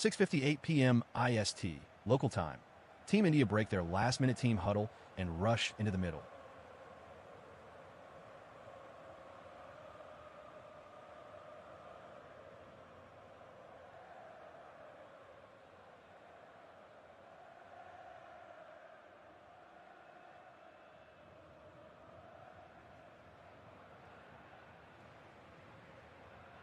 6:58 p.m. IST, local time. Team India break their last-minute team huddle and rush into the middle.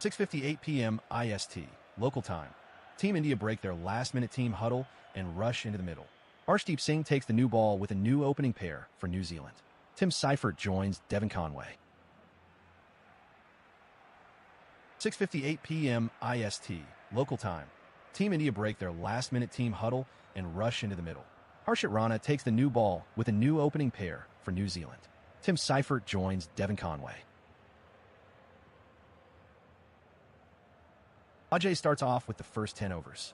(6:58 p.m. IST, local time. Team India break their last-minute team huddle and rush into the middle. Arshdeep Singh takes the new ball with a new opening pair for New Zealand. Tim Seifert joins Devon Conway. 6:58 p.m. IST, local time. Team India break their last-minute team huddle and rush into the middle. Harshit Rana takes the new ball with a new opening pair for New Zealand. Tim Seifert joins Devon Conway. Ajay starts off with the first 10 overs.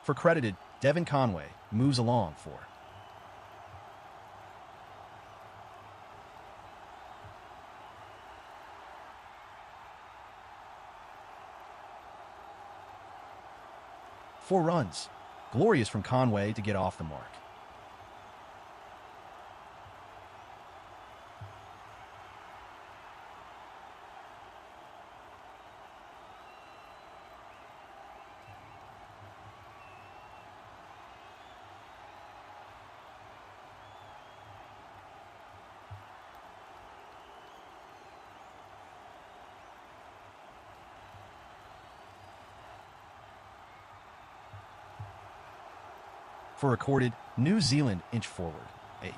For credited, Devon Conway moves along for 4 runs. Glorious from Conway to get off the mark. For recorded, New Zealand inch forward, 8.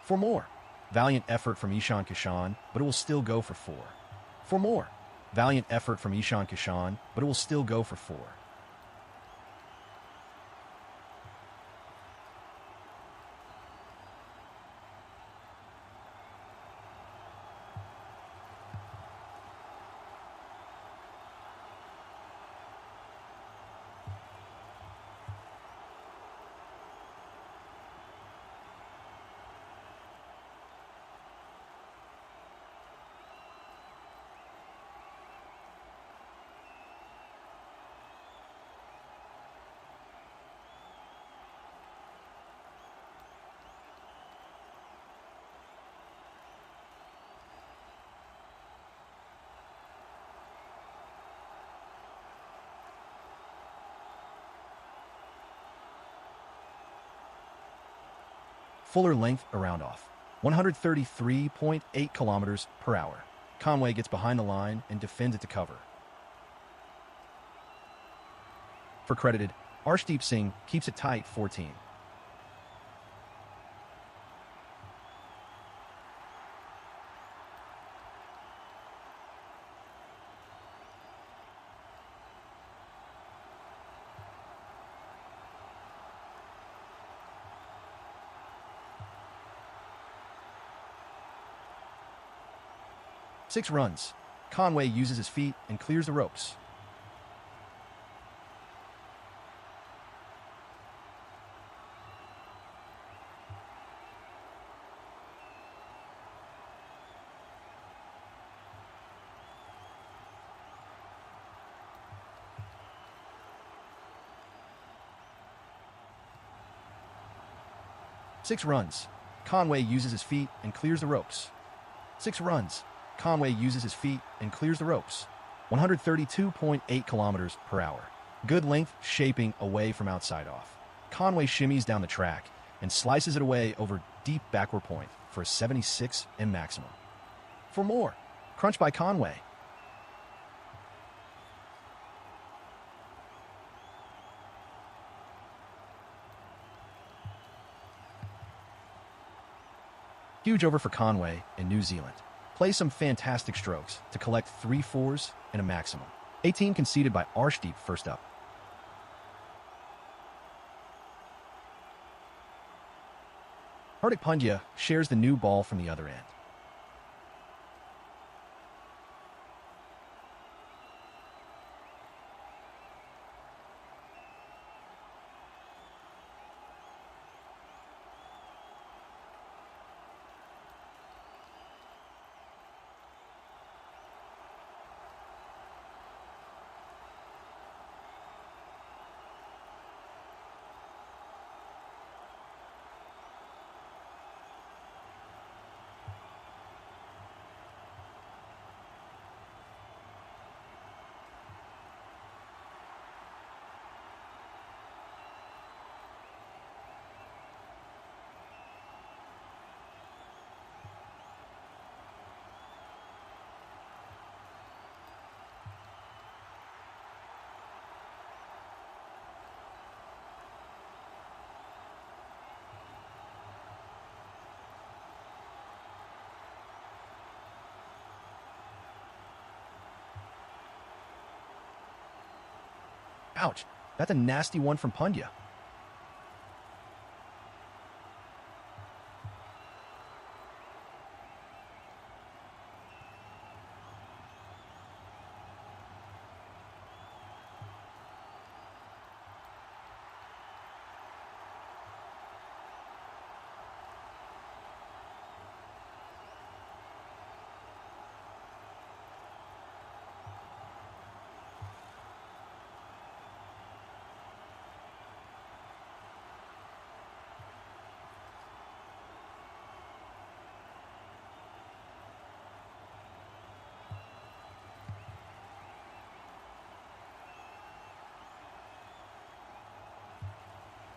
For more. Valiant effort from Ishan Kishan, but it will still go for 4. For more. Valiant effort from Ishan Kishan, but it will still go for 4. Fuller length around off, 133.8 kilometers per hour. Conway gets behind the line and defends it to cover. For credited, Arshdeep Singh keeps it tight 14. Six runs. Conway uses his feet and clears the ropes. Six runs. Conway uses his feet and clears the ropes. 6 runs. Conway uses his feet and clears the ropes. 132.8 kilometers per hour. Good length, shaping away from outside off. Conway shimmies down the track and slices it away over deep backward point for a 76 and maximum. For more, crunch by Conway. Huge over for Conway in New Zealand. Play some fantastic strokes to collect 3 fours and a maximum. 18 conceded by Arshdeep first up. Hardik Pandya shares the new ball from the other end. Ouch, that's a nasty one from Pandya.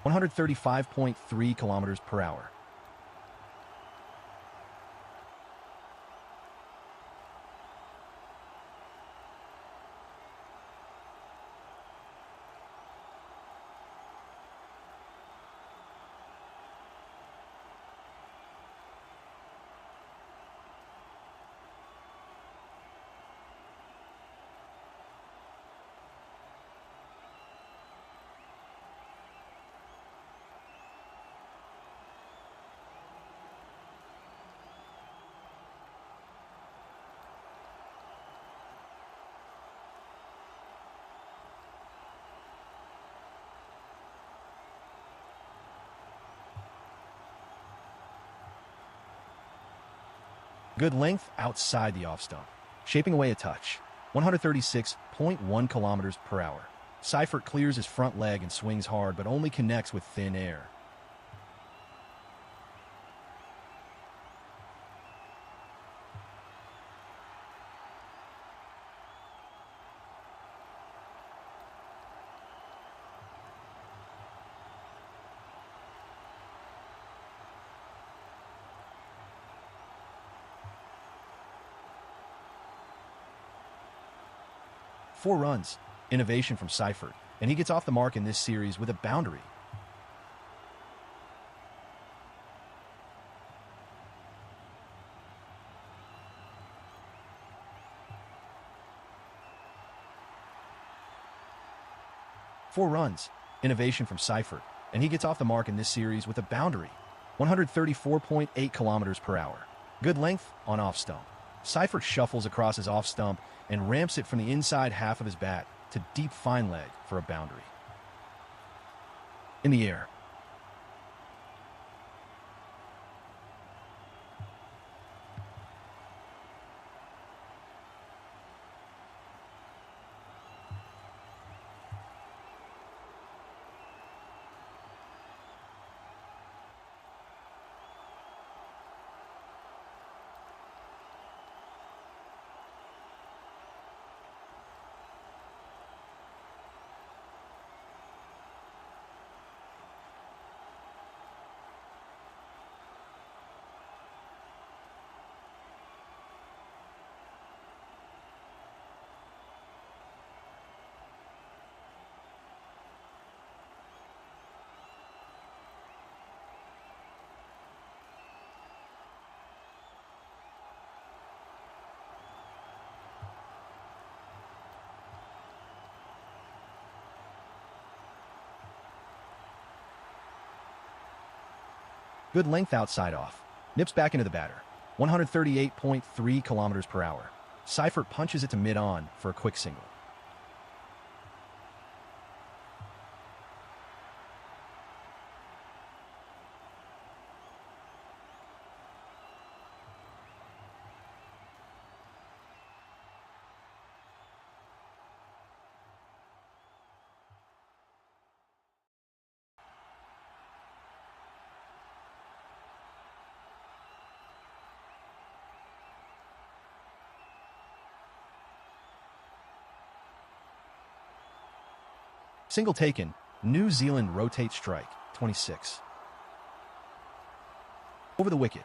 (135.3 kilometers per hour). Good length outside the off stump. Shaping away a touch. 136.1 kilometers per hour. Seifert clears his front leg and swings hard, but only connects with thin air. Four runs. Innovation from Seifert. and he gets off the mark in this series with a boundary. Four runs. Innovation from Seifert, and he gets off the mark in this series with a boundary. 134.8 kilometers per hour. Good length on off stump. Seifert shuffles across his off stump and ramps it from the inside half of his bat to deep fine leg for a boundary. In the air. Good length outside off. Nips back into the batter. 138.3 kilometers per hour. Seifert punches it to mid-on for a quick single. Single taken. New Zealand rotate strike. 26. Over the wicket.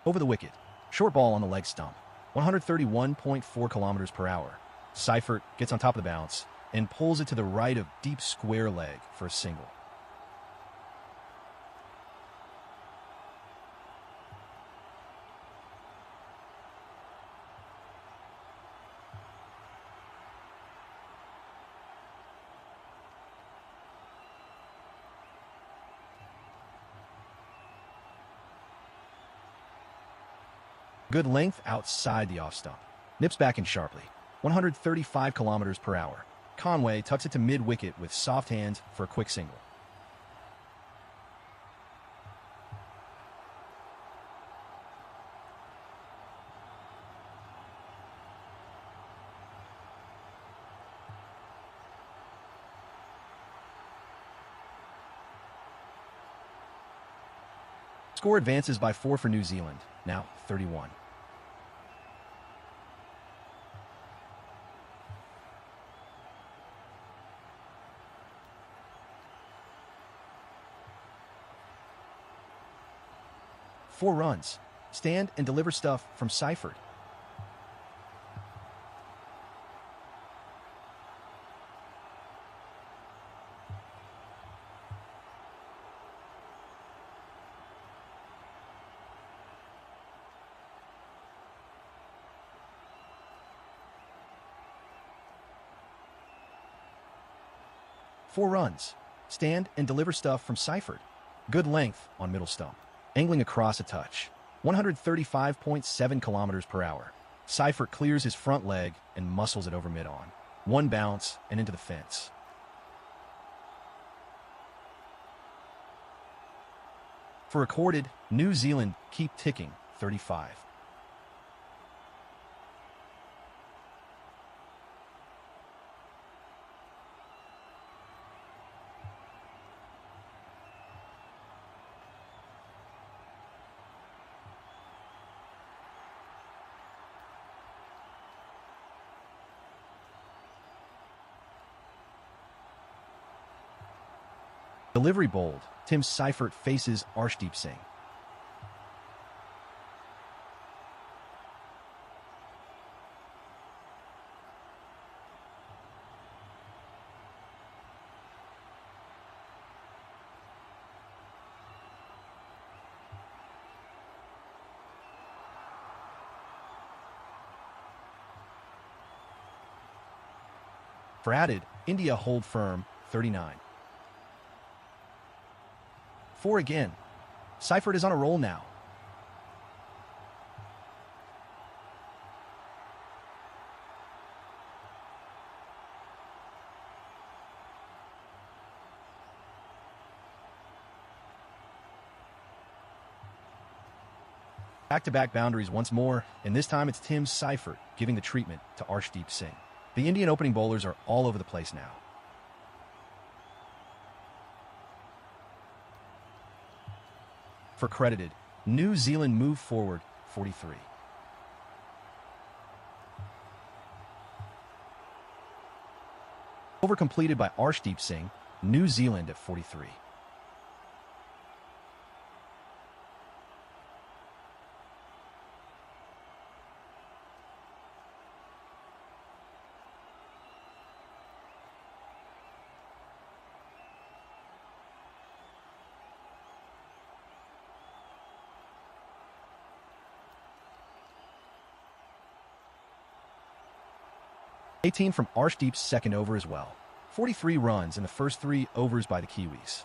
Over the wicket. Short ball on the leg stump. 131.4 kilometers per hour. Seifert gets on top of the bounce and pulls it to the right of deep square leg for a single. Good length outside the off stump. Nips back in sharply. 135 kilometers per hour. Conway tucks it to mid-wicket with soft hands for a quick single. Score advances by 4 for New Zealand, now 31. Four runs. Stand and deliver stuff from Seifert. Four runs. Stand and deliver stuff from Seifert. Good length on middle stump. Angling across a touch. 135.7 kilometers per hour. Seifert clears his front leg and muscles it over mid-on. One bounce and into the fence. For recorded, New Zealand keep ticking, 35. Delivery bold. Tim Seifert faces Arshdeep Singh. For added, India hold firm, 39. 4 again. Seifert is on a roll now. Back-to-back boundaries once more, and this time it's Tim Seifert giving the treatment to Arshdeep Singh. The Indian opening bowlers are all over the place now. For credited, New Zealand move forward, 43. Over completed by Arshdeep Singh, New Zealand at 43. '18 from Arshdeep's second over as well. 43 runs in the first 3 overs by the Kiwis.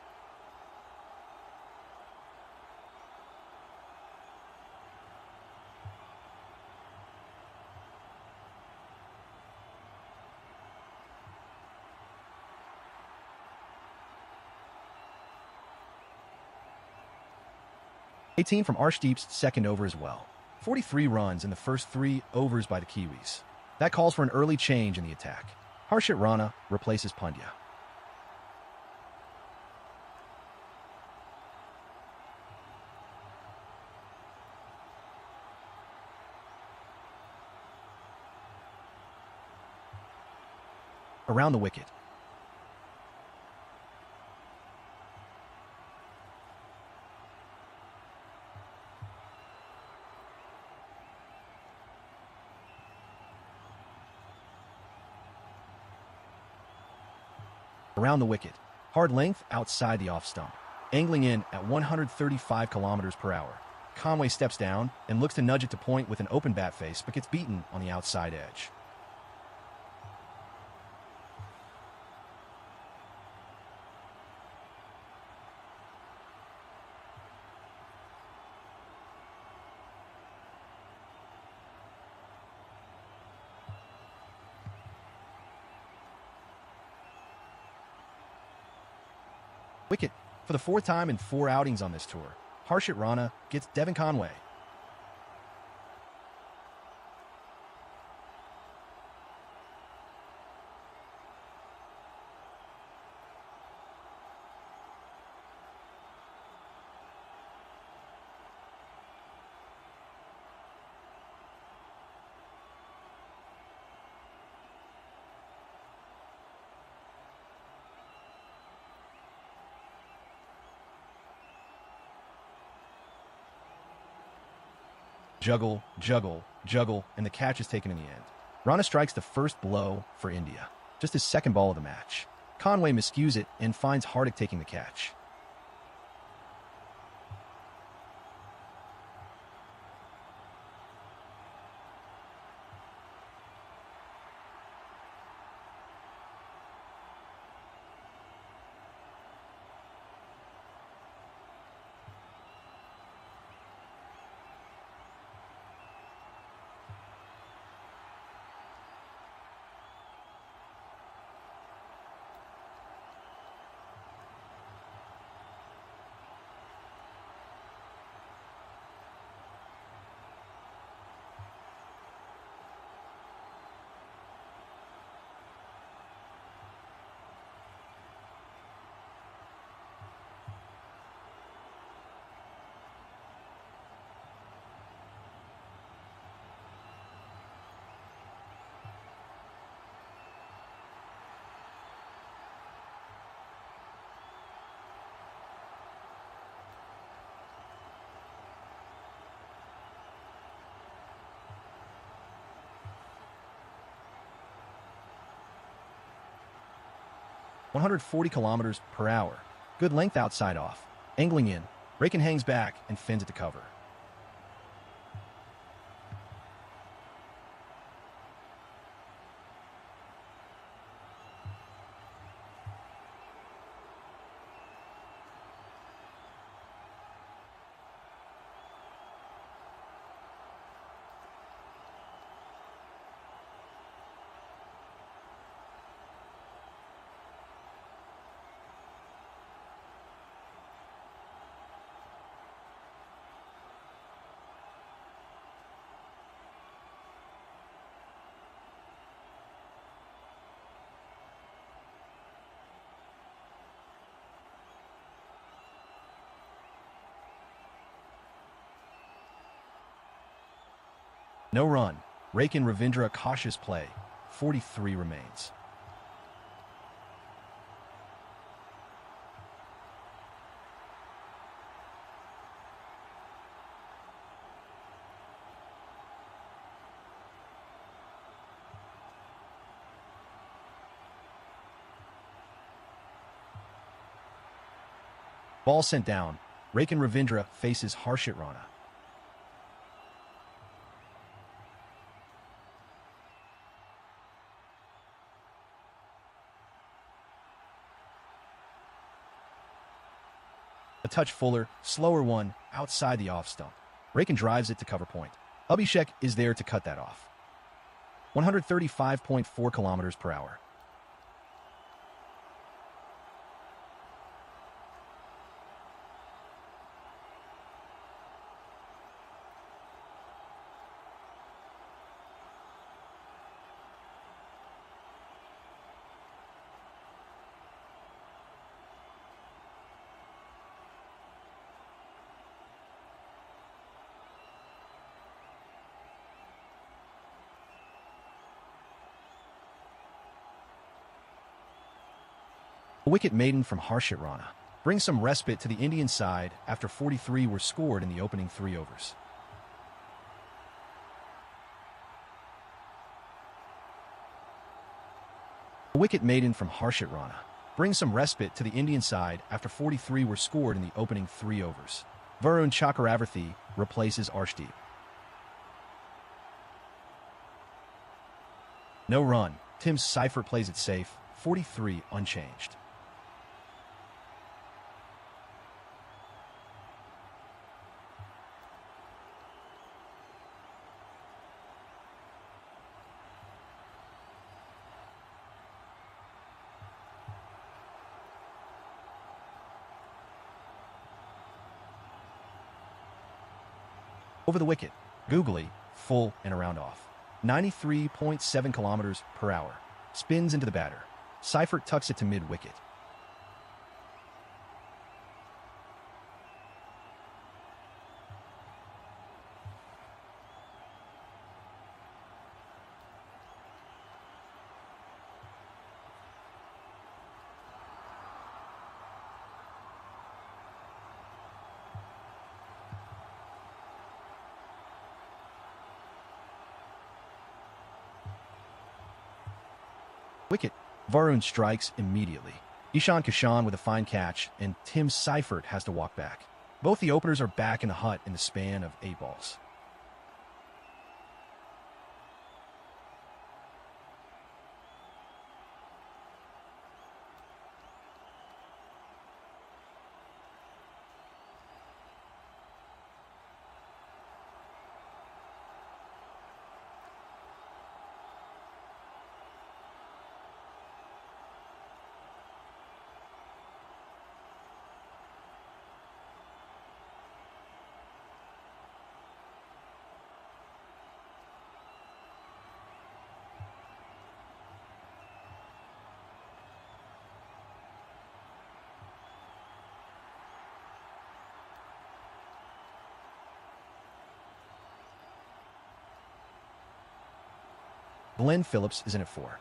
'18 from Arshdeep's second over as well. 43 runs in the first 3 overs by the Kiwis. That calls for an early change in the attack. Harshit Rana replaces Pandya. Around the wicket. Around the wicket. Hard length outside the off stump. Angling in at 135 kilometers per hour. Conway steps down and looks to nudge it to point with an open bat face, but gets beaten on the outside edge. Wicket. For the 4th time in 4 outings on this tour, Harshit Rana gets Devon Conway. Juggle, juggle, juggle, and the catch is taken in the end. Rana strikes the first blow for India, just his second ball of the match. Conway miscues it and finds Hardik taking the catch. 140 kilometers per hour. Good length outside off. Angling in. Rakin hangs back and fins it to cover. No run. Rakin Ravindra cautious play. 43 remains. Ball sent down. Rakin Ravindra faces Harshit Rana. A touch fuller, slower one, outside the off stump. Rakin drives it to cover point. Abhishek is there to cut that off. 135.4 kilometers per hour. A wicket maiden from Harshit Rana brings some respite to the Indian side after 43 were scored in the opening 3 overs. A wicket maiden from Harshit Rana brings some respite to the Indian side after 43 were scored in the opening 3 overs. Varun Chakravarthi replaces Arshdeep. No run. Tim Seifert plays it safe. 43 unchanged. Over the wicket. Googly, full and around off. 93.7 kilometers per hour. Spins into the batter. Seifert tucks it to mid-wicket. Wicket. Varun strikes immediately. Ishan Kishan with a fine catch, and Tim Seifert has to walk back. Both the openers are back in the hut in the span of 8 balls. Glenn Phillips is in at 4.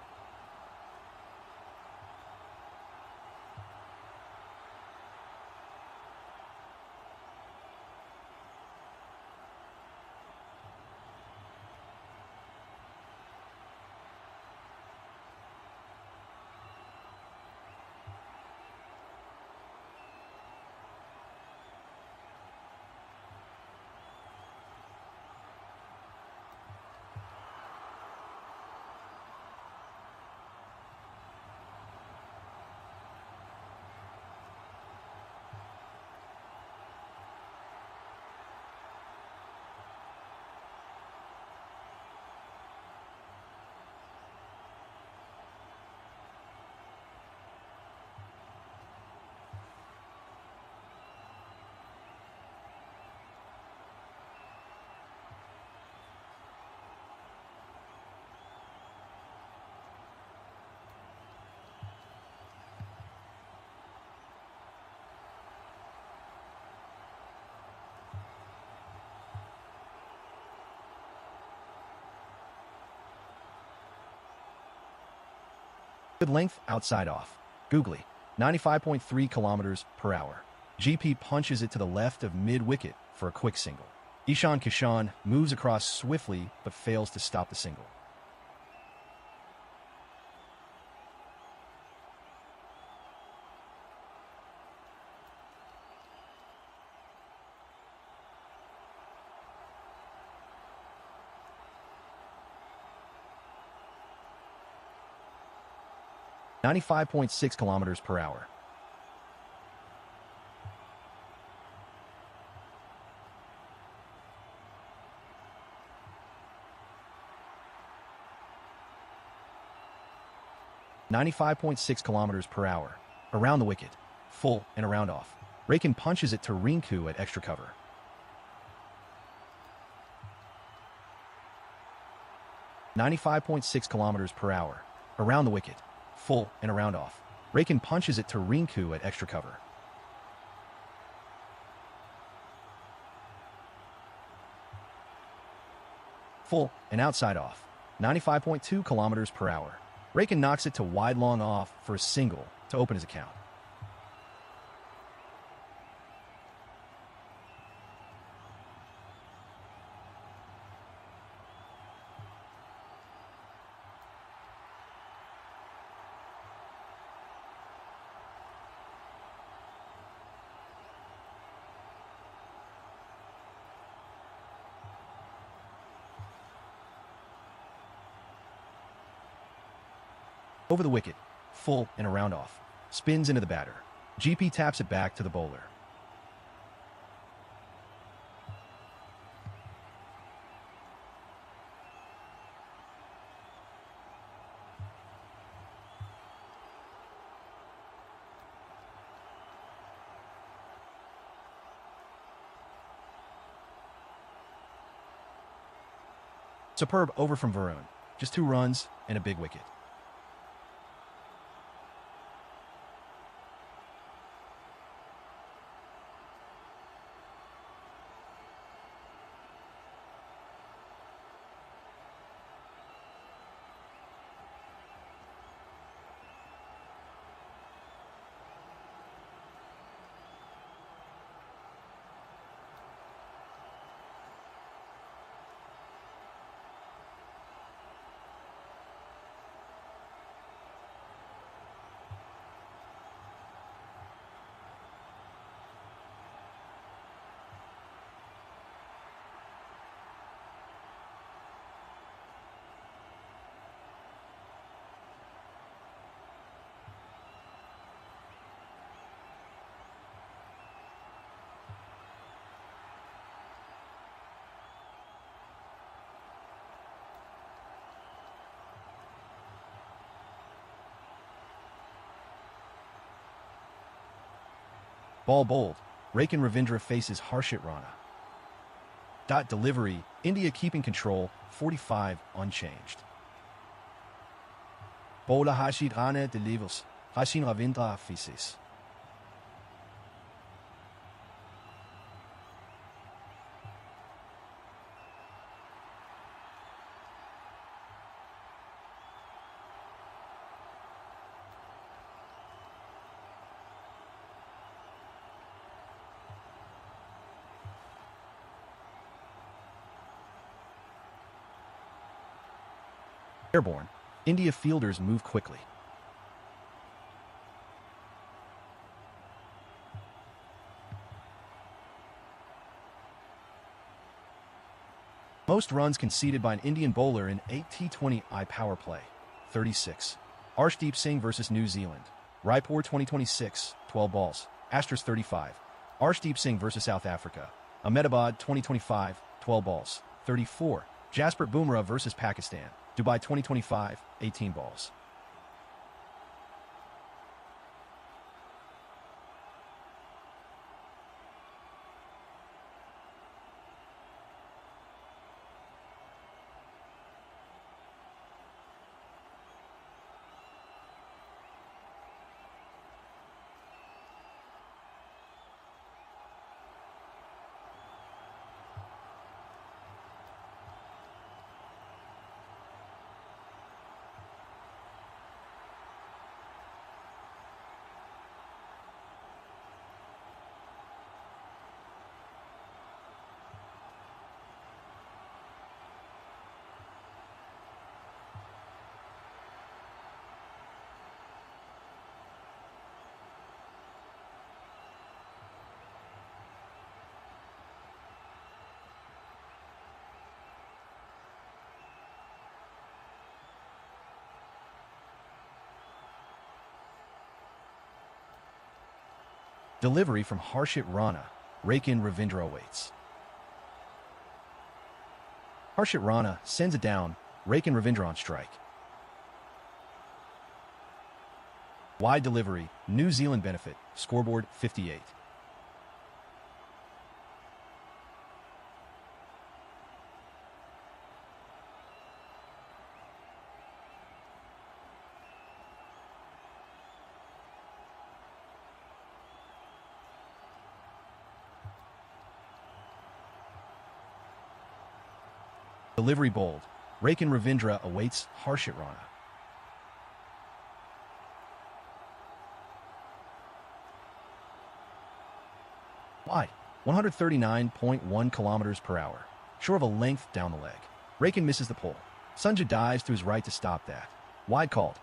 Good length outside off. Googly, 95.3 kilometers per hour. GP punches it to the left of mid-wicket for a quick single. Ishan Kishan moves across swiftly but fails to stop the single. .6 kilometers per hour. .6 kilometers per hour. Around the wicket. Full and around off. Rakin punches it to Rinku at extra cover. .6 kilometers per hour. Around the wicket. Full and around off. Rakin punches it to Rinku at extra cover. Full and outside off. 95.2 kilometers per hour. Rakin knocks it to wide long off for a single to open his account. Over the wicket, full and around off. Spins into the batter. GP taps it back to the bowler. Superb over from Varun. Just 2 runs and a big wicket. Ball bowled. Rakin Ravindra faces Harshit Rana. Delivery. India keeping control. 45 unchanged. Bowler Harshit Rana delivers. Rakin Ravindra faces. Airborne. India fielders move quickly. Most runs conceded by an Indian bowler in 8 T20 power play. 36. Arshdeep Singh versus New Zealand. Raipur 2026, 12 balls. Asterisk 35. Arshdeep Singh versus South Africa. Ahmedabad 2025, 12 balls. 34. Jasprit Bumrah versus Pakistan. Dubai 2025, 18 balls. Delivery from Harshit Rana. Rakin Ravindra awaits. Harshit Rana sends it down. Rakin Ravindra on strike. Wide delivery. New Zealand benefit. Scoreboard 58. Delivery bold. Rakin Ravindra awaits Harshit Rana. Wide. 139.1 kilometers per hour. Short of a length down the leg. Rakin misses the pole. Sunja dives to his right to stop that. Wide called.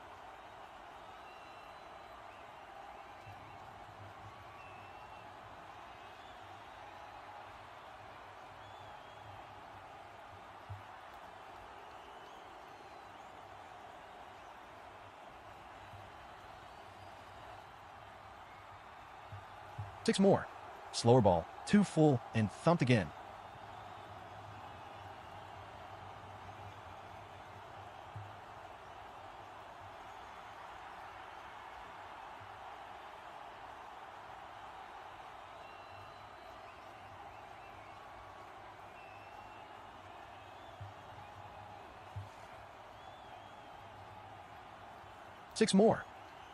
Six more. Slower ball. 2 full and thumped again. Six more.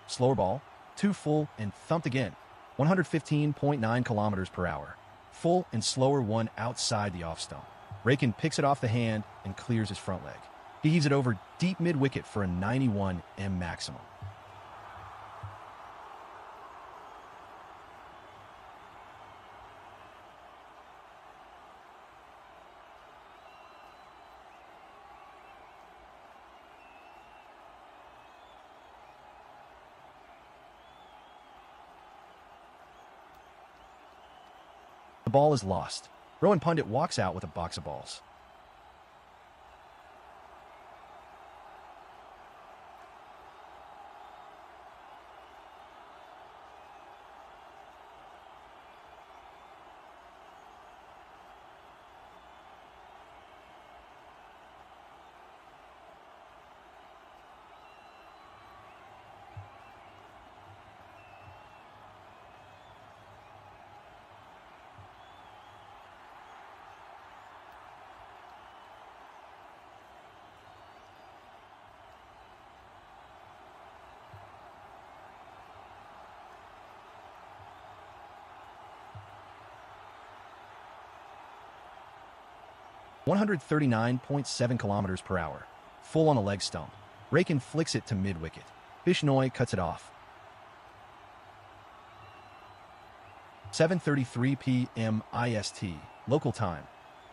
Slower ball. 2 full and thumped again. 115.9 kilometers per hour. Full and slower one outside the off stump. Rakin picks it off the hand and clears his front leg. He heaves it over deep mid-wicket for a 91 M maximum. The ball is lost. Rohan Pandit walks out with a box of balls. (139.7 kilometers per hour. Full on a leg stump. Rakin flicks it to mid-wicket. Bishnoi cuts it off. 7:33 p.m. IST. Local time.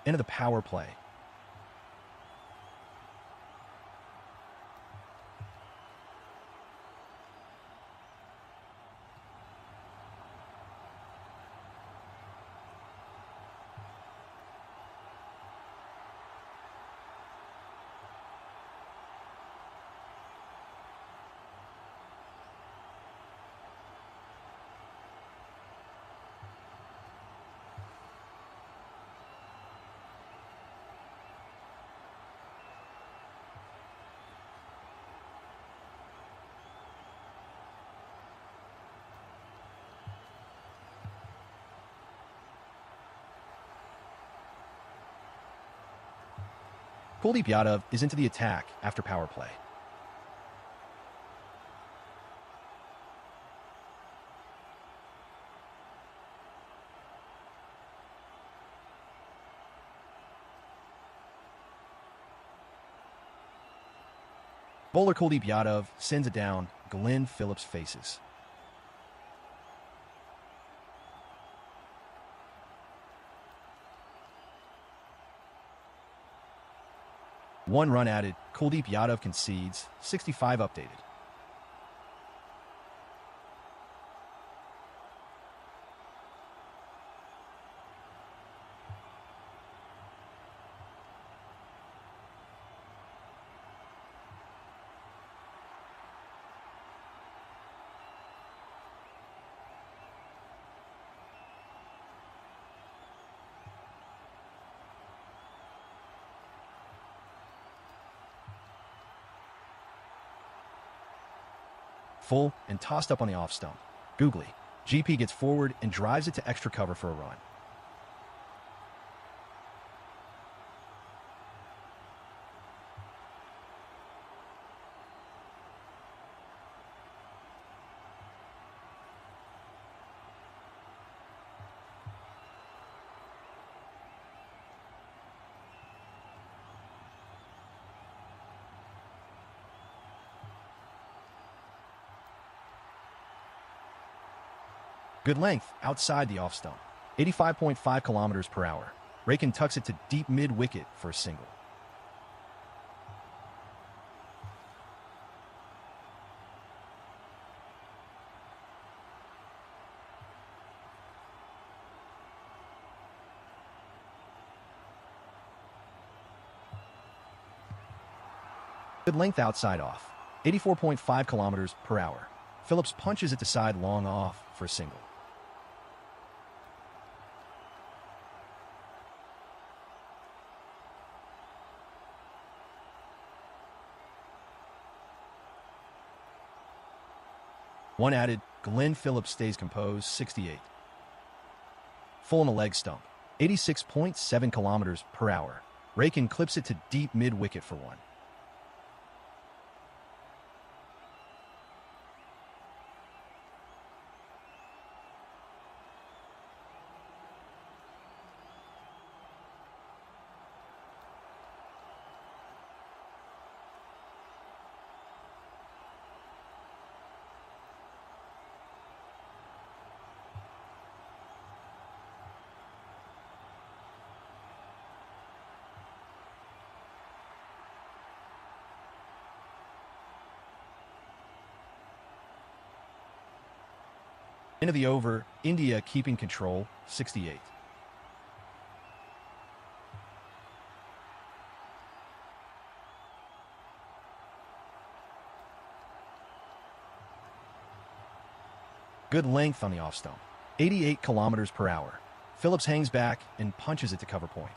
End of the power play. Kuldeep Yadav is into the attack after power play. Bowler Kuldeep Yadav sends it down. Glenn Phillips faces. One run added. Kuldeep Yadav concedes. 65 updated. full, and tossed up on the off stump. Googly. GP gets forward and drives it to extra cover for a run. Good length outside the off stump. 85.5 kilometers per hour. Rakin tucks it to deep mid-wicket for a single. Good length outside off. 84.5 kilometers per hour. Phillips punches it to side long off for a single. One added, Glenn Phillips stays composed, 68. Full on the leg stump, 86.7 kilometers per hour. Rakin clips it to deep mid-wicket for one. End of the over, India keeping control, 68. Good length on the off stump, 88 kilometers per hour. Phillips hangs back and punches it to cover point.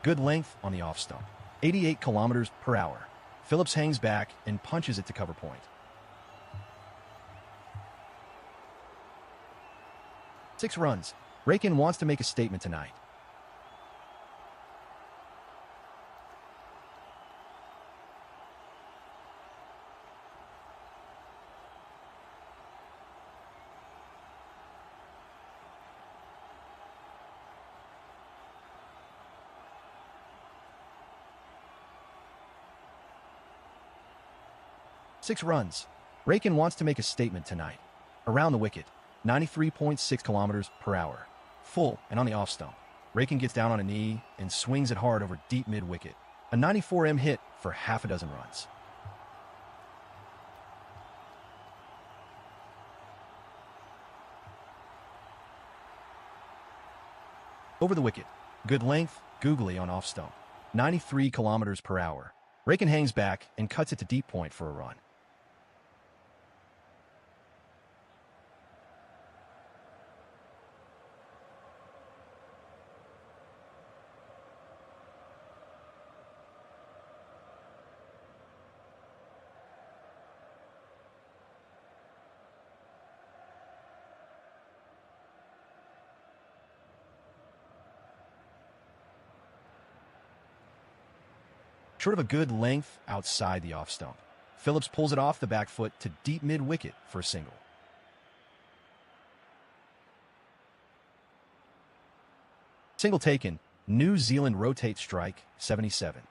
Good length on the off stump, 88 kilometers per hour. Phillips hangs back and punches it to cover point. Six runs. Rakin wants to make a statement tonight. Six runs. Rakin wants to make a statement tonight. Around the wicket, 93.6 kilometers per hour. Full and on the off stump. Rakin gets down on a knee and swings it hard over deep mid-wicket. A 94 hit for half a dozen runs. Over the wicket. Good length, googly on off stump. 93 kilometers per hour. Rakin hangs back and cuts it to deep point for a run. Short of a good length outside the off stump. Phillips pulls it off the back foot to deep mid-wicket for a single. Single taken. New Zealand rotate strike, 77.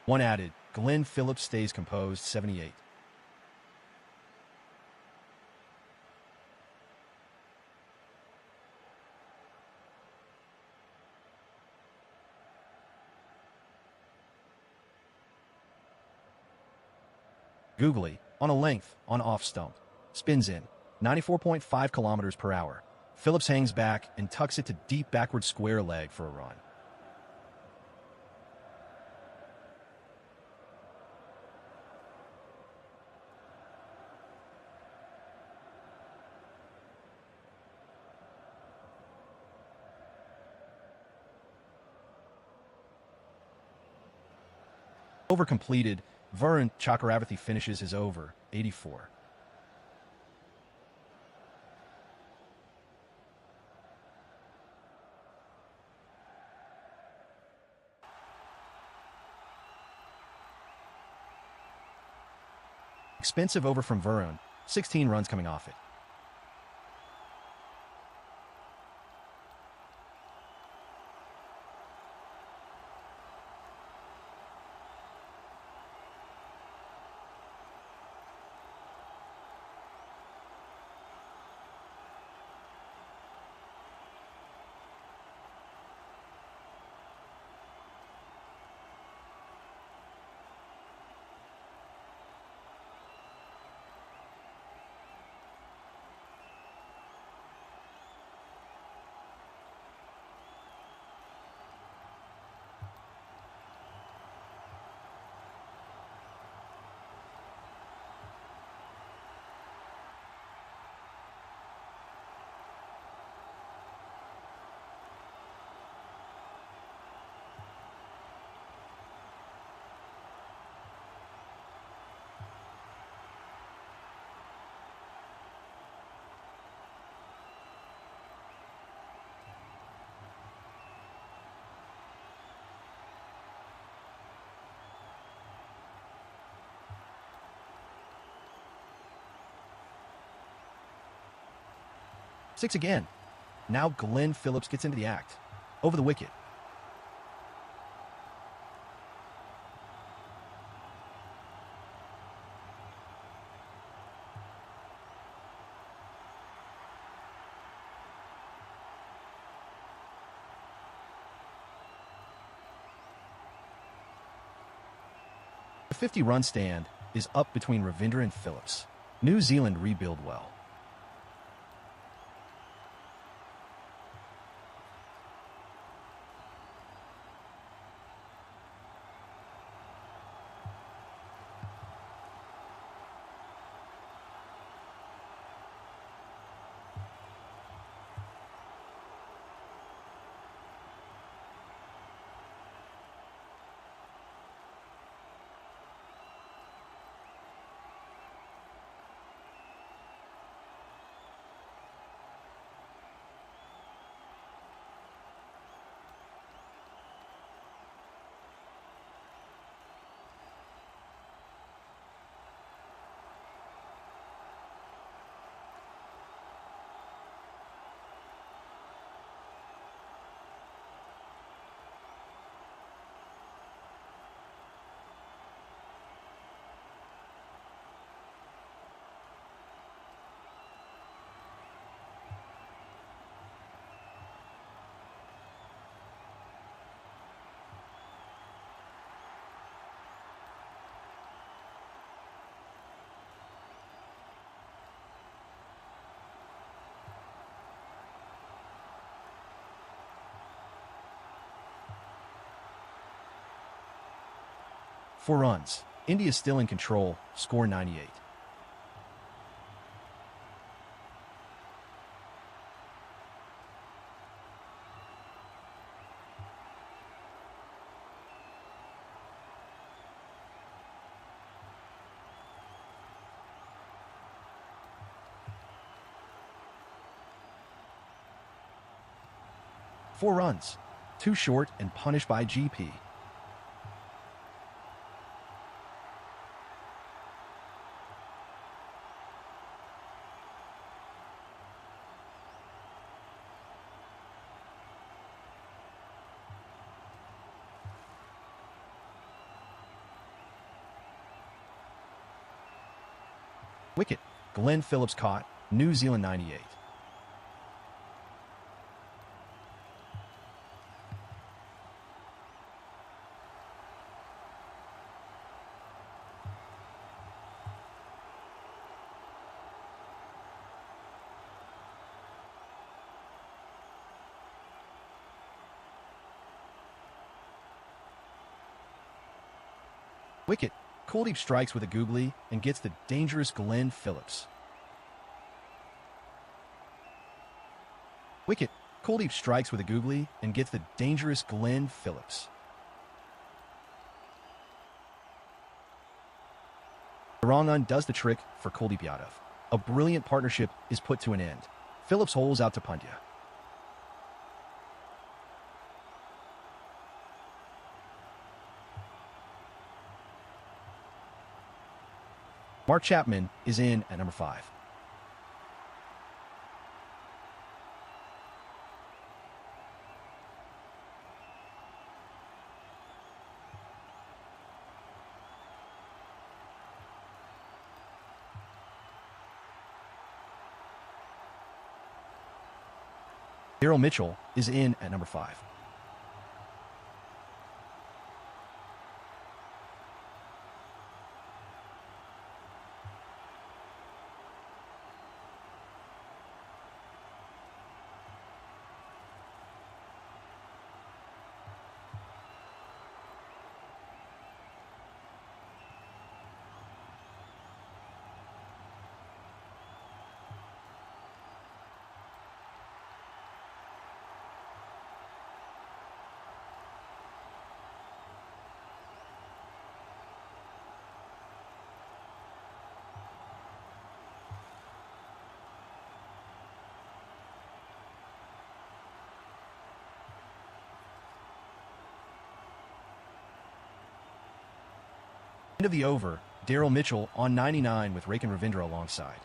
One added. Glenn Phillips stays composed, 78. Googly, on a length, on off stump. Spins in, 94.5 kilometers per hour. Phillips hangs back and tucks it to deep backward square leg for a run. Over completed, Varun Chakravarthy finishes his over, 84. Expensive over from Varun, 16 runs coming off it. Six again. Now Glenn Phillips gets into the act. Over the wicket. The 50-run stand is up between Ravindra and Phillips. New Zealand rebuild well. Four runs. India still in control. Score 98. Four runs. Too short and punished by GP. Wicket. Glenn Phillips caught. New Zealand 98. Wicket. Kuldeep strikes with a googly and gets the dangerous Glenn Phillips. Wicket. Kuldeep strikes with a googly and gets the dangerous Glenn Phillips. The wrong un does the trick for Kuldeep Yadav. A brilliant partnership is put to an end. Phillips holes out to Pandya. Mark Chapman is in at number 5. Daryl Mitchell is in at number 5. End of the over, Daryl Mitchell on 99 with Raken Ravindra alongside.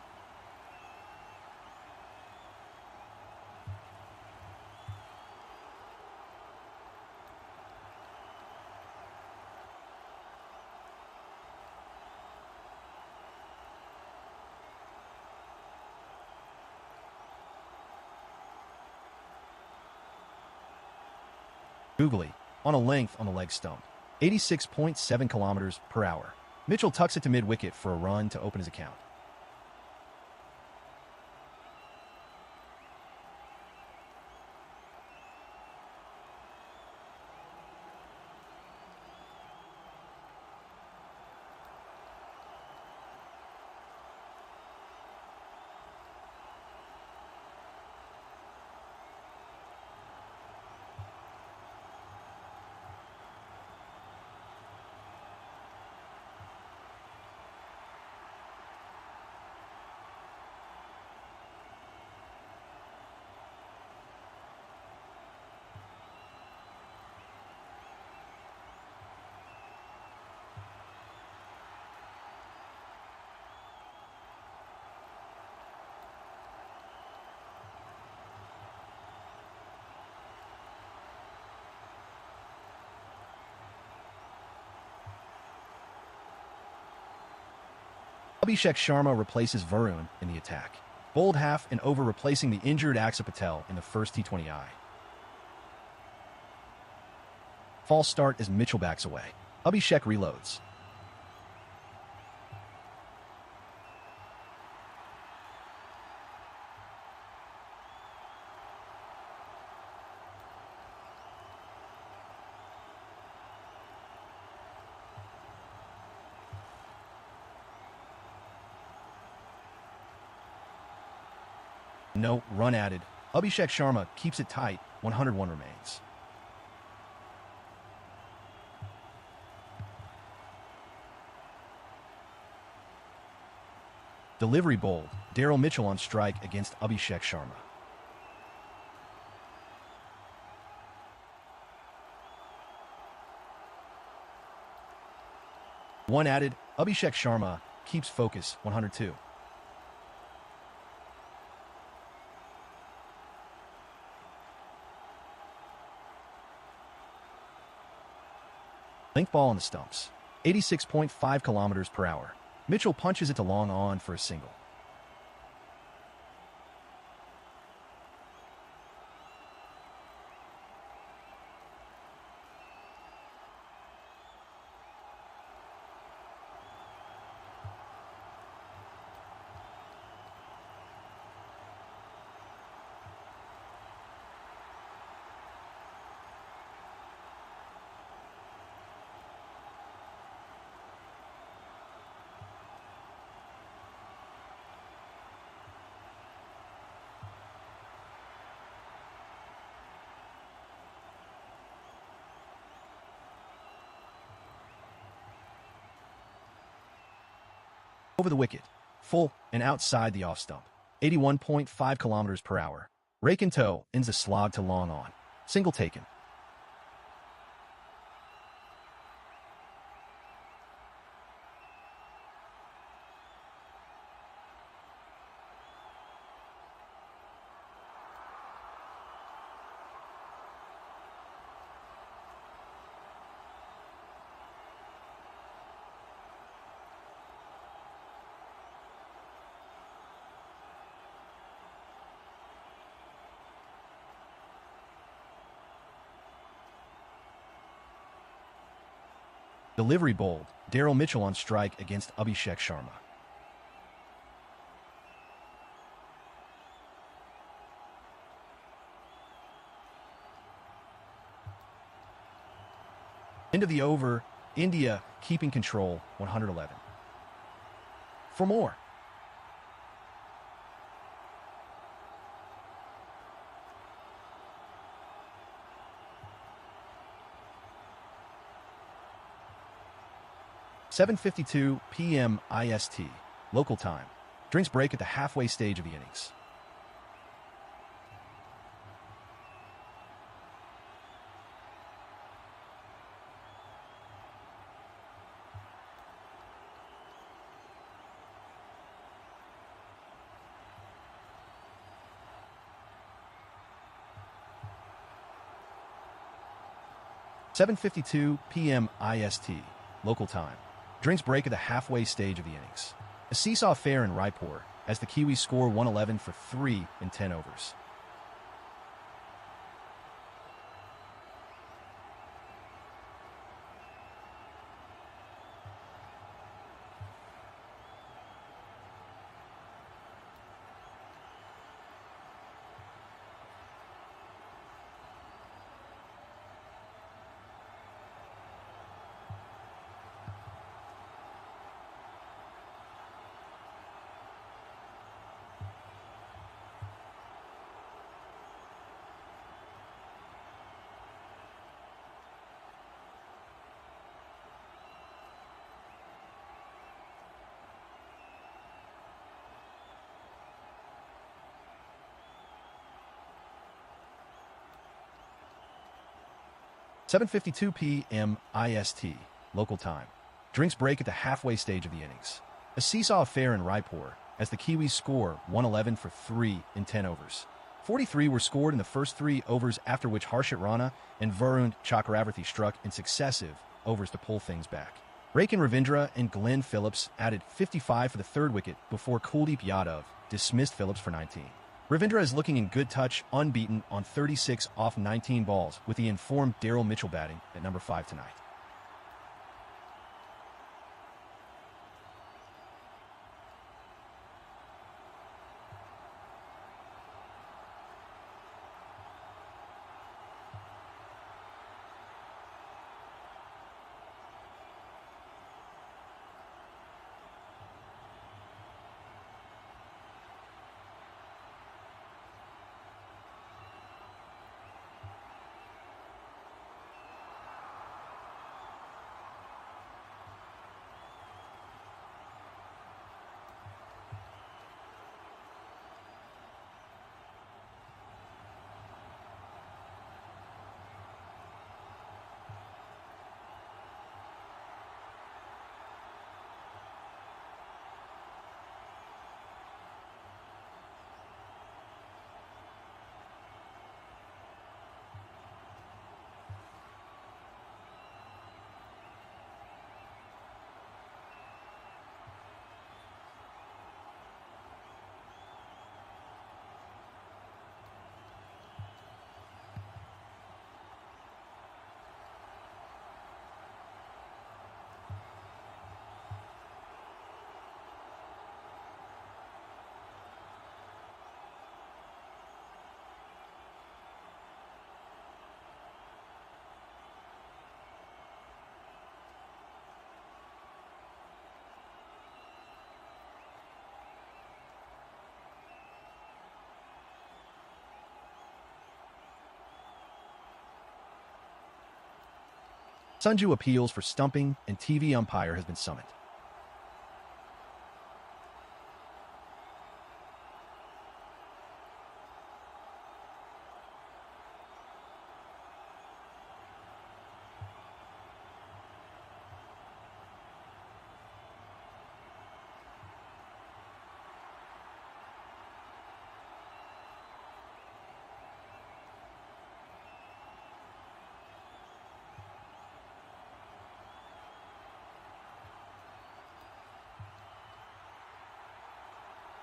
Googly, on a length on the leg stump. 86.7 kilometers per hour. Mitchell tucks it to mid-wicket for a run to open his account. Abhishek Sharma replaces Varun in the attack. Bowled half and over, replacing the injured Axar Patel in the first T20I. False start as Mitchell backs away. Abhishek reloads. No run added. Abhishek Sharma keeps it tight. 101 remains. Delivery bowled. Daryl Mitchell on strike against Abhishek Sharma. One added. Abhishek Sharma keeps focus. 102. Link ball on the stumps. 86.5 kilometers per hour. Mitchell punches it to long on for a single. Over the wicket, full and outside the off stump. 81.5 kilometers per hour. Rake in tow ends the slog to long on. Single taken. Delivery bold. Daryl Mitchell on strike against Abhishek Sharma. End of the over. India keeping control. 111. For more. (7:52 p.m. IST, local time. Drinks break at the halfway stage of the innings. (7:52 p.m. IST, local time. Drinks break at the halfway stage of the innings. A seesaw affair in Raipur as the Kiwis score 111 for 3 in 10 overs. (7:52 p.m. IST, local time. Drinks break at the halfway stage of the innings. A seesaw affair in Raipur as the Kiwis score 111 for 3 in 10 overs. 43 were scored in the first 3 overs, after which Harshit Rana and Varun Chakravarti struck in successive overs to pull things back. Rake and Ravindra and Glenn Phillips added 55 for the third wicket before Kuldeep Yadav dismissed Phillips for 19. Ravindra is looking in good touch, unbeaten on 36 off 19 balls, with the informed Daryl Mitchell batting at number 5 tonight. Sunju appeals for stumping and TV umpire has been summoned.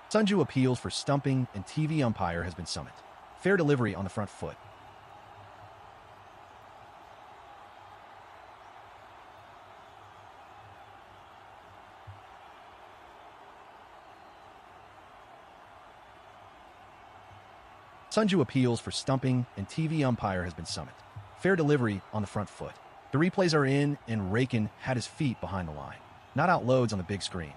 Sunju appeals for stumping and TV umpire has been summoned. Fair delivery on the front foot. Sunju appeals for stumping and TV umpire has been summoned. Fair delivery on the front foot. The replays are in and Rakin had his feet behind the line. Not out loads on the big screen.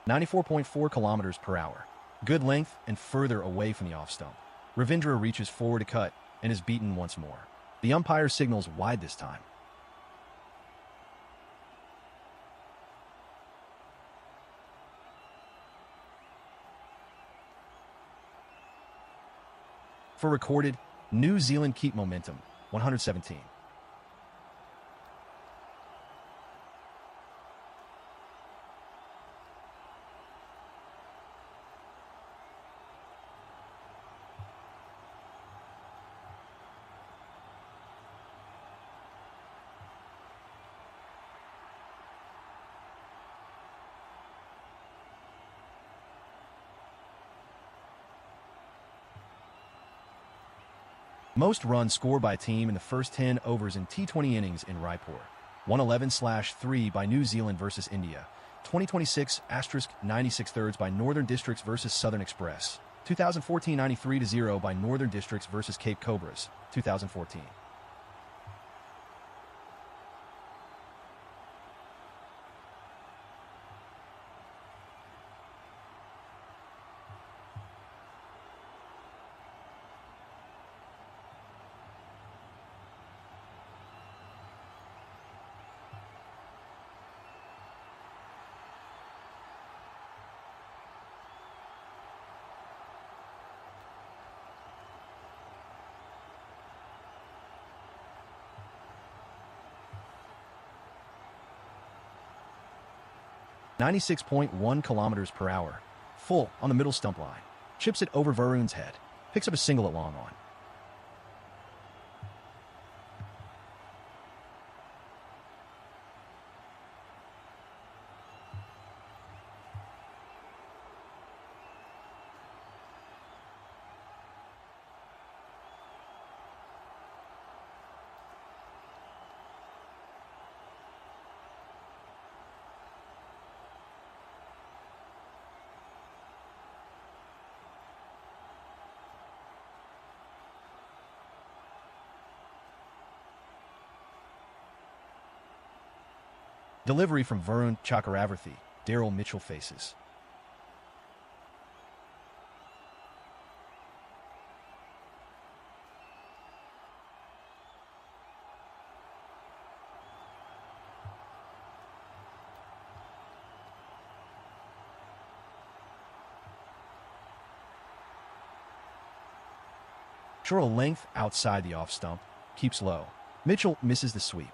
.94 kilometers per hour. Good length and further away from the off stump. Ravindra reaches forward to cut and is beaten once more. The umpire signals wide this time. For recorded, New Zealand keep momentum, 117. Most runs scored by a team in the first 10 overs in T20 innings in Raipur. 111/3 by New Zealand versus India. 2026*96 thirds by Northern Districts versus Southern Express. 2014 93-0 by Northern Districts versus Cape Cobras. 2014. .96 kilometers per hour. Full on the middle stump line. Chips it over Varun's head. Picks up a single at long on. Delivery from Varun Chakravarthi. Daryl Mitchell faces. Short length outside the off stump. Keeps low. Mitchell misses the sweep.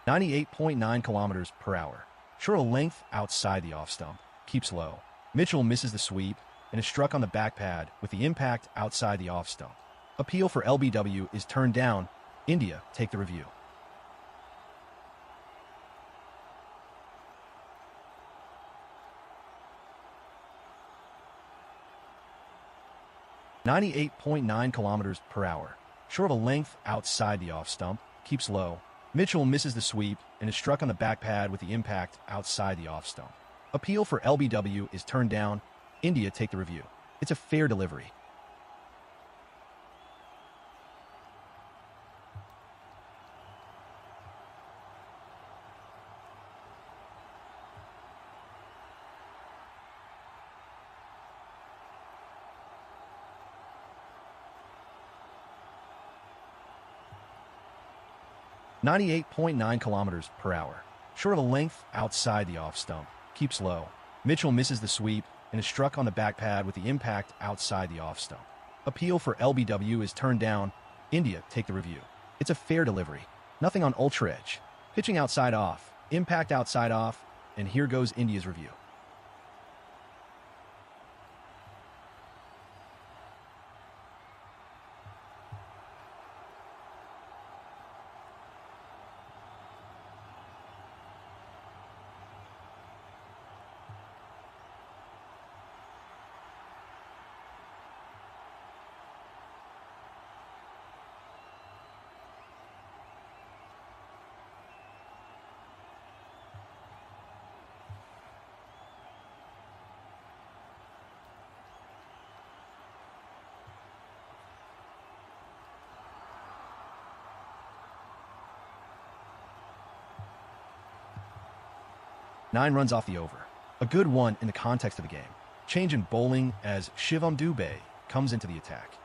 98.9 kilometers per hour. Short of length outside the off stump. Keeps low. Mitchell misses the sweep and is struck on the back pad with the impact outside the off stump. Appeal for LBW is turned down. India take the review. .9 kilometers per hour. Short of a length outside the off stump. Keeps low. Mitchell misses the sweep and is struck on the back pad with the impact outside the off stump. Appeal for LBW is turned down. India take the review. It's a fair delivery. .9 kilometers per hour. Short of a length outside the off stump. Keeps low. Mitchell misses the sweep and is struck on the back pad with the impact outside the off stump. Appeal for LBW is turned down. India take the review. It's a fair delivery. Nothing on ultra edge. Pitching outside off. Impact outside off. And here goes India's review. Nine runs off the over. A good one in the context of the game. Change in bowling as Shivam Dubey comes into the attack.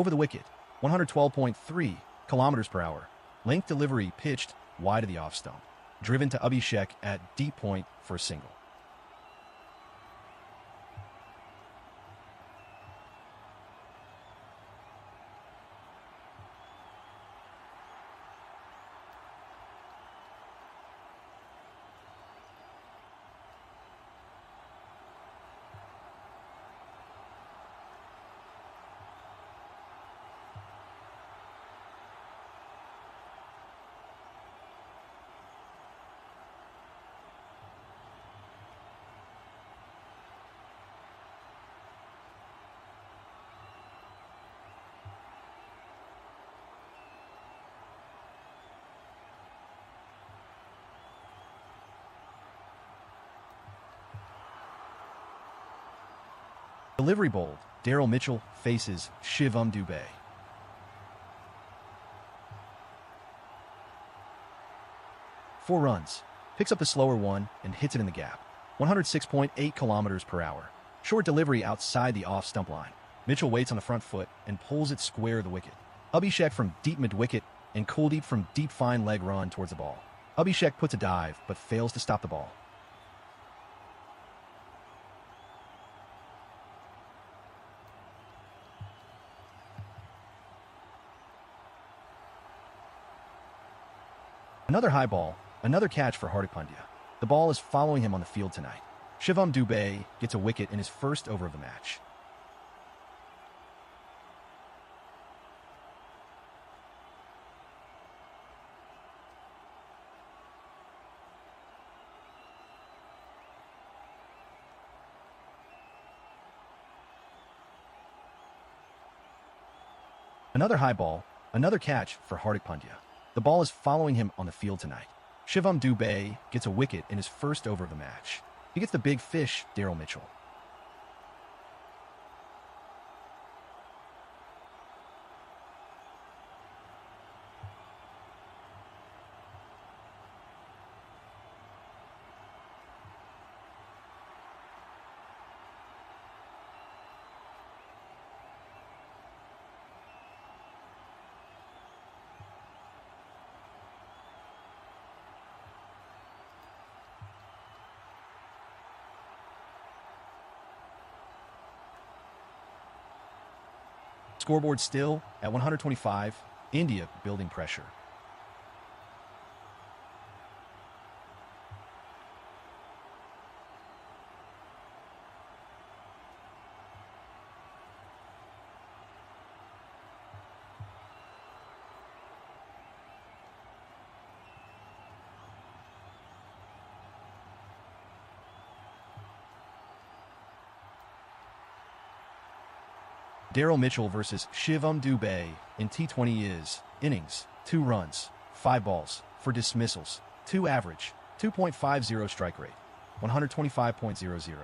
Over the wicket, 112.3 kilometers per hour. Length delivery pitched wide of the off stump. Driven to Abhishek at deep point for a single. Delivery bowled. Daryl Mitchell faces Shivam Dubey. Four runs. Picks up the slower one and hits it in the gap. 106.8 kilometers per hour. Short delivery outside the off stump line. Mitchell waits on the front foot and pulls it square of the wicket. Abhishek from deep mid-wicket and Kuldeep from deep fine leg run towards the ball. Abhishek puts a dive but fails to stop the ball. Another high ball, another catch for Hardik Pandya. The ball is following him on the field tonight. Shivam Dubey gets a wicket in his first over of the match. Another high ball, another catch for Hardik Pandya. The ball is following him on the field tonight. Shivam Dubey gets a wicket in his first over of the match. He gets the big fish, Daryl Mitchell. Scoreboard still at 125, India building pressure. Daryl Mitchell versus Shivam Dubey in T20 is innings, 2 runs, 5 balls, for dismissals, 2 average, 2.50 strike rate, 125.00.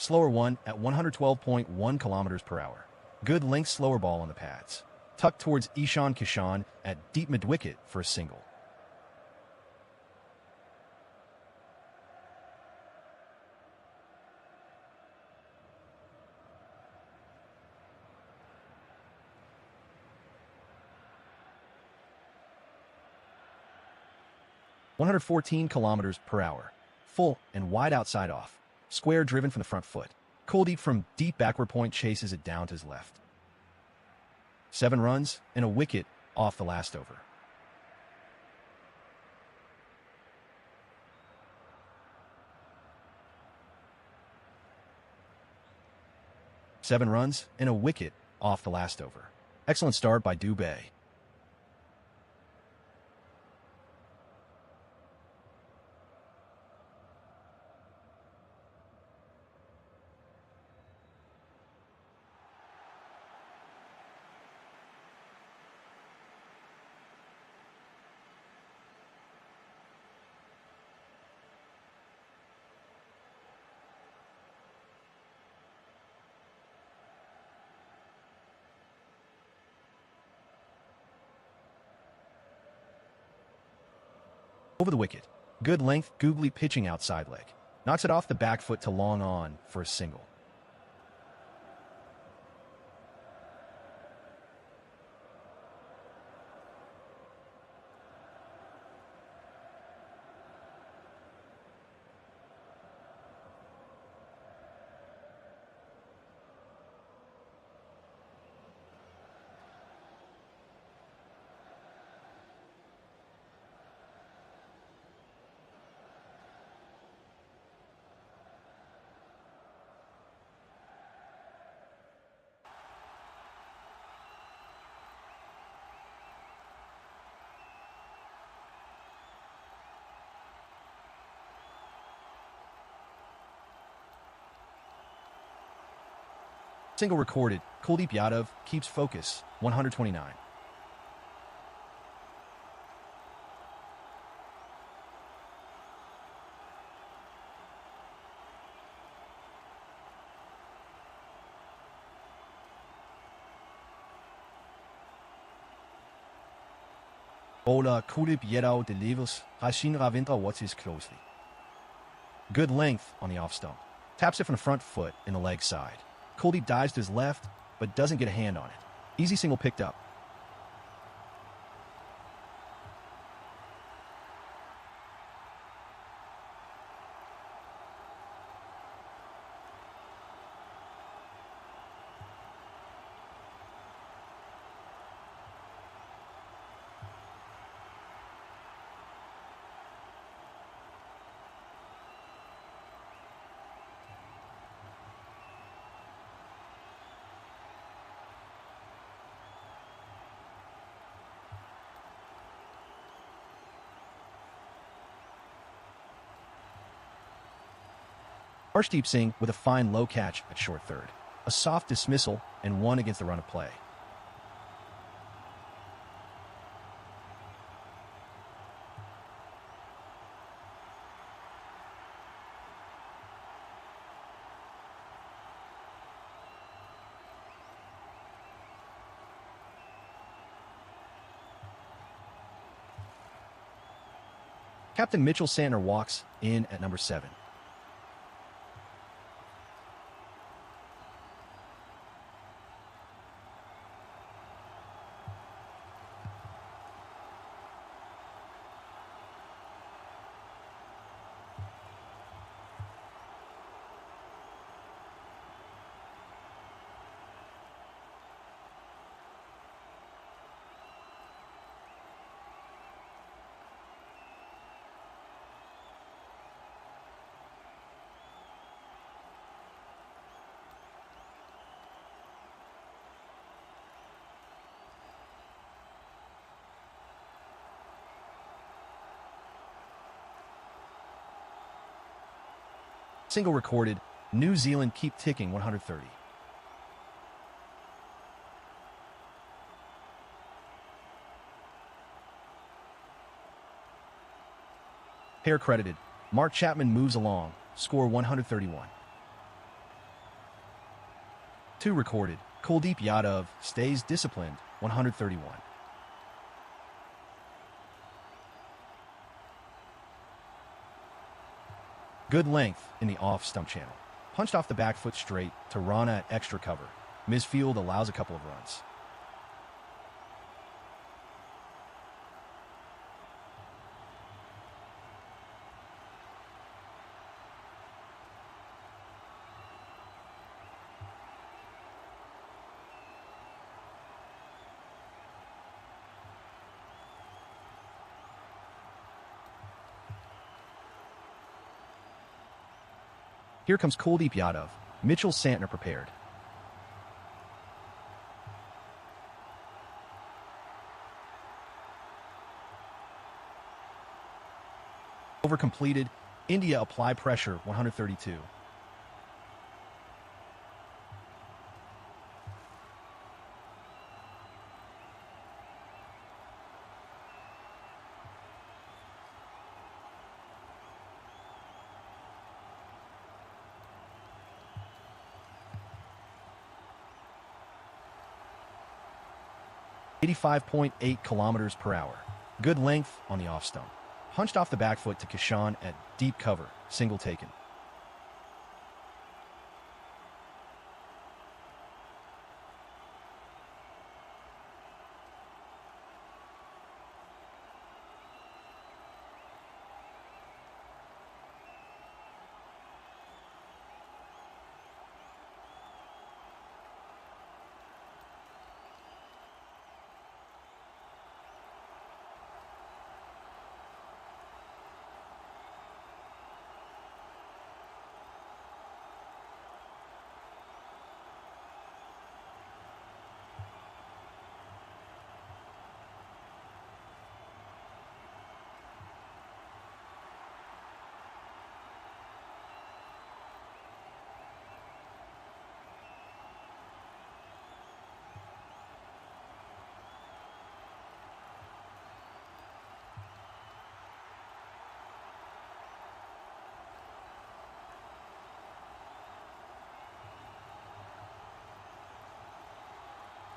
Slower one at 112.1 kilometers per hour. Good length slower ball on the pads. Tucked towards Ishan Kishan at deep mid-wicket for a single. (114 kilometers per hour). Full and wide outside off. Square driven from the front foot. Kuldeep from deep backward point chases it down to his left. 7 runs and a wicket off the last over. Seven runs and a wicket off the last over. Excellent start by Dubey. Over the wicket. Good length, googly pitching outside leg. Knocks it off the back foot to long on for a single. Single recorded. Kuldeep Yadav keeps focus. 129. Bowler Kuldeep Yadav delivers. Rachin Ravindra watches closely. Good length on the off stump. Taps it from the front foot in the leg side. Kuldeep dives to his left, but doesn't get a hand on it. Easy single picked up. Arshdeep Singh with a fine low catch at short third. A soft dismissal and one against the run of play. Captain Mitchell Santner walks in at number 7. Single recorded. New Zealand keep ticking 130. Pair credited. Mark Chapman moves along. Score 131. 2 recorded. Kuldeep Yadav stays disciplined 131. Good length in the off-stump channel. Punched off the back foot straight to Rana at extra cover. Misfield allows a couple of runs. Here comes Kuldeep Yadav. Mitchell Santner prepared. Over completed. India apply pressure 132. .8 kilometers per hour. Good length on the off stump. Punched off the back foot to Kishan at deep cover. Single taken.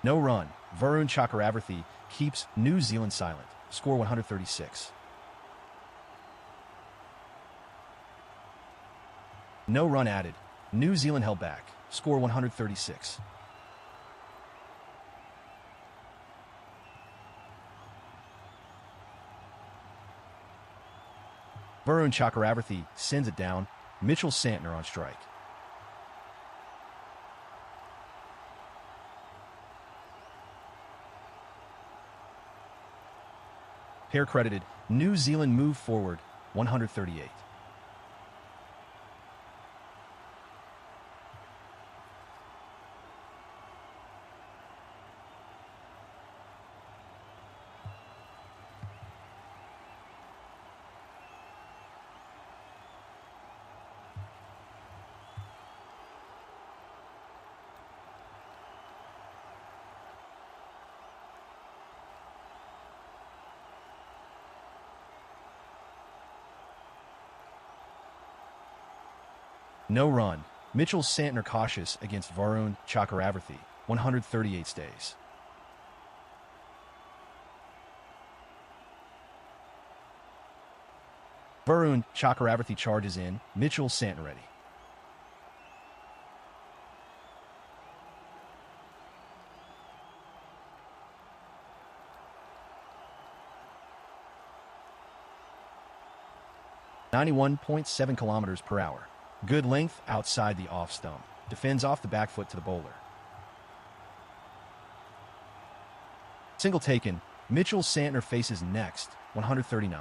No run. Varun Chakravarthy keeps New Zealand silent. Score 136. No run added. New Zealand held back. Score 136. Varun Chakravarthy sends it down. Mitchell Santner on strike. Pair credited. New Zealand move forward 138. No run. Mitchell Santner cautious against Varun Chakravarthy. 138 stays. Varun Chakravarthy charges in. Mitchell Santner ready. .7 kilometers per hour. Good length outside the off stump. Defends off the back foot to the bowler. Single taken. Mitchell Santner faces next. 139.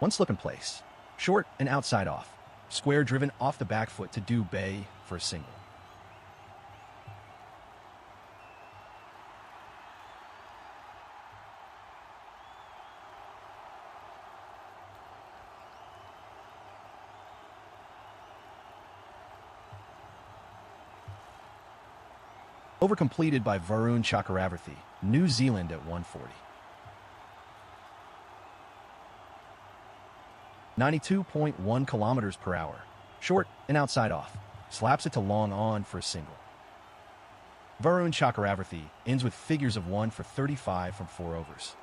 One slip in place. Short and outside off. Square driven off the back foot to Dubé for a single. Over completed by Varun Chakravarthy, New Zealand at 140. 92.1 kilometers per hour. Short and outside off. Slaps it to long on for a single. Varun Chakravarthy ends with figures of 1 for 35 from 4 overs.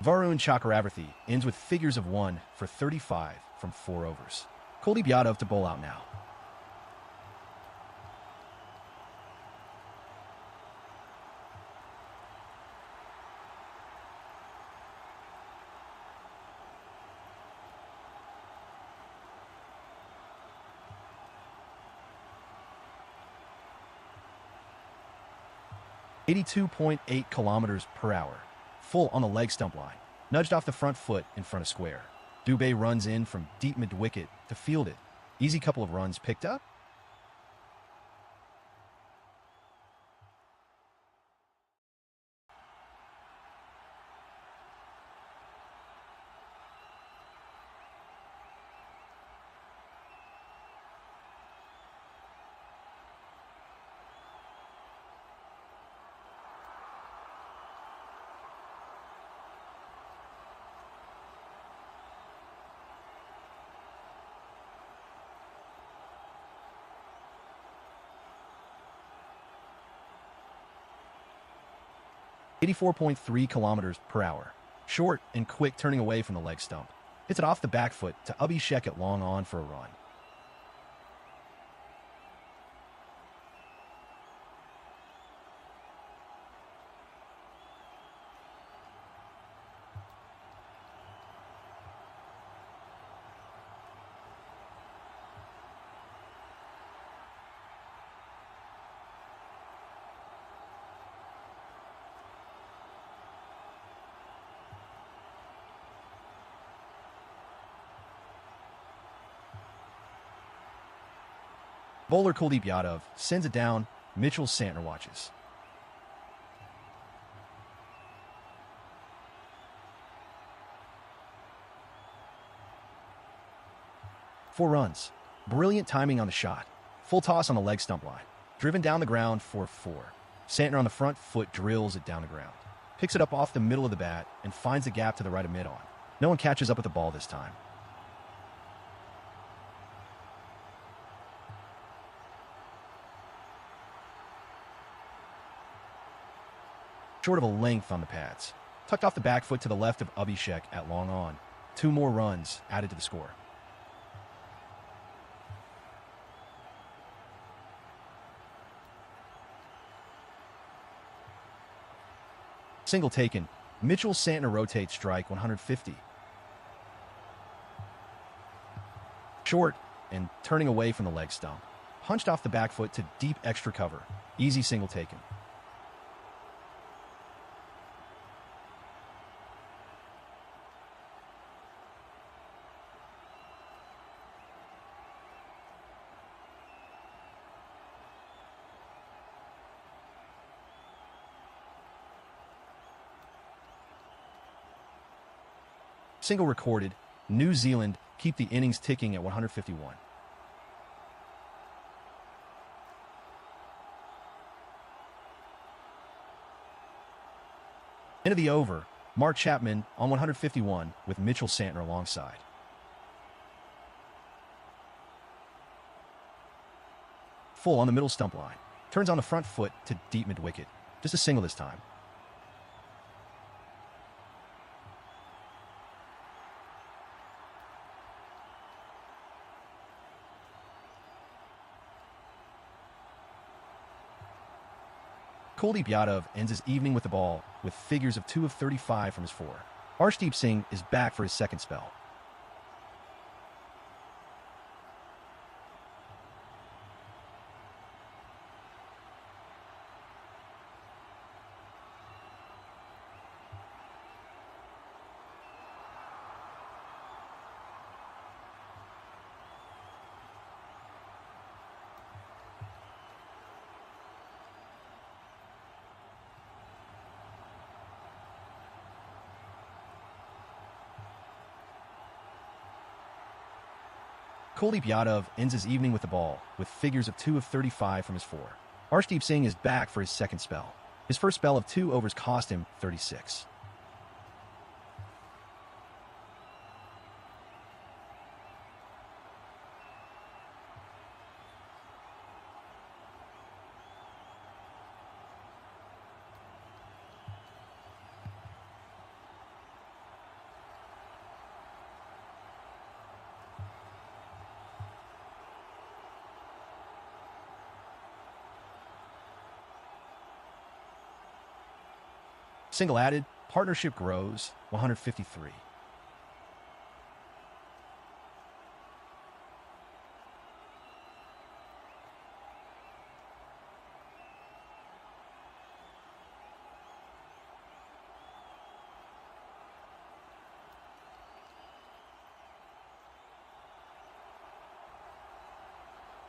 Varun Chakravarthy ends with figures of 1 for 35 from 4 overs. Kuldeep Yadav to bowl out now. .8 kilometers per hour. Full on the leg stump line. Nudged off the front foot in front of square. Dubé runs in from deep mid-wicket to field it. Easy couple of runs picked up. .3 kilometers per hour. Short and quick turning away from the leg stump. Hits it off the back foot to Abhishek at long on for a run. Bowler Kuldeep Yadav sends it down. Mitchell Santner watches. Four runs. Brilliant timing on the shot. Full toss on the leg stump line. Driven down the ground for 4. Santner on the front foot drills it down the ground. Picks it up off the middle of the bat and finds the gap to the right of mid-on. No one catches up with the ball this time. Short of a length on the pads. Tucked off the back foot to the left of Abhishek at long on. 2 more runs added to the score. Single taken. Mitchell Santner rotates strike 150. Short and turning away from the leg stump. Punched off the back foot to deep extra cover. Easy single taken. Single recorded. New Zealand keep the innings ticking at 151. End of the over. Mark Chapman on 151 with Mitchell Santner alongside. Full on the middle stump line. Turns on the front foot to deep mid-wicket. Just a single this time. Kuldeep Yadav ends his evening with the ball with figures of 2 of 35 from his 4. Arshdeep Singh is back for his second spell. Kuldeep Yadav ends his evening with the ball with figures of 2 of 35 from his 4. Arshdeep Singh is back for his second spell. His first spell of 2 overs cost him 36. Single added, partnership grows, 153.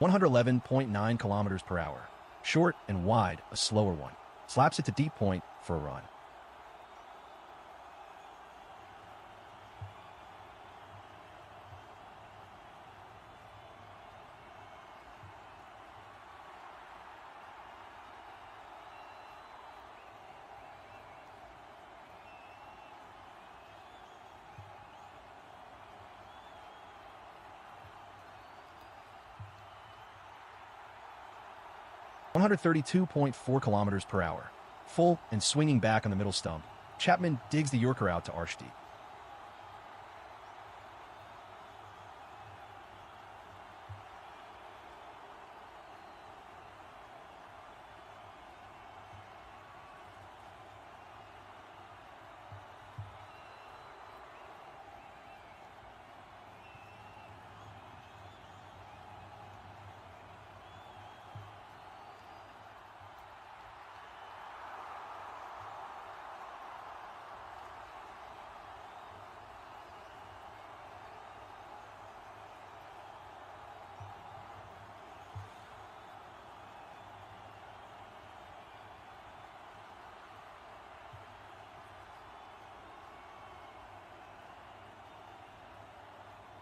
(111.9 kilometers per hour). Short and wide, a slower one. Slaps it to deep point for a run. (132.4 kilometers per hour). Full and swinging back on the middle stump. Chapman digs the Yorker out to Arshdeep.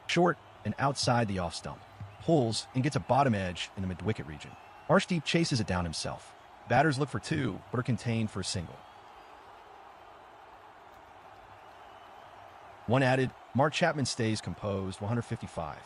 Short and outside the off stump. Pulls and gets a bottom edge in the mid-wicket region. Arshdeep chases it down himself. Batters look for 2, but are contained for a single. One added, Mark Chapman stays composed, 155.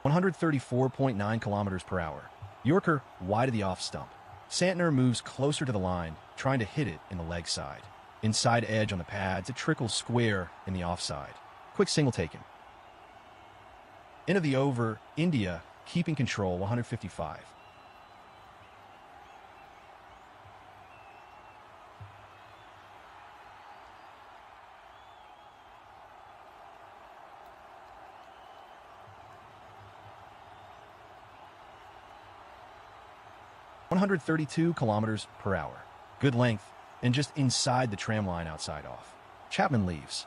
134.9 kilometers per hour. Yorker wide of the off stump. Santner moves closer to the line, trying to hit it in the leg side. Inside edge on the pads, it trickles square in the offside. Quick single taken. End of the over, India keeping control, 155. .132 kilometers per hour. Good length, and just inside the tram line outside off. Chapman leaves.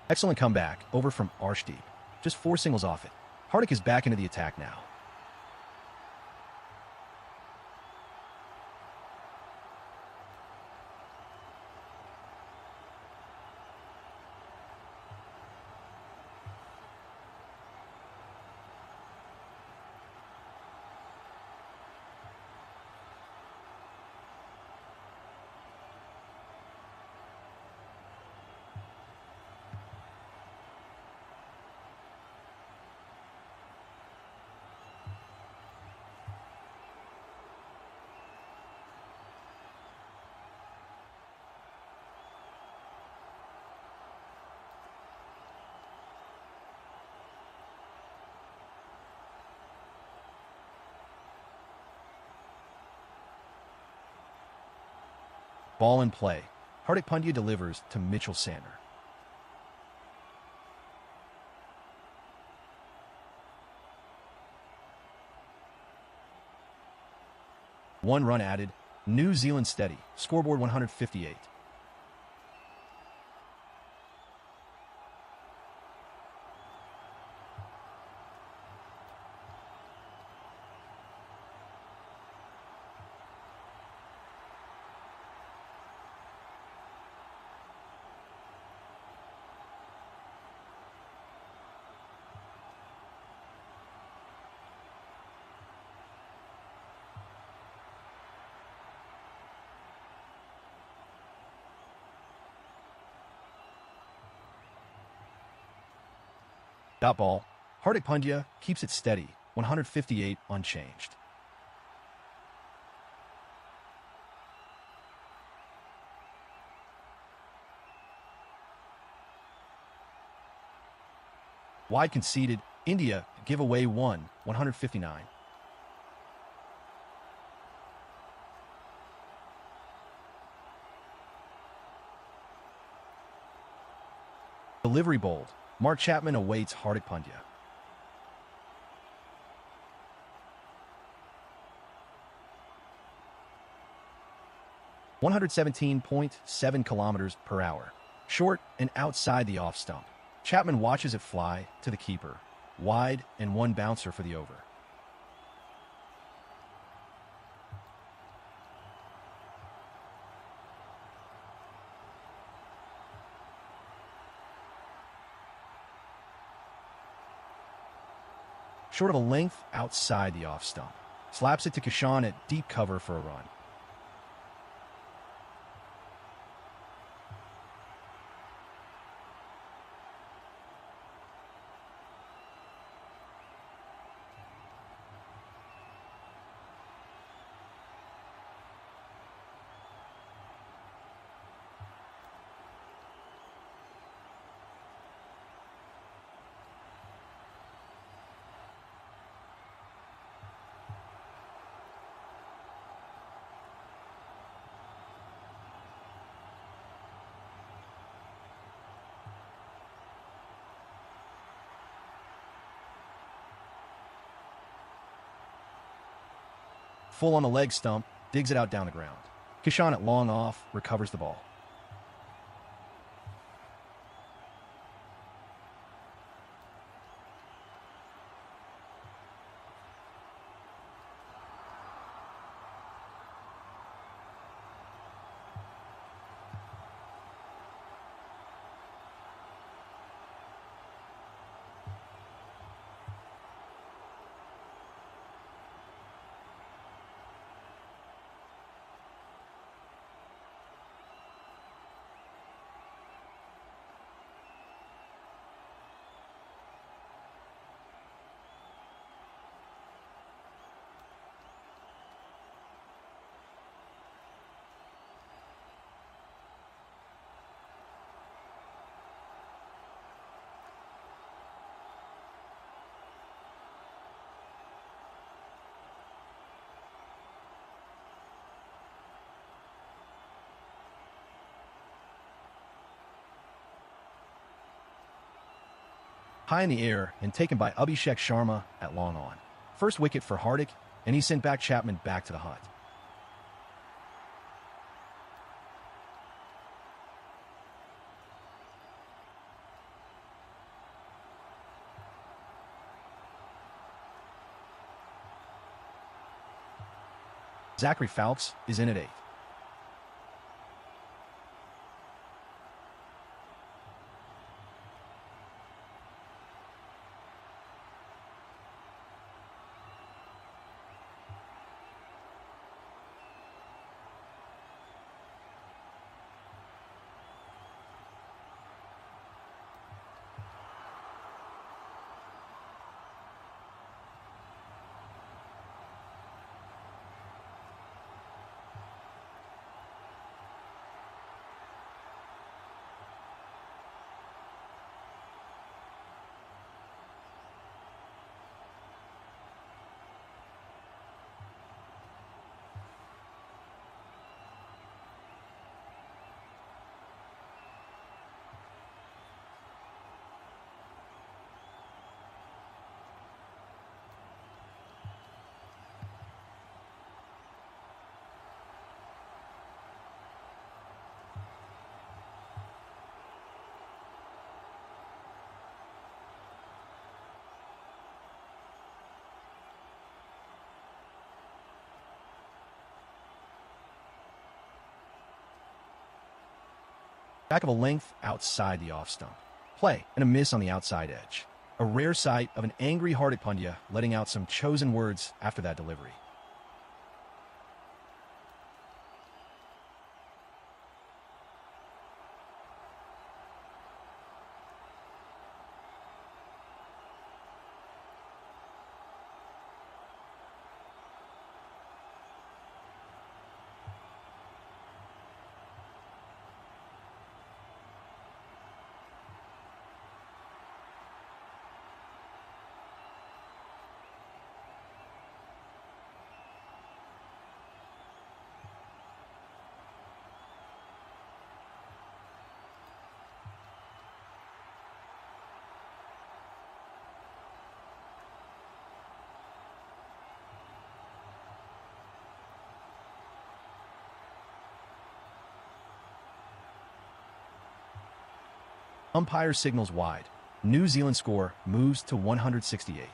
Excellent comeback, over from Arshdeep. Just 4 singles off it. Hardik is back into the attack now. Ball in play. Hardik Pandya delivers to Mitchell Santner. One run added. New Zealand steady. Scoreboard 158. Dot ball. Hardik Pandya keeps it steady, 158 unchanged. Wide conceded. India give away 159. Delivery bold. Mark Chapman awaits Hardik Pandya. .117.7 kilometers per hour. Short and outside the off stump. Chapman watches it fly to the keeper. Wide and one bouncer for the over. Short of a length outside the off stump. Slaps it to Kishan at deep cover for a run. Full on the leg stump, digs it out down the ground. Kishan at long off, recovers the ball. high in the air and taken by Abhishek Sharma at long on. First wicket for Hardik, and he sent back Chapman back to the hut. Zachary Falks is in at 8. Back of a length outside the off stump. Play and a miss on the outside edge. A rare sight of an angry Hardik Pandya letting out some chosen words after that delivery. Umpire signals wide. New Zealand score moves to 168.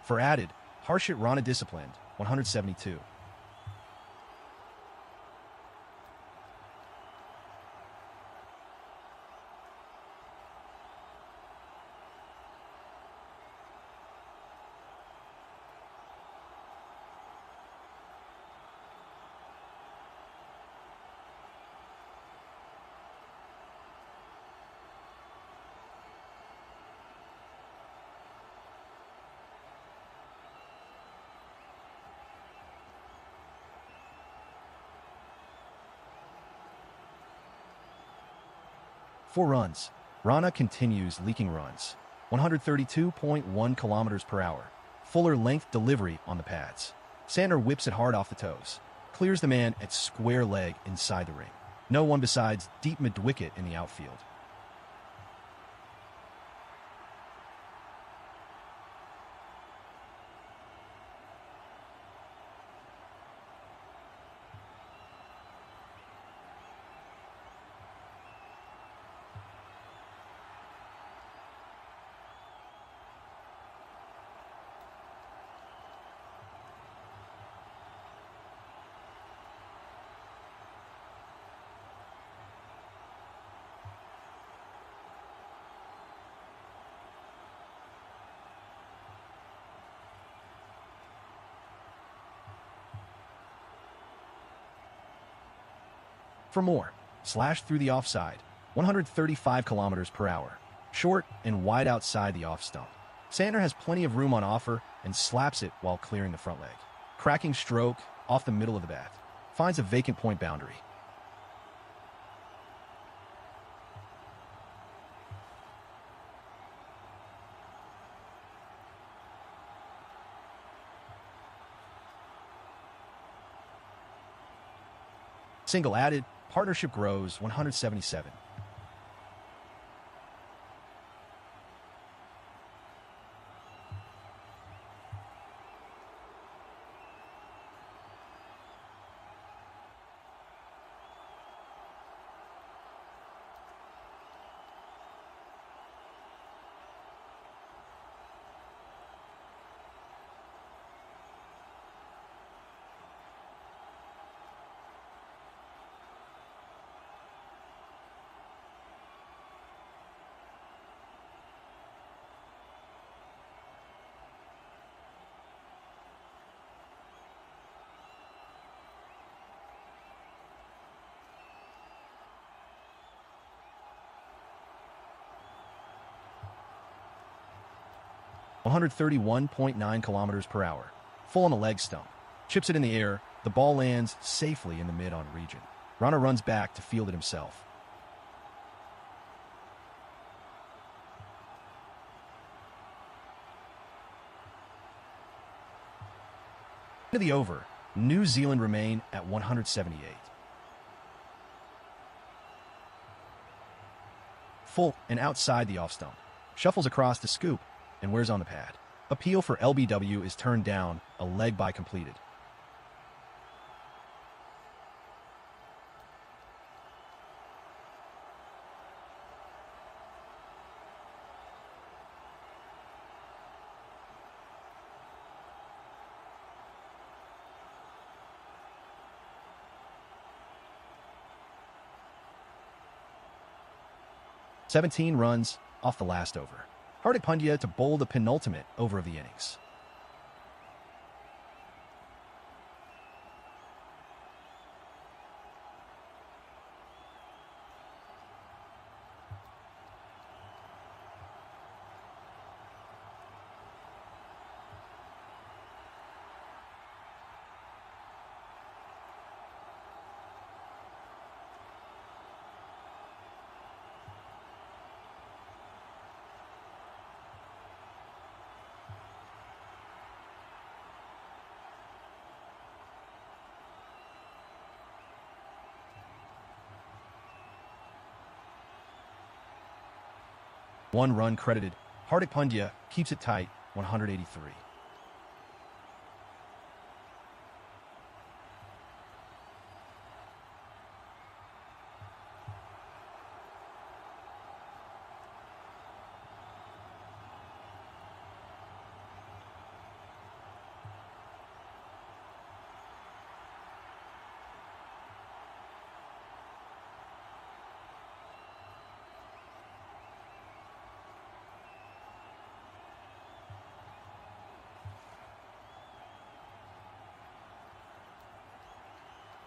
For added, Harshit Rana disciplined, 172. Four runs. Rana continues leaking runs. 132.1 kilometers per hour. Fuller length delivery on the pads. Sandner whips it hard off the toes. Clears the man at square leg inside the ring. No one besides deep mid-wicket in the outfield. For more, slashed through the offside, 135 kilometers per hour, short and wide outside the off stump. Sandner has plenty of room on offer and slaps it while clearing the front leg. Cracking stroke off the middle of the bat. Finds a vacant point boundary. Single added, partnership grows 177. (131.9 kilometers per hour). Full on the leg stump. Chips it in the air. The ball lands safely in the mid-on region. Rana runs back to field it himself. Into the over. New Zealand remain at 178. Full and outside the off stump. Shuffles across the scoop and wears on the pad. Appeal for LBW is turned down, a leg by completed. (17 runs off the last over. Hardik Pandya to bowl the penultimate over of the innings. One run credited. Hardik Pandya keeps it tight, 183.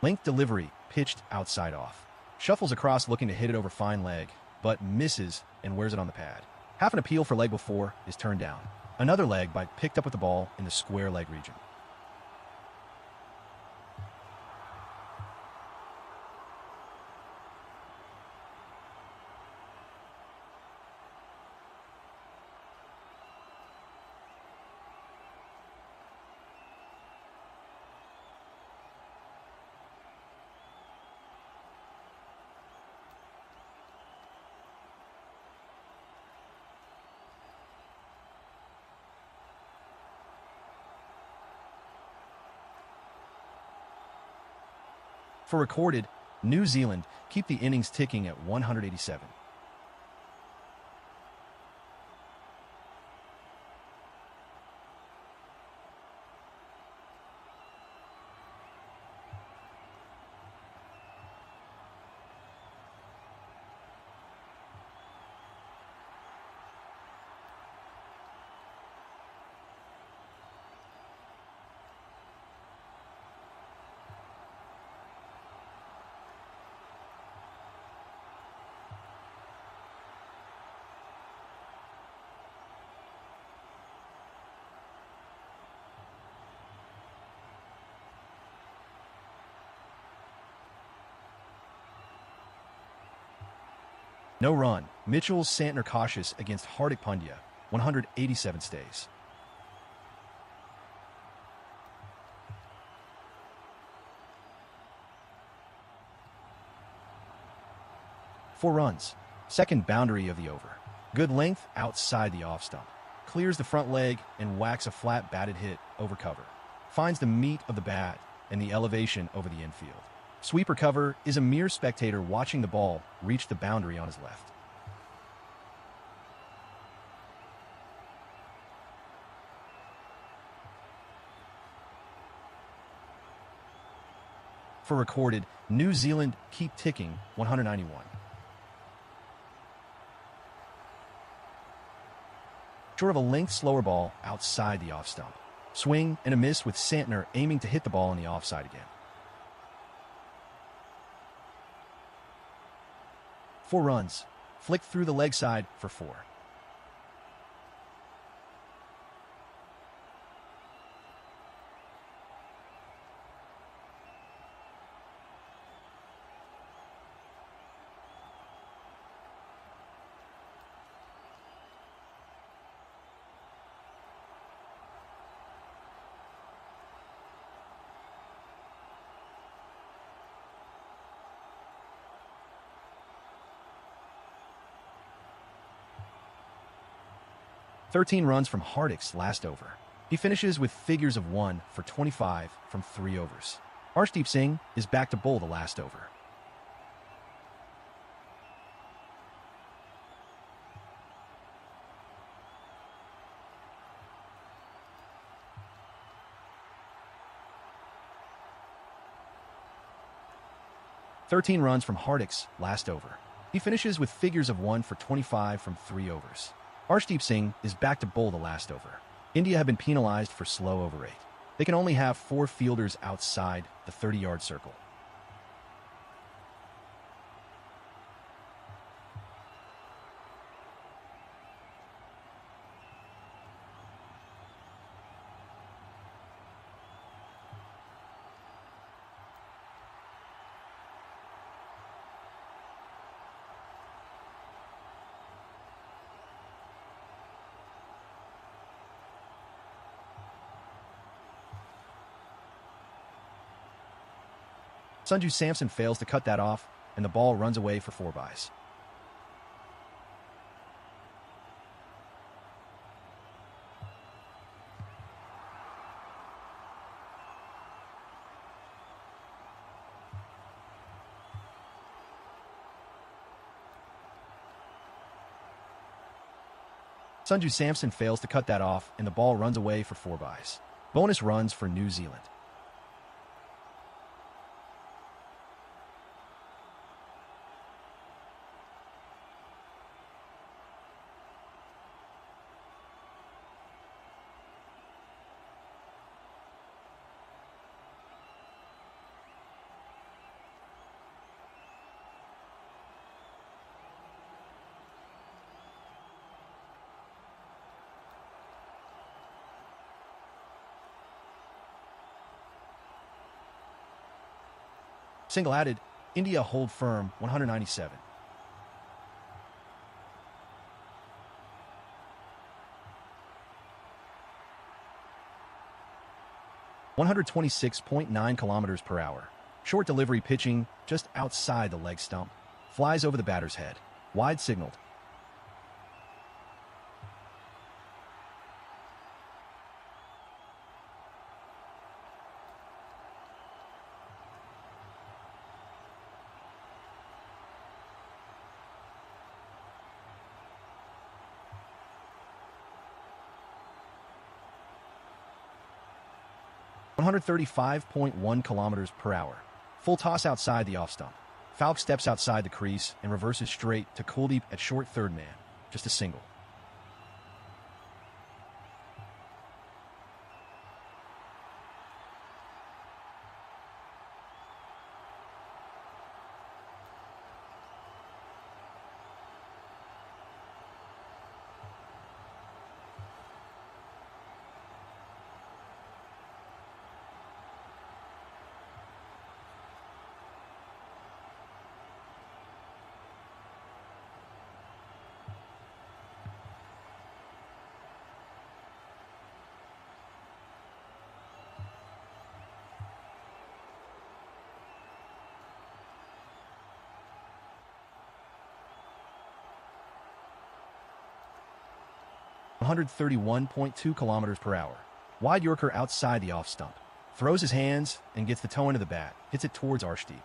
Length delivery, pitched outside off. Shuffles across looking to hit it over fine leg, but misses and wears it on the pad. Half an appeal for leg before is turned down. Another leg by picked up with the ball in the square leg region. For recorded, New Zealand keep the innings ticking at 187. No run. Mitchell's Santner cautious against Hardik Pandya, 187 stays. Four runs. Second boundary of the over. Good length outside the off stump. Clears the front leg and whacks a flat batted hit over cover. Finds the meat of the bat and the elevation over the infield. Sweeper cover is a mere spectator watching the ball reach the boundary on his left. For recorded, New Zealand keep ticking, 191. Short of a length slower ball outside the off stump. Swing and a miss with Santner aiming to hit the ball on the offside again. 4 runs. Flicked through the leg side for 4. "13 runs from Hardik's last over. He finishes with figures of 1 for 25 from 3 overs. Arshdeep Singh is back to bowl the last over. "13 runs from Hardik's last over. He finishes with figures of 1 for 25 from 3 overs. Arshdeep Singh is back to bowl the last over. India have been penalized for slow over 8. They can only have 4 fielders outside the 30-yard circle. Sanju Samson fails to cut that off, and the ball runs away for 4 byes. Sanju Samson fails to cut that off, and the ball runs away for 4 byes. Bonus runs for New Zealand. Single added, India hold firm, 197. (126.9 kilometers per hour). Short delivery pitching just outside the leg stump. Flies over the batter's head. Wide signaled. (135.1 kilometers per hour). Full toss outside the off stump. Falk steps outside the crease and reverses straight to Kuldeep at short third man. Just a single. 131.2 kilometers per hour. Wide Yorker outside the off stump. Throws his hands and gets the toe into the bat. Hits it towards Arshdeep.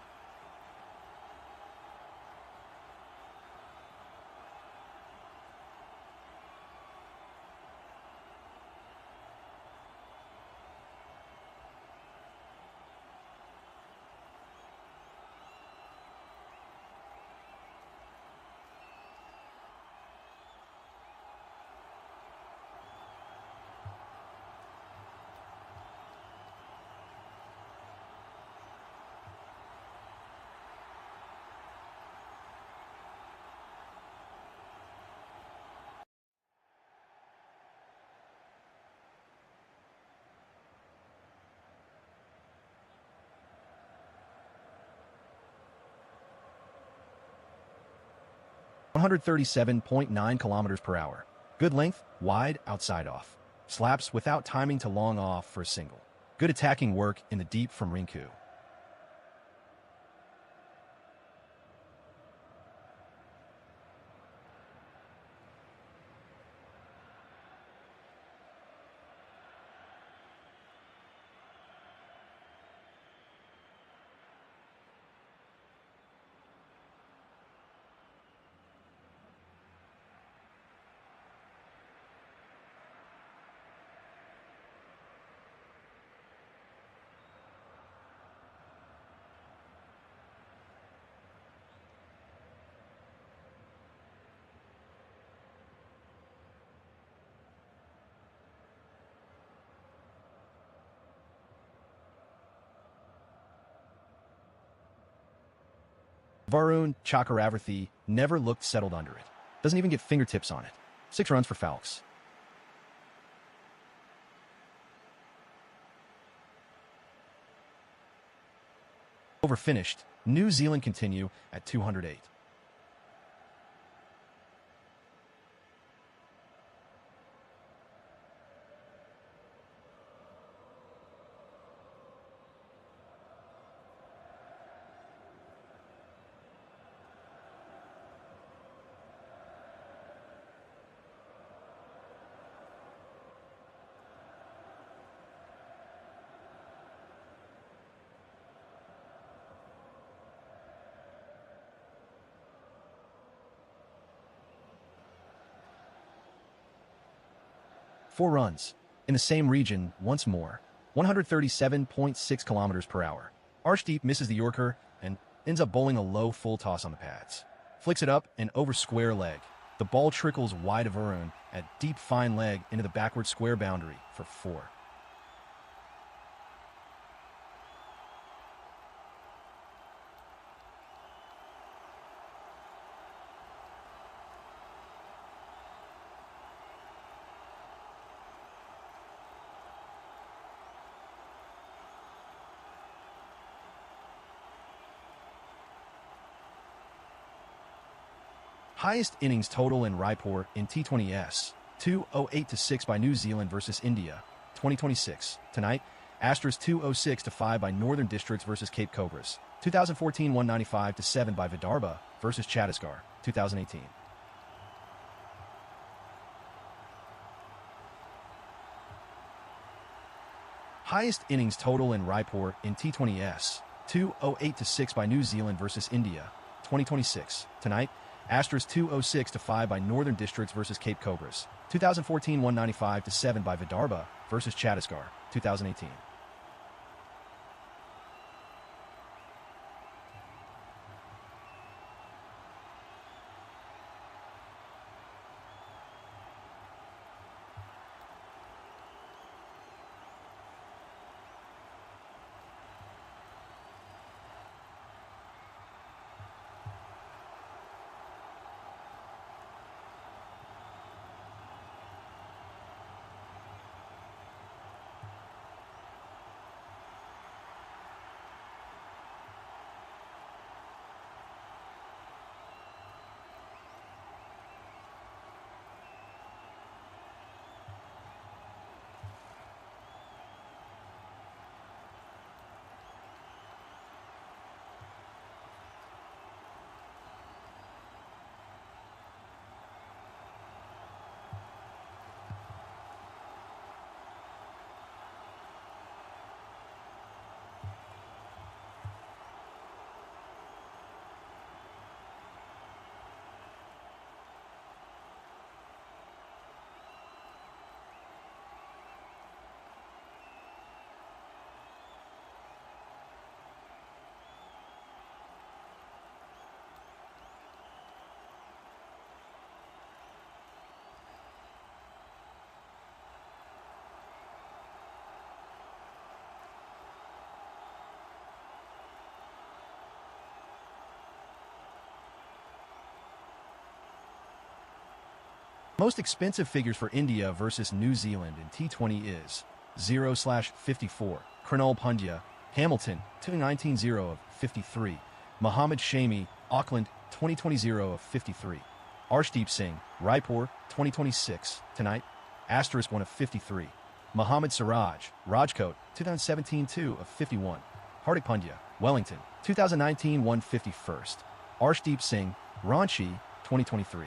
(137.9 kilometers per hour). Good length, wide, outside off. Slaps without timing to long off for a single. Good attacking work in the deep from Rinku. Varun Chakravarthi never looked settled under it. Doesn't even get fingertips on it. 6 runs for Falks. Over finished. New Zealand continue at 208. Four runs. In the same region, once more. 137.6 kilometers per hour. Arshdeep misses the Yorker and ends up bowling a low full toss on the pads. Flicks it up and over square leg. The ball trickles wide of Varun at deep fine leg into the backward square boundary for 4. Highest innings total in Raipur in T20s, 208-6 by New Zealand versus India, 2026. Tonight, Astros 206-5 by Northern Districts versus Cape Cobras, 2014 195-7 by Vidarbha versus Chhattisgarh, 2018. Highest innings total in Raipur in T20s, 208-6 by New Zealand versus India, 2026. Tonight, Astros 206-5 by Northern Districts versus Cape Cobras, 2014 195-7 by Vidarbha versus Chhattisgarh, 2018. Most expensive figures for India versus New Zealand in T20 is 0/54. Krunal Pandya, Hamilton, 2019 of 53. Mohammad Shami, Auckland, 2020 of 53. Arshdeep Singh, Raipur, 2026, tonight, asterisk 1 of 53. Mohammad Siraj, Rajkot, 2017 2 of 51. Hardik Pandya, Wellington, 2019 151st. Arshdeep Singh, Ranchi, 2023.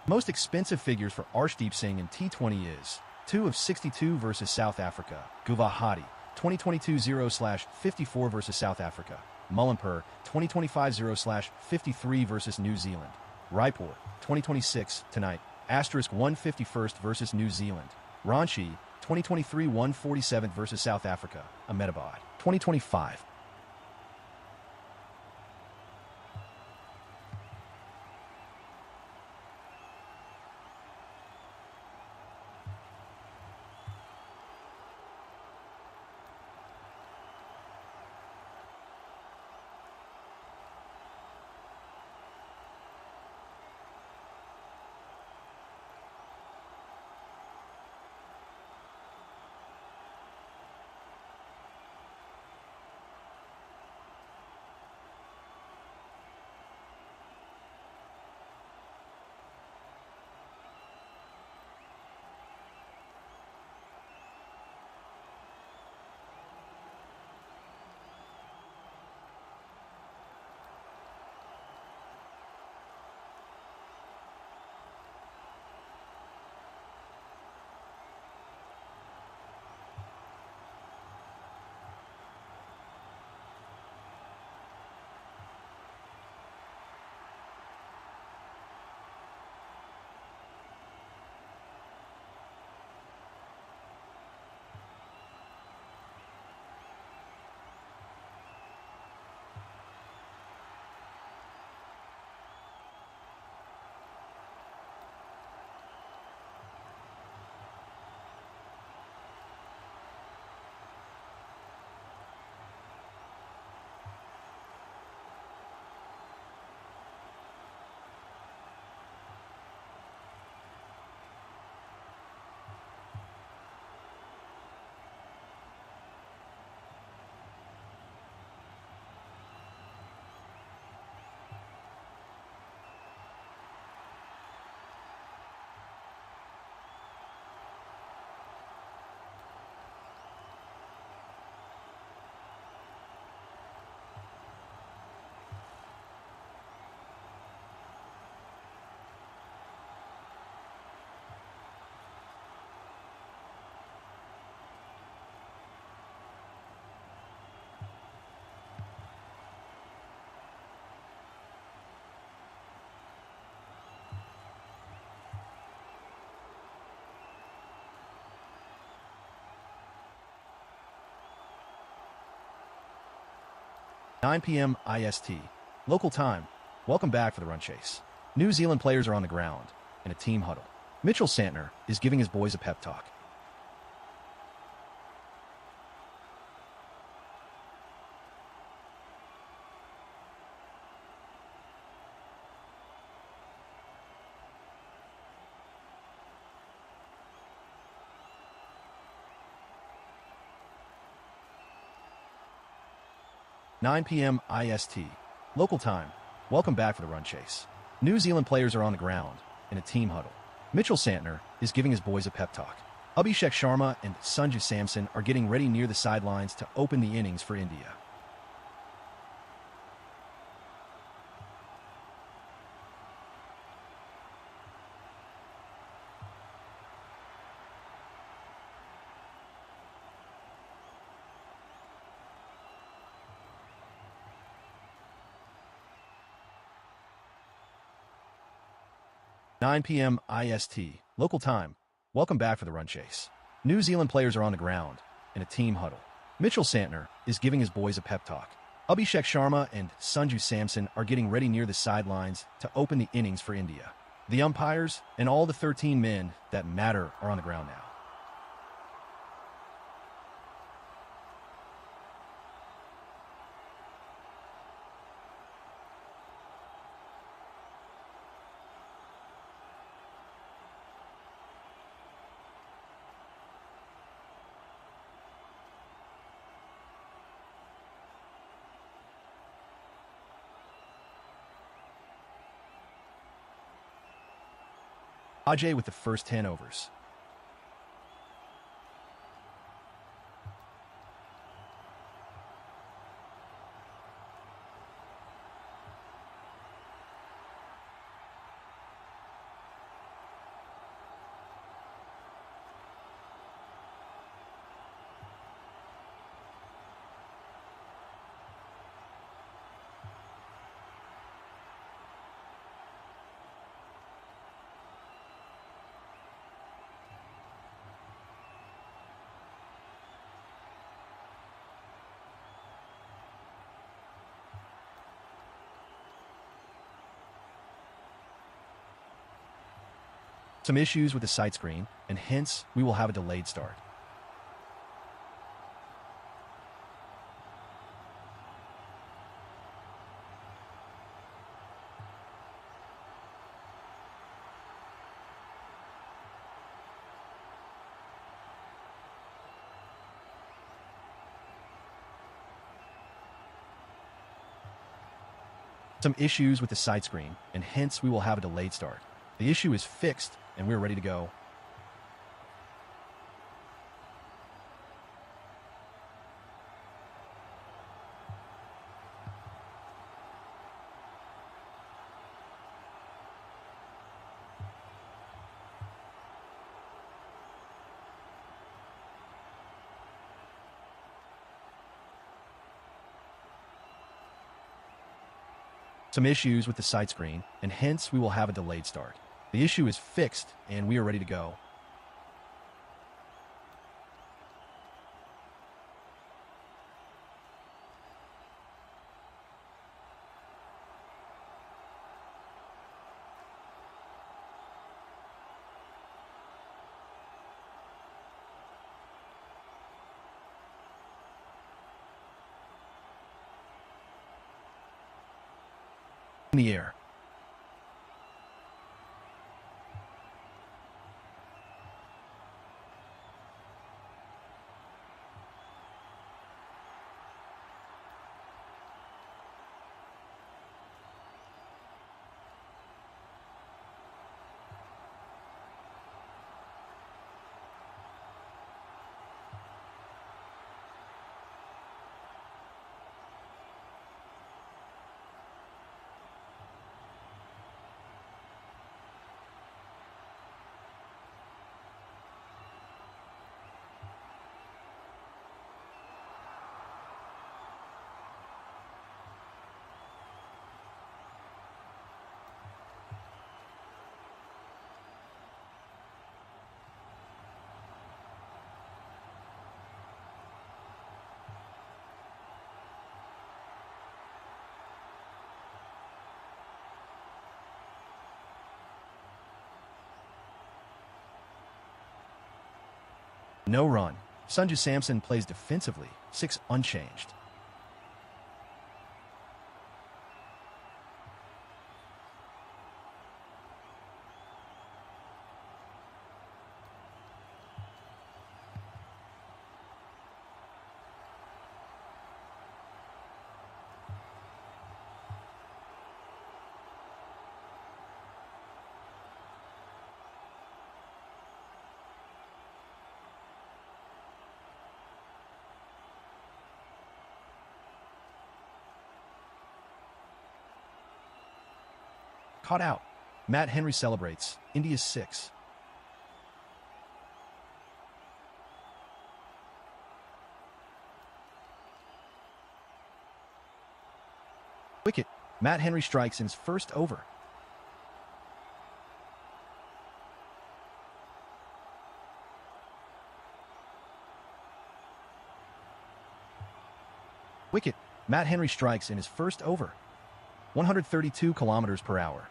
Most expensive figures for Arshdeep Singh in T20 is 2 of 62 versus South Africa. Guwahati, 2022 0/54 versus South Africa. Mullanpur, 2025 0/53 versus New Zealand. Raipur, 2026, tonight, asterisk 151st versus New Zealand. Ranchi, 2023 147th versus South Africa. Ahmedabad, 2025. 9 p.m. IST. Local time. Welcome back for the run chase. New Zealand players are on the ground in a team huddle. Mitchell Santner is giving his boys a pep talk. "9 p.m. IST. Local time. Welcome back for the run chase. New Zealand players are on the ground in a team huddle. Mitchell Santner is giving his boys a pep talk. Abhishek Sharma and Sanju Samson are getting ready near the sidelines to open the innings for India. "9 p.m. IST. Local time. Welcome back for the run chase. New Zealand players are on the ground in a team huddle. Mitchell Santner is giving his boys a pep talk. Abhishek Sharma and Sanju Samson are getting ready near the sidelines to open the innings for India. The umpires and all the 13 men that matter are on the ground now. Ajay with the first 10 overs. Some issues with the sight screen, and hence we will have a delayed start. Some issues with the sight screen, and hence we will have a delayed start. The issue is fixed, and we're ready to go. Some issues with the sight screen, and hence we will have a delayed start. The issue is fixed, and we are ready to go. In the air. No run. Sanju Samson plays defensively, 6 unchanged. Caught out. Matt Henry celebrates. India's 6. Wicket. Matt Henry strikes in his first over. Wicket. Matt Henry strikes in his first over. 132 kilometers per hour.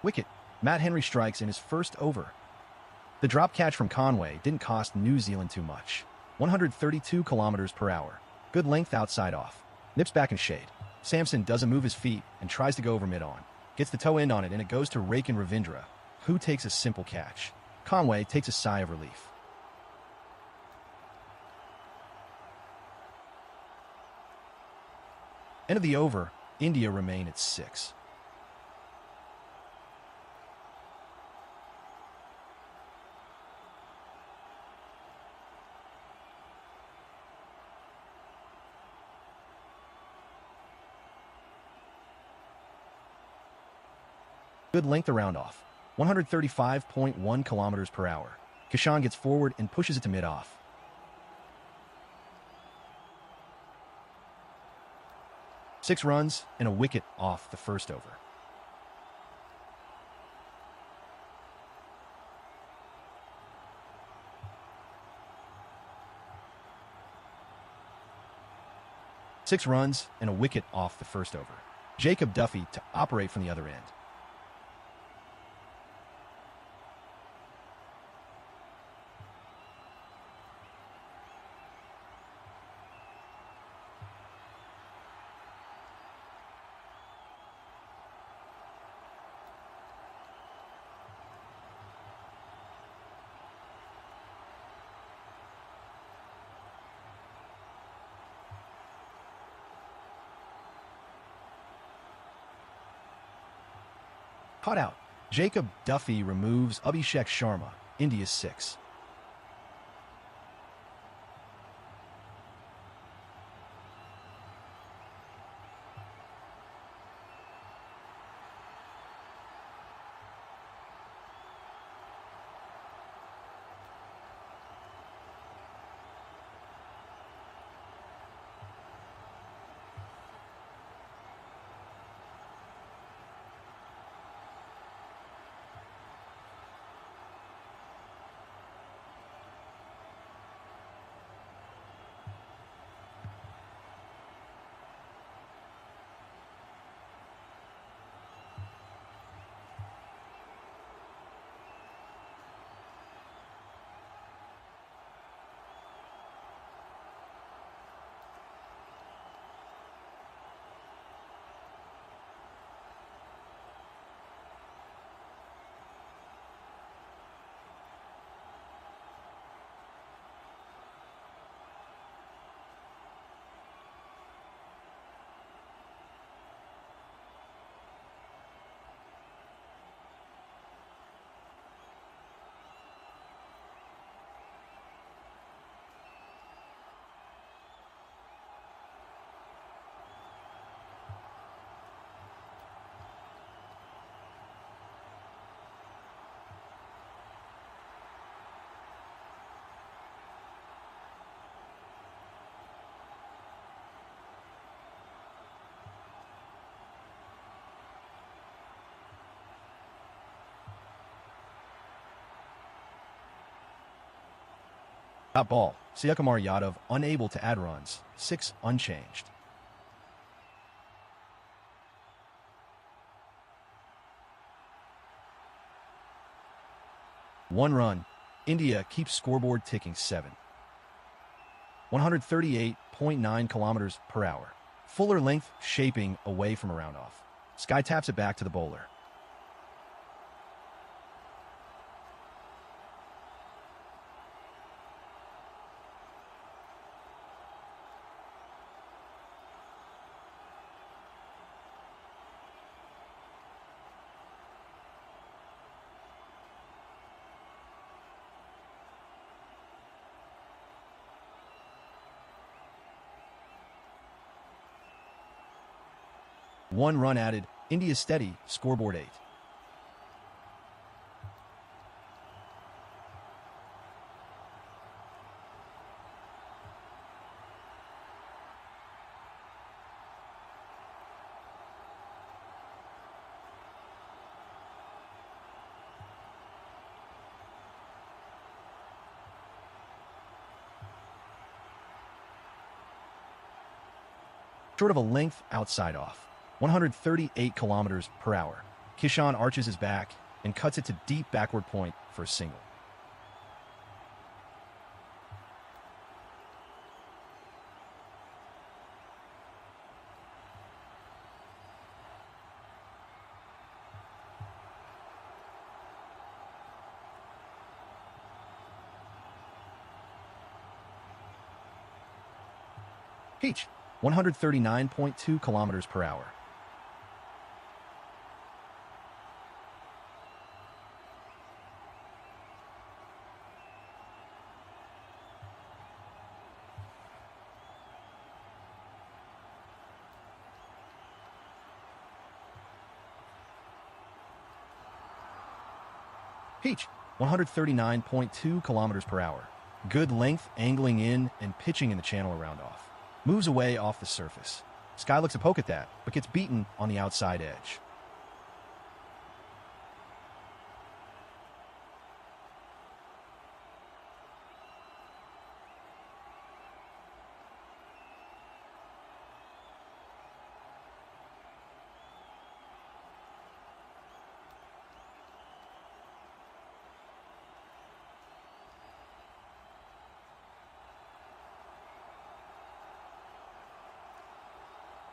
Wicket. Matt Henry strikes in his first over. The drop catch from Conway didn't cost New Zealand too much. 132 kilometers per hour. Good length outside off. Nips back in shade. Samson doesn't move his feet and tries to go over mid-on. Gets the toe end on it and it goes to Rakin Ravindra, who takes a simple catch. Conway takes a sigh of relief. End of the over. India remain at 6. Good length around off. 135.1 kilometers per hour. Kishan gets forward and pushes it to mid-off. Six runs and a wicket off the first over. Six runs and a wicket off the first over. Jacob Duffy to operate from the other end. Caught out. Jacob Duffy removes Abhishek Sharma. India's 6. Dot ball. Suryakumar Yadav unable to add runs. 6 unchanged. One run. India keeps scoreboard ticking 7. 138.9 kilometers per hour. Fuller length shaping away from a round off. Sky taps it back to the bowler. One run added. India steady. Scoreboard 8. Short of a length outside off. 138 kilometers per hour. Kishan arches his back and cuts it to deep backward point for a single. Peach, 139.2 kilometers per hour. Peach, 139.2 kilometers per hour. Good length, angling in and pitching in the channel around off. Moves away off the surface. Sky looks to poke at that, but gets beaten on the outside edge.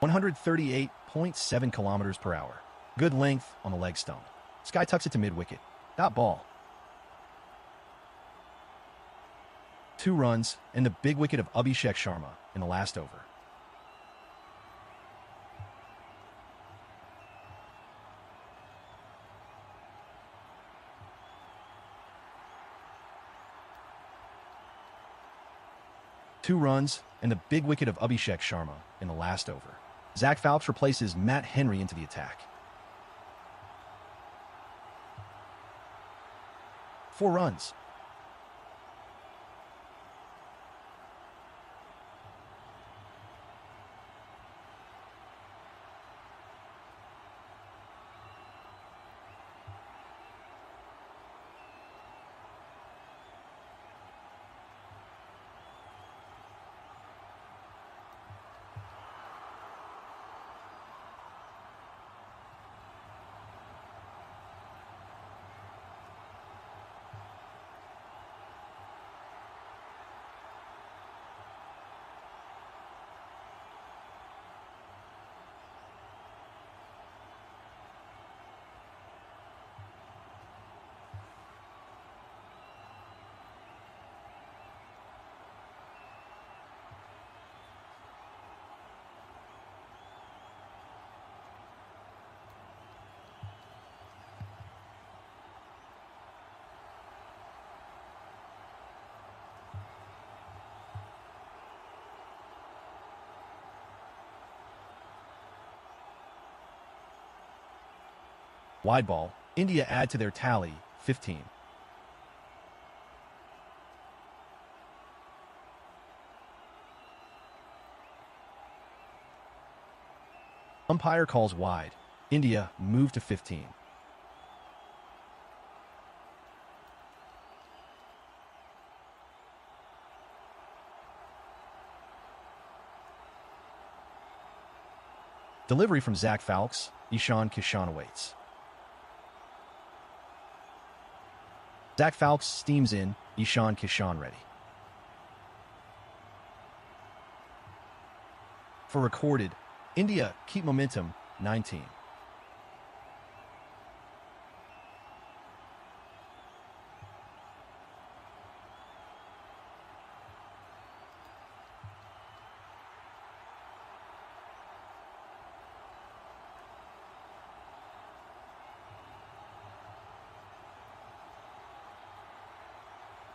(138.7 kilometers per hour). Good length on the leg stump. Sky tucks it to mid-wicket. Dot ball. 2 runs and the big wicket of Abhishek Sharma in the last over. Two runs and the big wicket of Abhishek Sharma in the last over. Zach Phelps replaces Matt Henry into the attack. 4 runs. Wide ball. India add to their tally, 15. Umpire calls wide. India move to 15. Delivery from Zach Falks. Ishan Kishan awaits. Zach Falks steams in. Ishan Kishan ready. For recorded, India keep momentum, 19.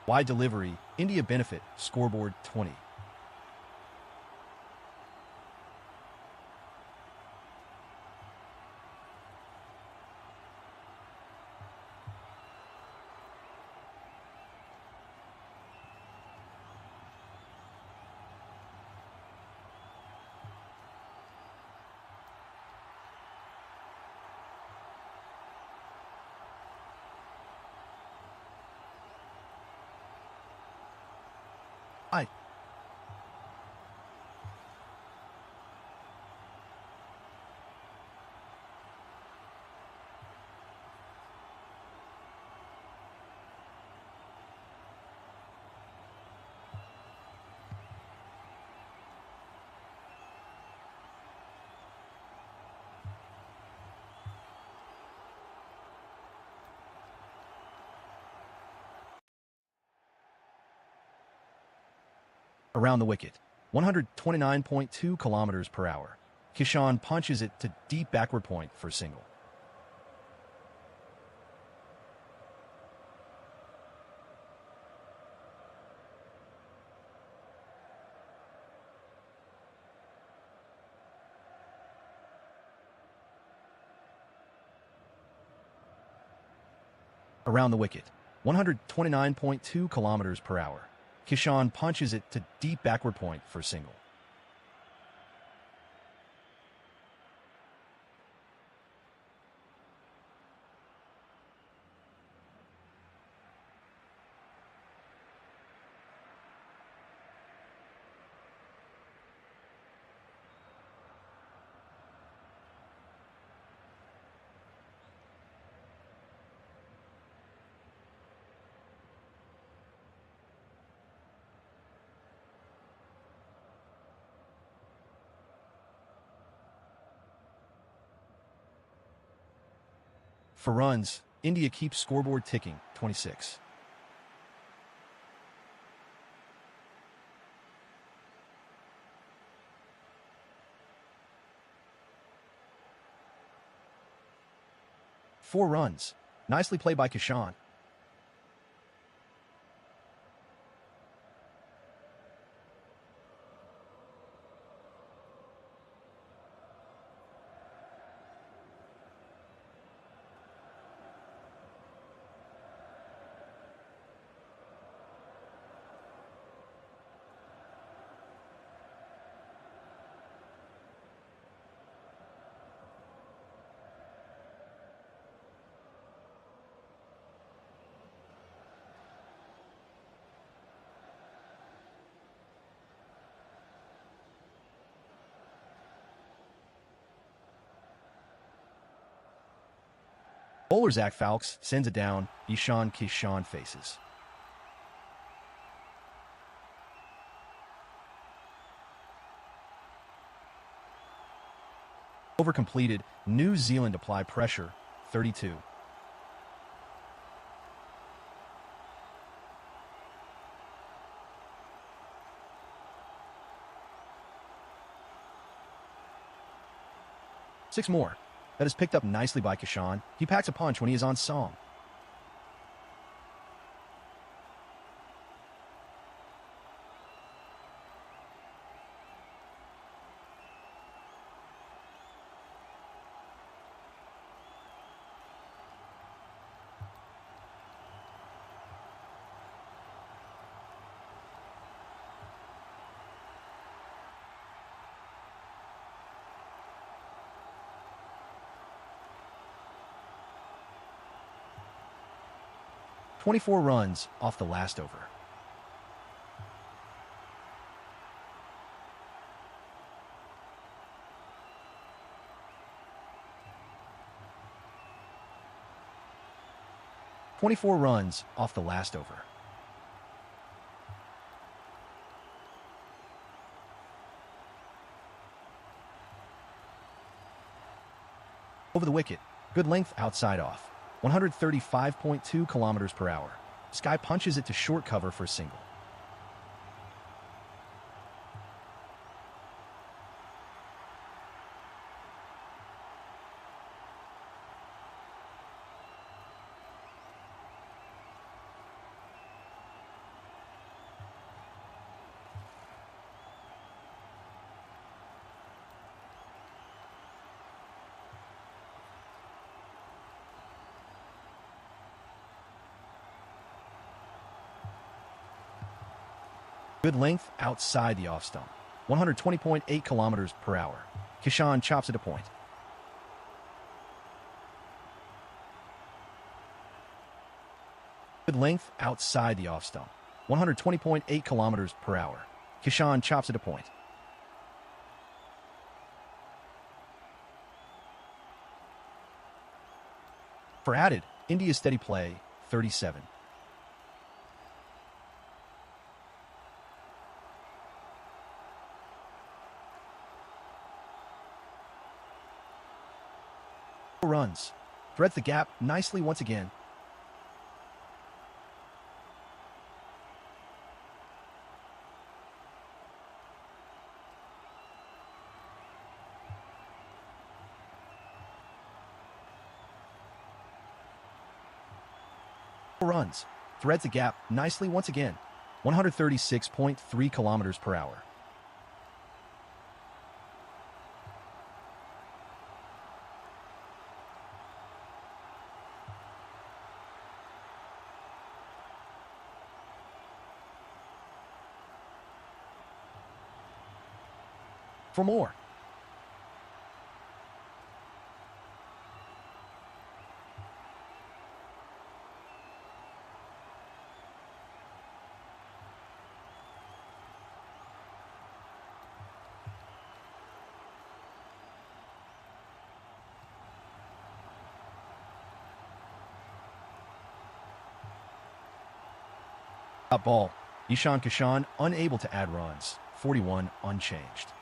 Wide delivery, India benefit, scoreboard 20. Aye. Around the wicket, 129.2 kilometers per hour. Kishan punches it to deep backward point for single. Around the wicket, 129.2 kilometers per hour. Kishan punches it to deep backward point for single. For runs, India keeps scoreboard ticking, 26. Four runs. Nicely played by Kishan. Bowler Zach Falks sends it down. Ishan Kishan faces. Over completed. New Zealand apply pressure, 32. Six more. That is picked up nicely by Kishan. He packs a punch when he is on song. "24 runs off the last over. 24 runs off the last over. Over the wicket. Good length outside off. 135.2 kilometers per hour. Sky punches it to short cover for a single. Good length outside the off stump. 120.8 kilometers per hour. Kishan chops it to point. Good length outside the off stump. 120.8 kilometers per hour. Kishan chops it to point. For added, India's steady play, 37. Runs. Threads the gap nicely once again. Runs. Threads the gap nicely once again. 136.3 kilometers per hour. For more. Top ball. Ishan Kishan unable to add runs. 41 unchanged.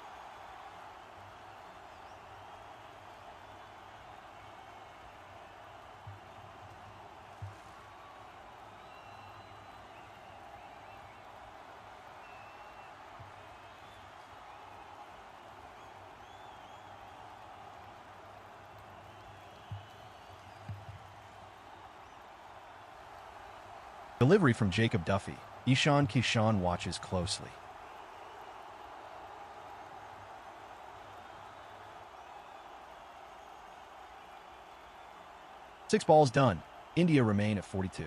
Delivery from Jacob Duffy. Ishan Kishan watches closely. Six balls done. India remain at 42.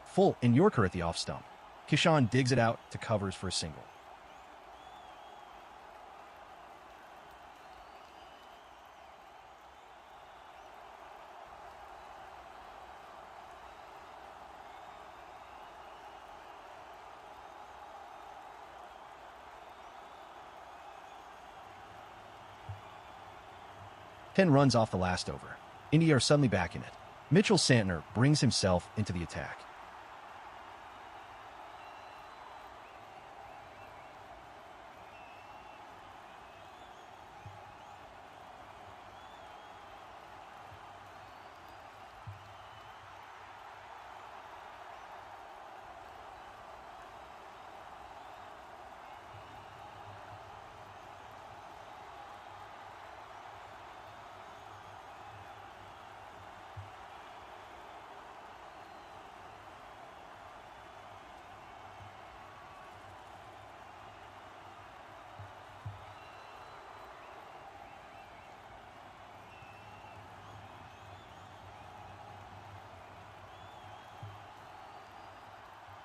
Full in Yorker at the off stump. Kishan digs it out to covers for a single. Ten runs off the last over. India are suddenly back in it. Mitchell Santner brings himself into the attack.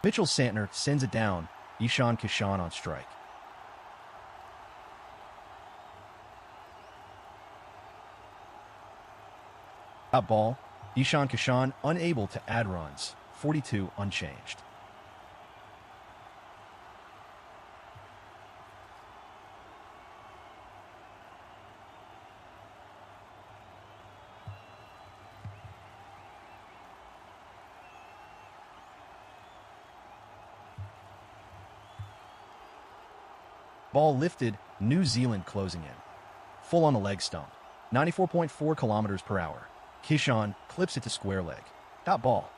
Mitchell Santner sends it down. Ishan Kishan on strike. Top ball. Ishan Kishan unable to add runs. 42 unchanged. Ball lifted, New Zealand closing in. Full on the leg stump. 94.4 kilometers per hour. Kishon clips it to square leg. Dot ball.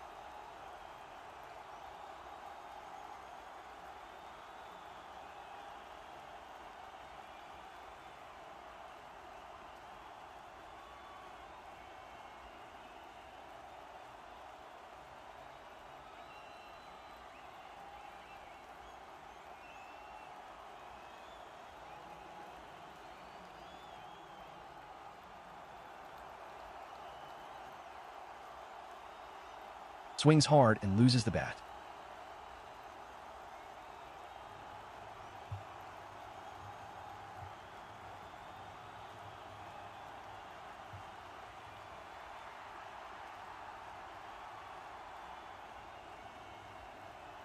Swings hard and loses the bat.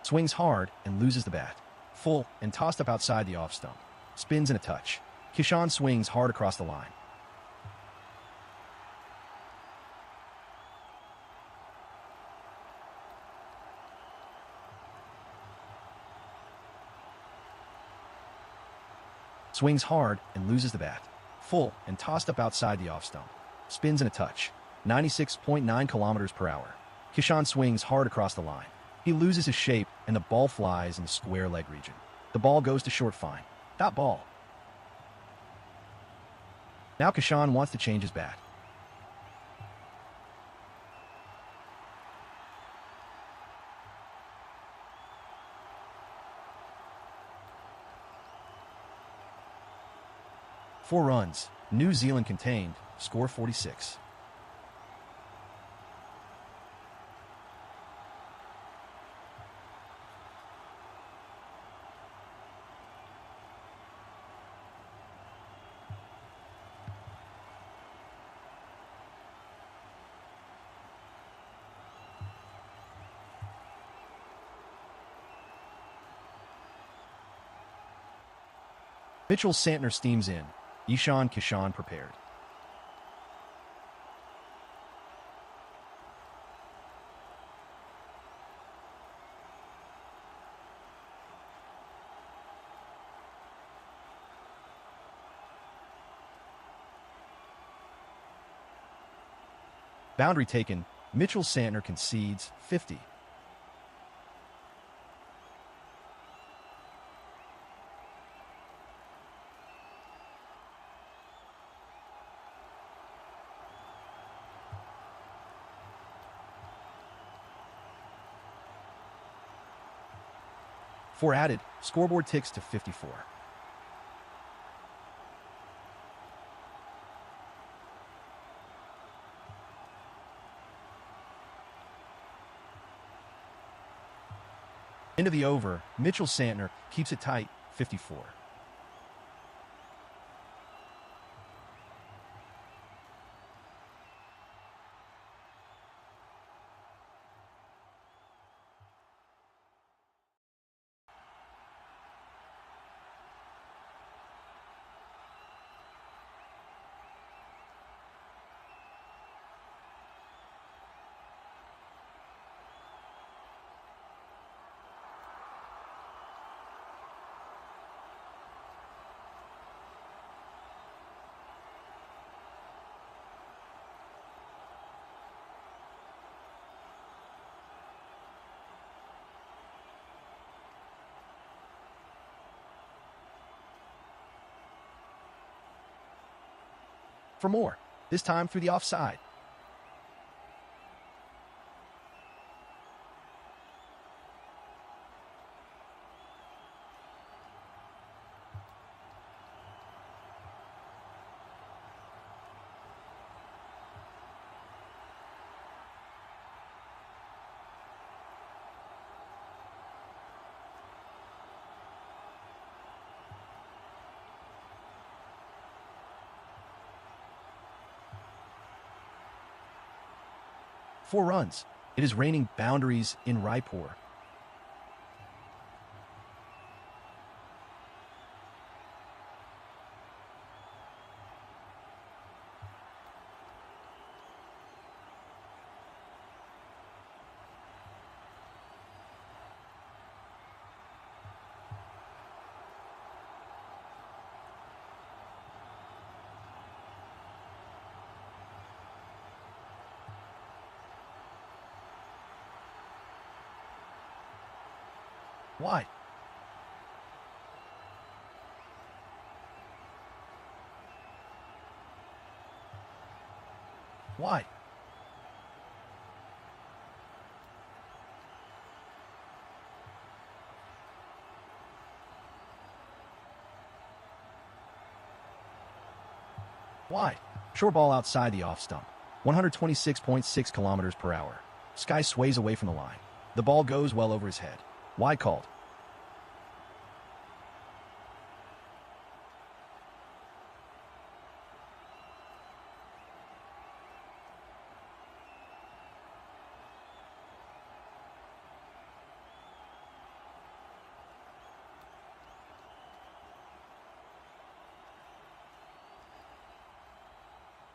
Swings hard and loses the bat. Full and tossed up outside the off stump. Spins in a touch. Kishon swings hard across the line. Swings hard and loses the bat. Full and tossed up outside the off stump. Spins in a touch. 96.9 kilometers per hour. Kishon swings hard across the line. He loses his shape and the ball flies in the square leg region. The ball goes to short fine. Dot ball. Now Kishon wants to change his bat. Four runs. New Zealand contained. Score 46. Mitchell Santner steams in. Ishan Kishon prepared. Boundary taken. Mitchell Santner concedes 50. Four added. Scoreboard ticks to 54. Into the over, Mitchell Santner keeps it tight, 54. For more, this time through the offside. Four runs. It is raining boundaries in Raipur. Wide. Wide. Wide. Short ball outside the off stump. 126.6 kilometers per hour. Sky sways away from the line. The ball goes well over his head. Wide called.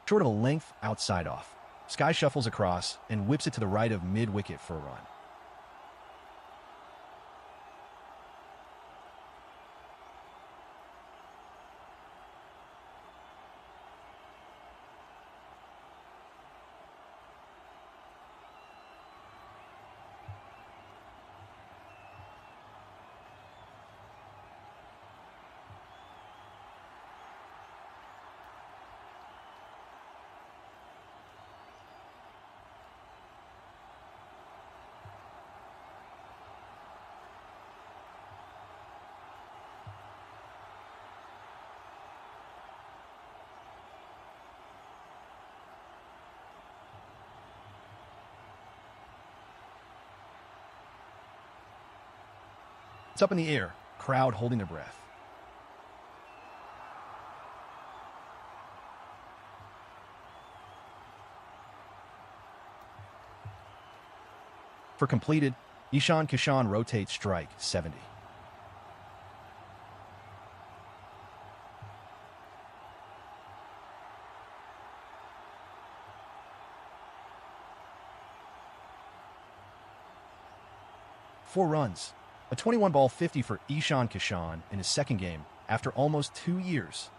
Short of a length, outside off. Sky shuffles across and whips it to the right of mid-wicket for a run. It's up in the air, crowd holding their breath. For completed, Ishan Kishan rotates strike 70. Four runs. A 21-ball 50 for Ishan Kishan in his second game after almost 2 years.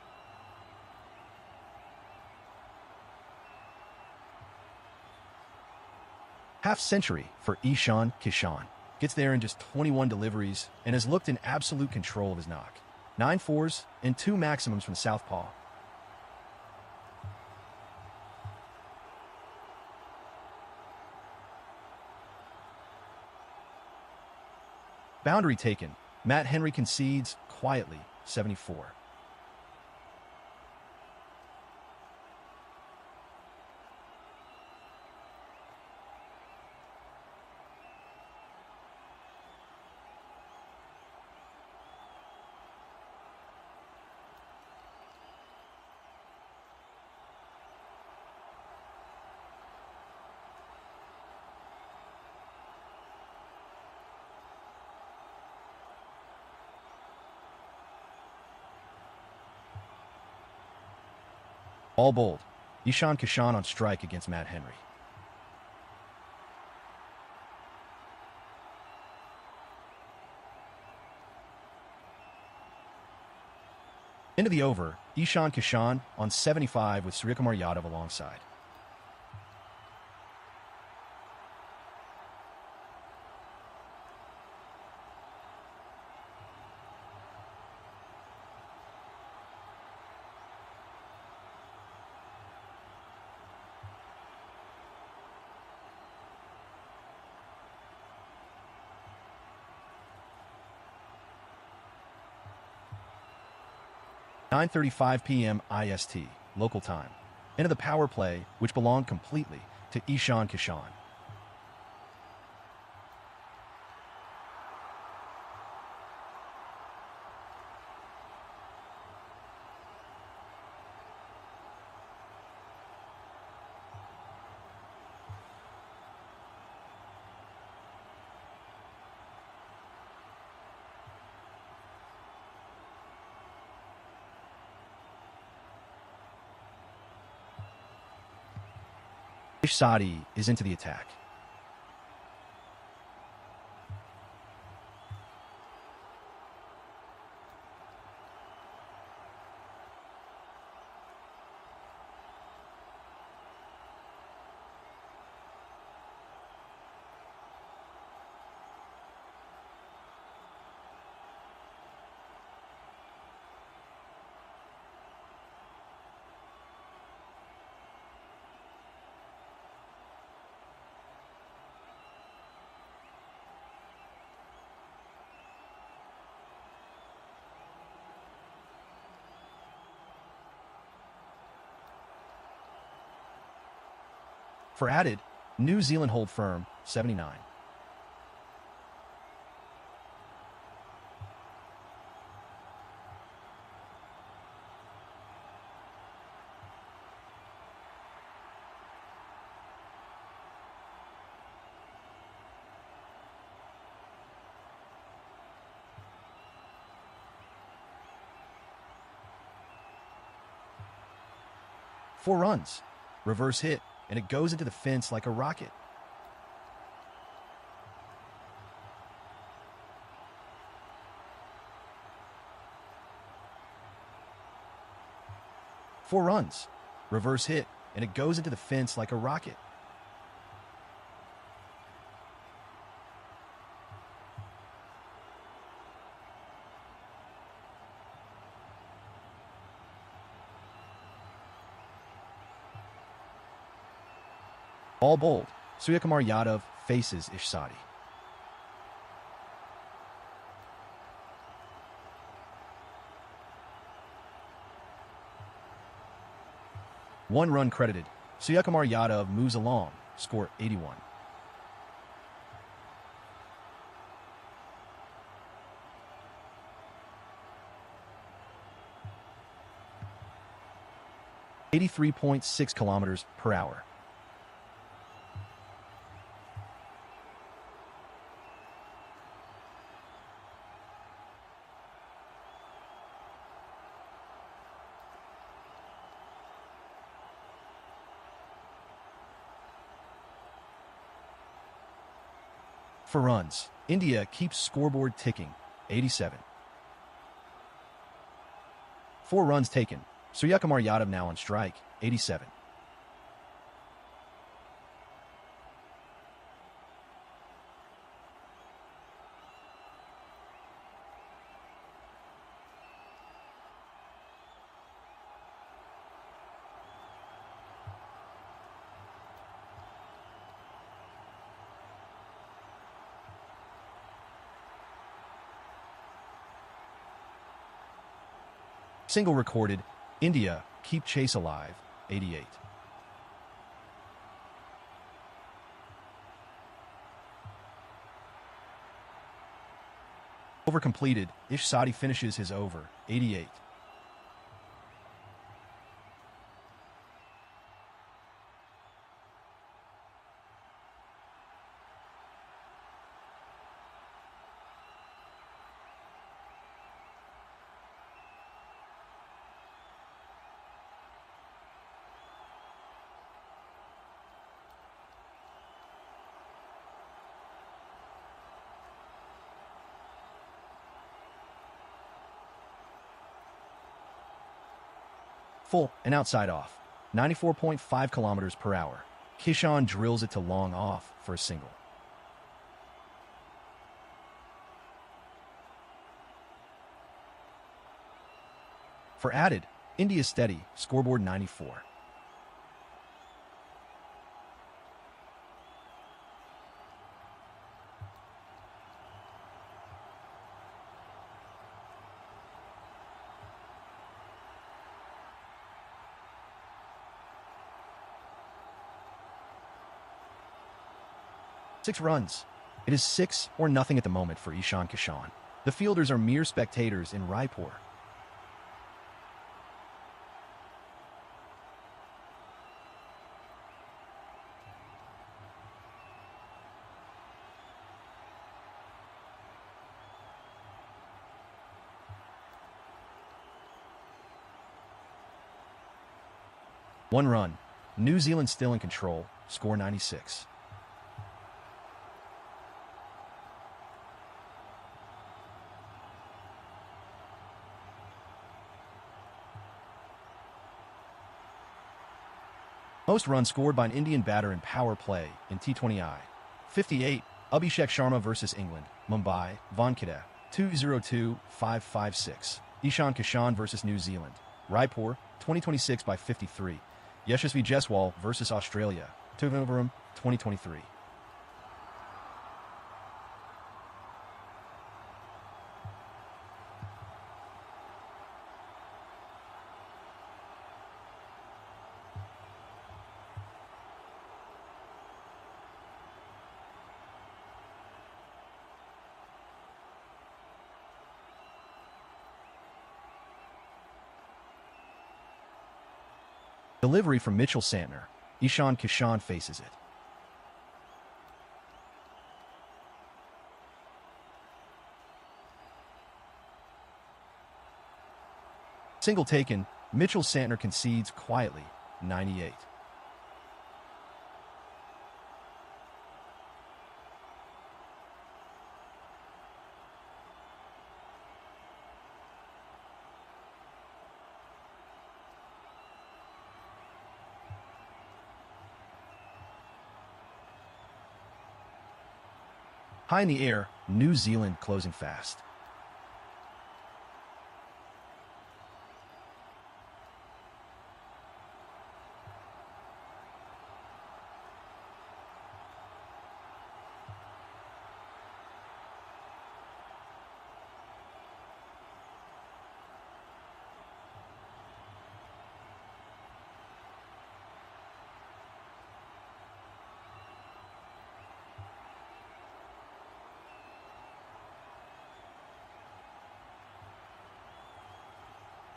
Half-century for Ishan Kishan. Gets there in just 21 deliveries and has looked in absolute control of his knock. 9 fours and 2 maximums from southpaw. Boundary taken. Matt Henry concedes quietly, 74. All bowled. Ishan Kishan on strike against Matt Henry. Into the over, Ishan Kishan on 75 with Suryakumar Yadav alongside. (9:35 p.m. IST, local time). Into the power play, which belonged completely to Ishan Kishan. Sadi is into the attack. For added, New Zealand hold firm, 79. Four runs. Reverse hit, and it goes into the fence like a rocket. Four runs. Reverse hit, and it goes into the fence like a rocket. All bowled. Suryakumar Yadav faces Ishsadi. One run credited. Suryakumar Yadav moves along. Score 81. .6 kilometers per hour. For runs, India keeps scoreboard ticking, 87. 4 runs taken. Suryakumar Yadav now on strike, 87. Single recorded. India keep chase alive, 88. Over completed. Ishsadi finishes his over, 88. Full and outside off. 94.5 kilometers per hour. Kishan drills it to long off for a single. For added, India steady, scoreboard 94. Six runs. It is 6 or nothing at the moment for Ishan Kishan. The fielders are mere spectators in Raipur. One run. New Zealand still in control. Score 96. Most runs scored by an Indian batter in power play in T20I. 58. Abhishek Sharma versus England. Mumbai, Vankade. 202-556. Ishan Kishan versus New Zealand. Raipur, 2026 by 53. Yashasvi Jaiswal versus Australia. Tiruvananthapuram, 2023. Delivery from Mitchell Santner. Ishan Kishan faces it. Single taken. Mitchell Santner concedes quietly. 98. High in the air, New Zealand closing fast.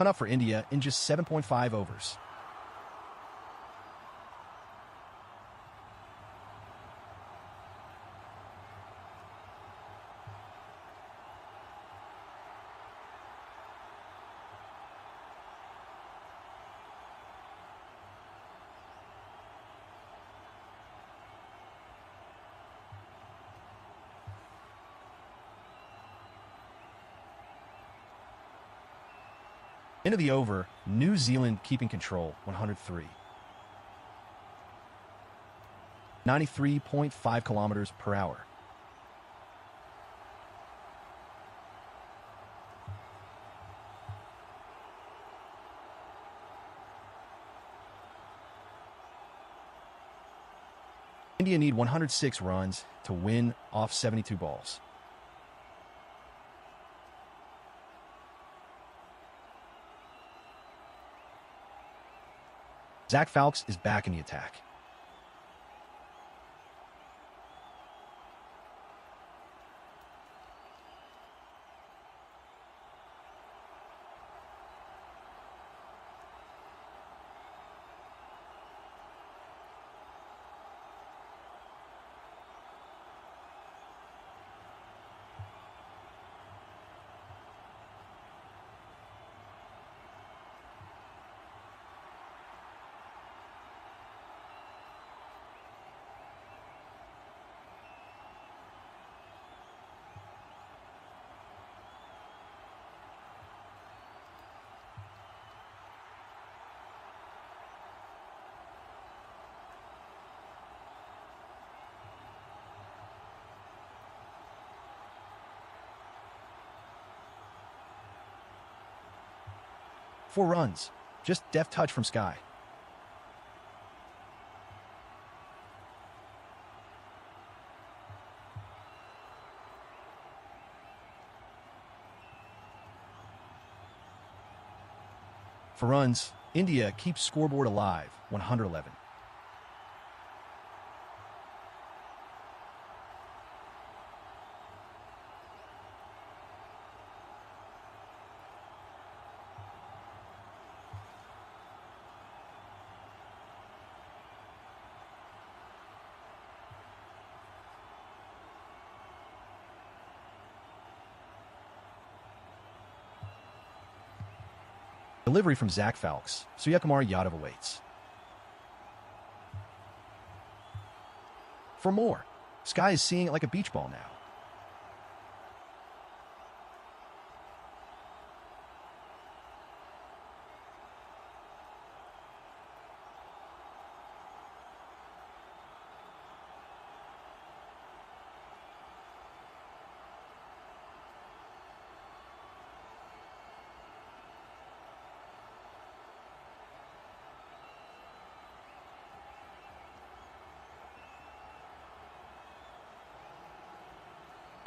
Hunt up for India in just 7.5 overs. Into the over, New Zealand keeping control, 103. 93.5 kilometers per hour. India need 106 runs to win off 72 balls. Zach Falks is back in the attack. Four runs. Just deft touch from Sky. For runs, India keeps scoreboard alive, 111. Delivery from Zach Falks. Suryakumar Yadav awaits. For more, Sky is seeing it like a beach ball now.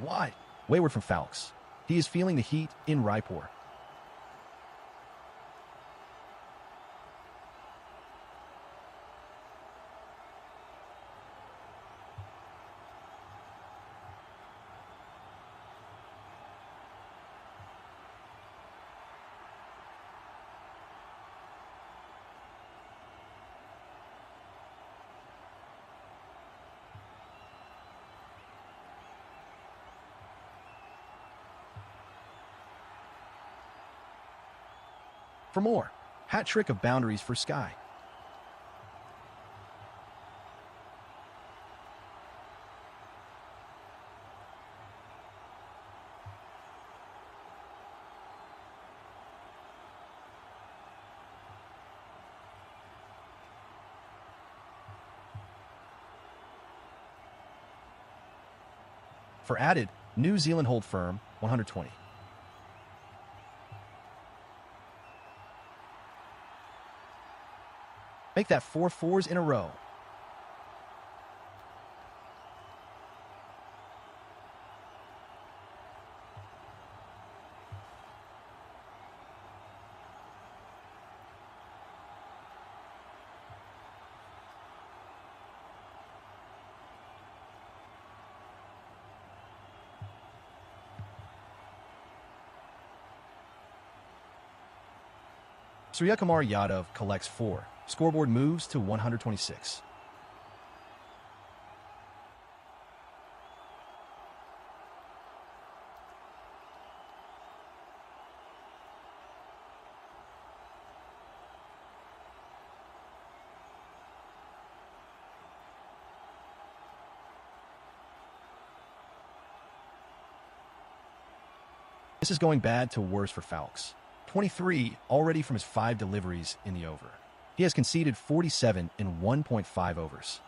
Wide. Wayward from Falks. He is feeling the heat in Raipur. For more, hat trick of boundaries for Sky. For added, New Zealand hold firm, 120. Make that 4 fours in a row. Suryakumar Yadav collects 4. Scoreboard moves to 126. This is going bad to worse for Falks. 23 already from his 5 deliveries in the over. He has conceded 47 in 1.5 overs.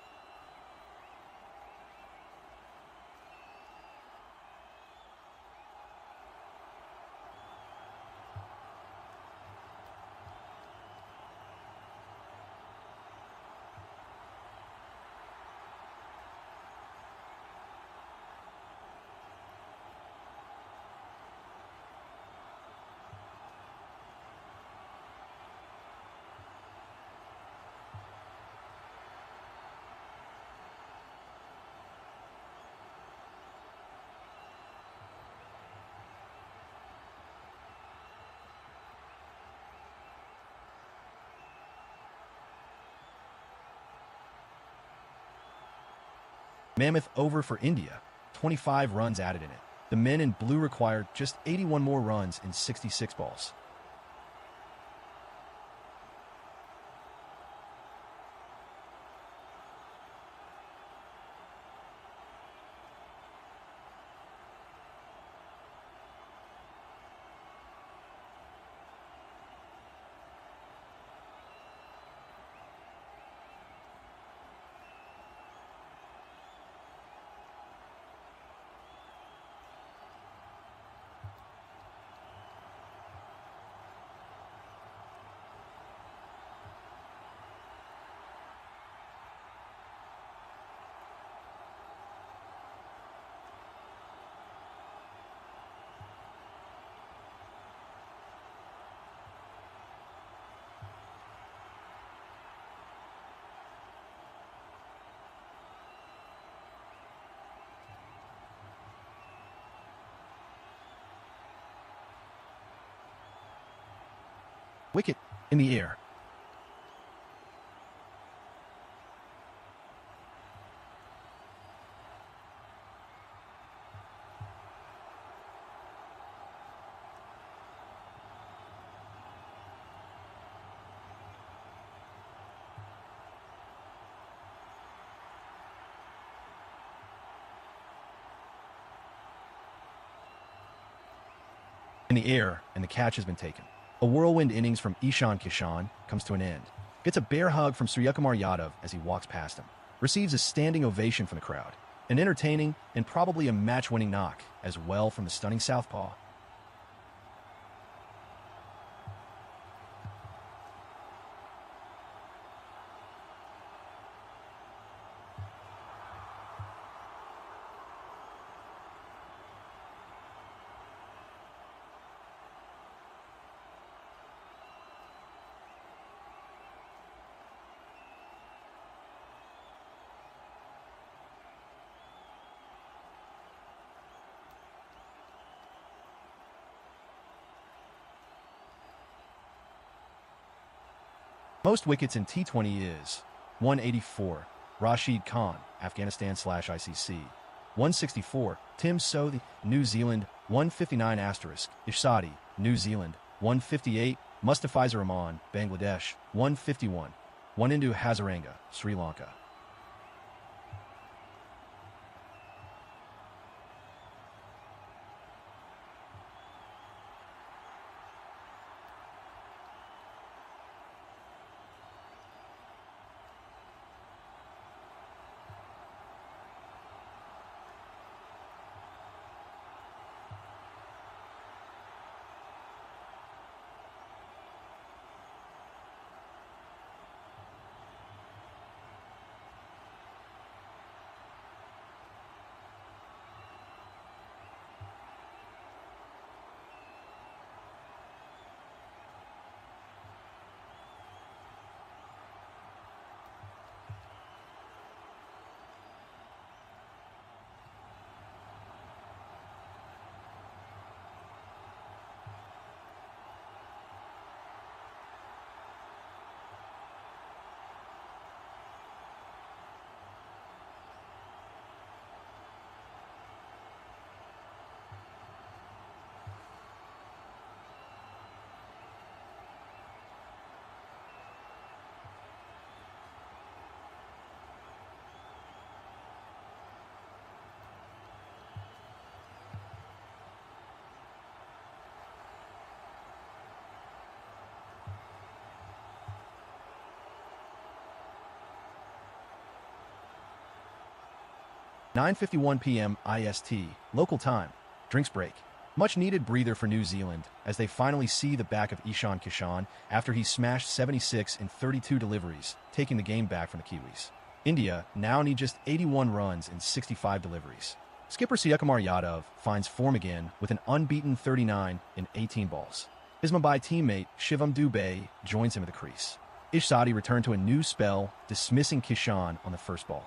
Mammoth over for India, 25 runs added in it. The men in blue required just 81 more runs in 66 balls. Wicket in the air. In the air, and the catch has been taken. A whirlwind innings from Ishan Kishan comes to an end. Gets a bear hug from Suryakumar Yadav as he walks past him. Receives a standing ovation from the crowd. An entertaining and probably a match-winning knock as well from the stunning southpaw. Most wickets in T20 is 184, Rashid Khan, Afghanistan/ICC. 164, Tim Southee, New Zealand. 159 *, Ishadi, New Zealand. 158, Mustafiza Rahman, Bangladesh, 151. 1 into Hazaranga, Sri Lanka. (9:51 p.m. IST, local time. Drinks break. Much needed breather for New Zealand as they finally see the back of Ishan Kishan after he smashed 76 in 32 deliveries, taking the game back from the Kiwis. India now need just 81 runs in 65 deliveries. Skipper Suryakumar Yadav finds form again with an unbeaten 39 in 18 balls. His Mumbai teammate Shivam Dubey joins him at the crease. Ish Sadi returned to a new spell, dismissing Kishan on the first ball.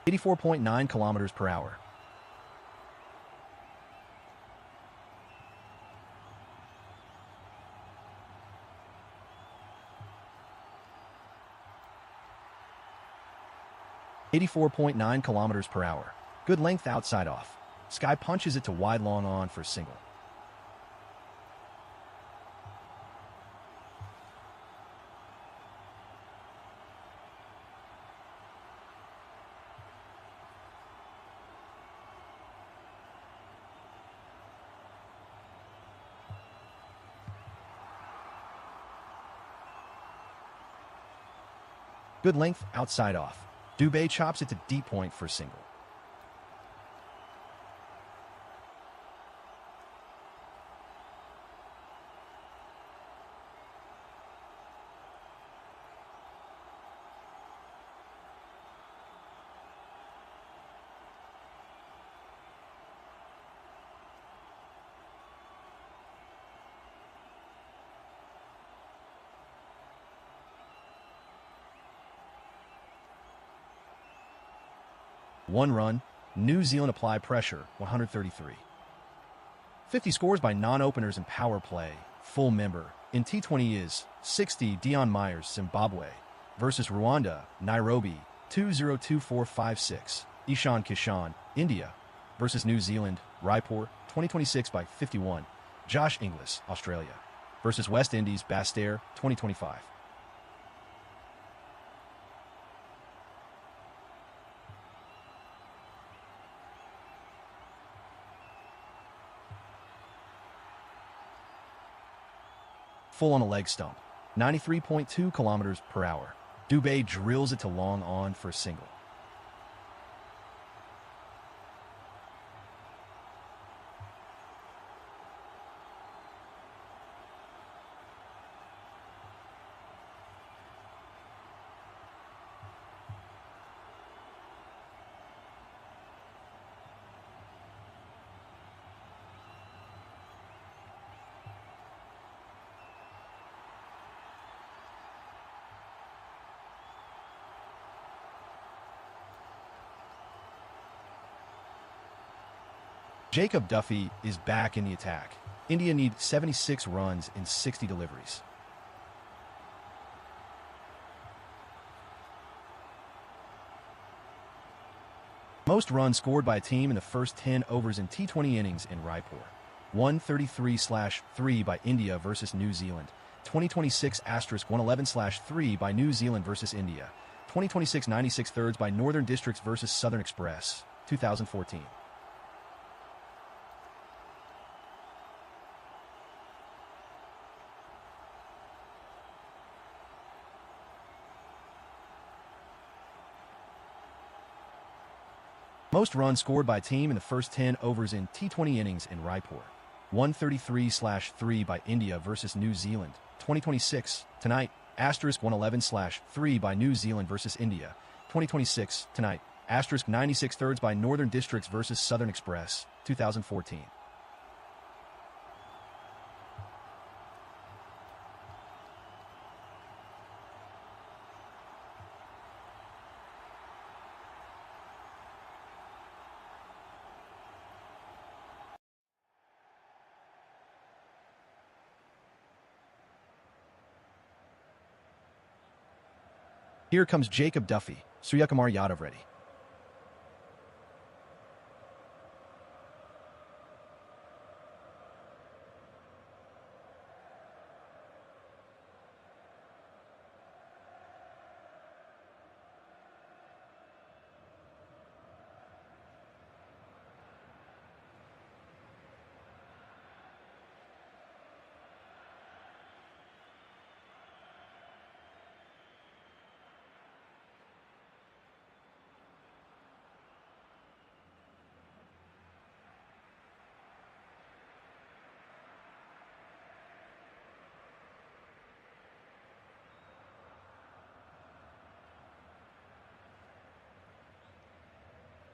(84.9 kilometers per hour). (84.9 kilometers per hour). Good length outside off. Sky punches it to wide long on for a single. Good length outside off. Dubey chops it to deep point for a single. One run, New Zealand apply pressure, 133. 50 scores by non-openers in power play, full member. In T20 is 60 Dion Myers, Zimbabwe, versus Rwanda, Nairobi, 202456. Ishan Kishan, India, versus New Zealand, Raipur, 2026 by 51. Josh Inglis, Australia, versus West Indies, Bastair, 2025. Full on a leg stump, 93.2 kilometers per hour. Dubey drills it to long on for a single. Jacob Duffy is back in the attack. India need 76 runs in 60 deliveries. Most runs scored by a team in the first 10 overs in T20 innings in Raipur. 133/3 by India versus New Zealand. 2026*111/3 by New Zealand versus India. 2026 96 thirds by Northern Districts versus Southern Express. 2014. Most runs scored by a team in the first 10 overs in T20 innings in Raipur. 133/3 by India versus New Zealand. 2026 tonight. *111/3 by New Zealand versus India. 2026 tonight. *96 thirds by Northern Districts versus Southern Express. 2014. Here comes Jacob Duffy. Suryakumar Yadav ready.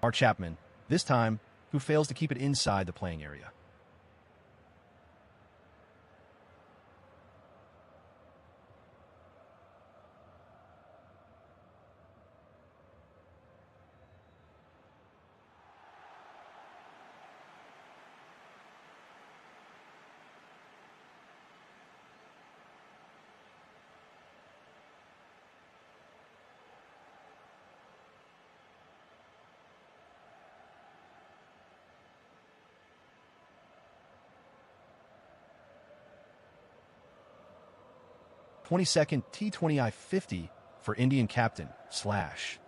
R. Chapman, this time, who fails to keep it inside the playing area. #22 T20 I-50 for Indian captain, /.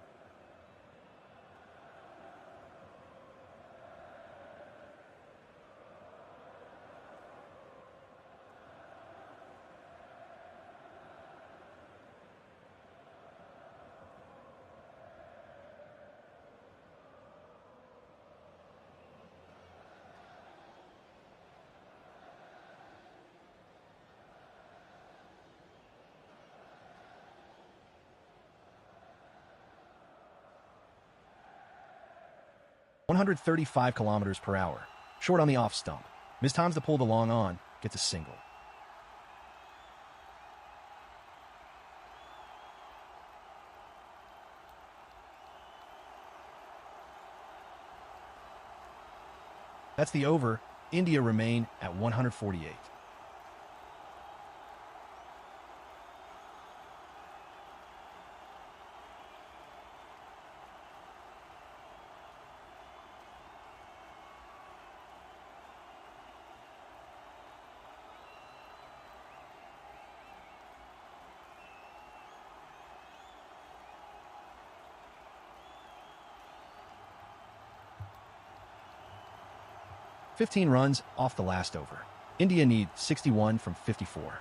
(135 kilometers per hour). Short on the off stump. Mistimes the pull the long on, gets a single. That's the over. India remain at 148. (15 runs off the last over. India need 61 from 54.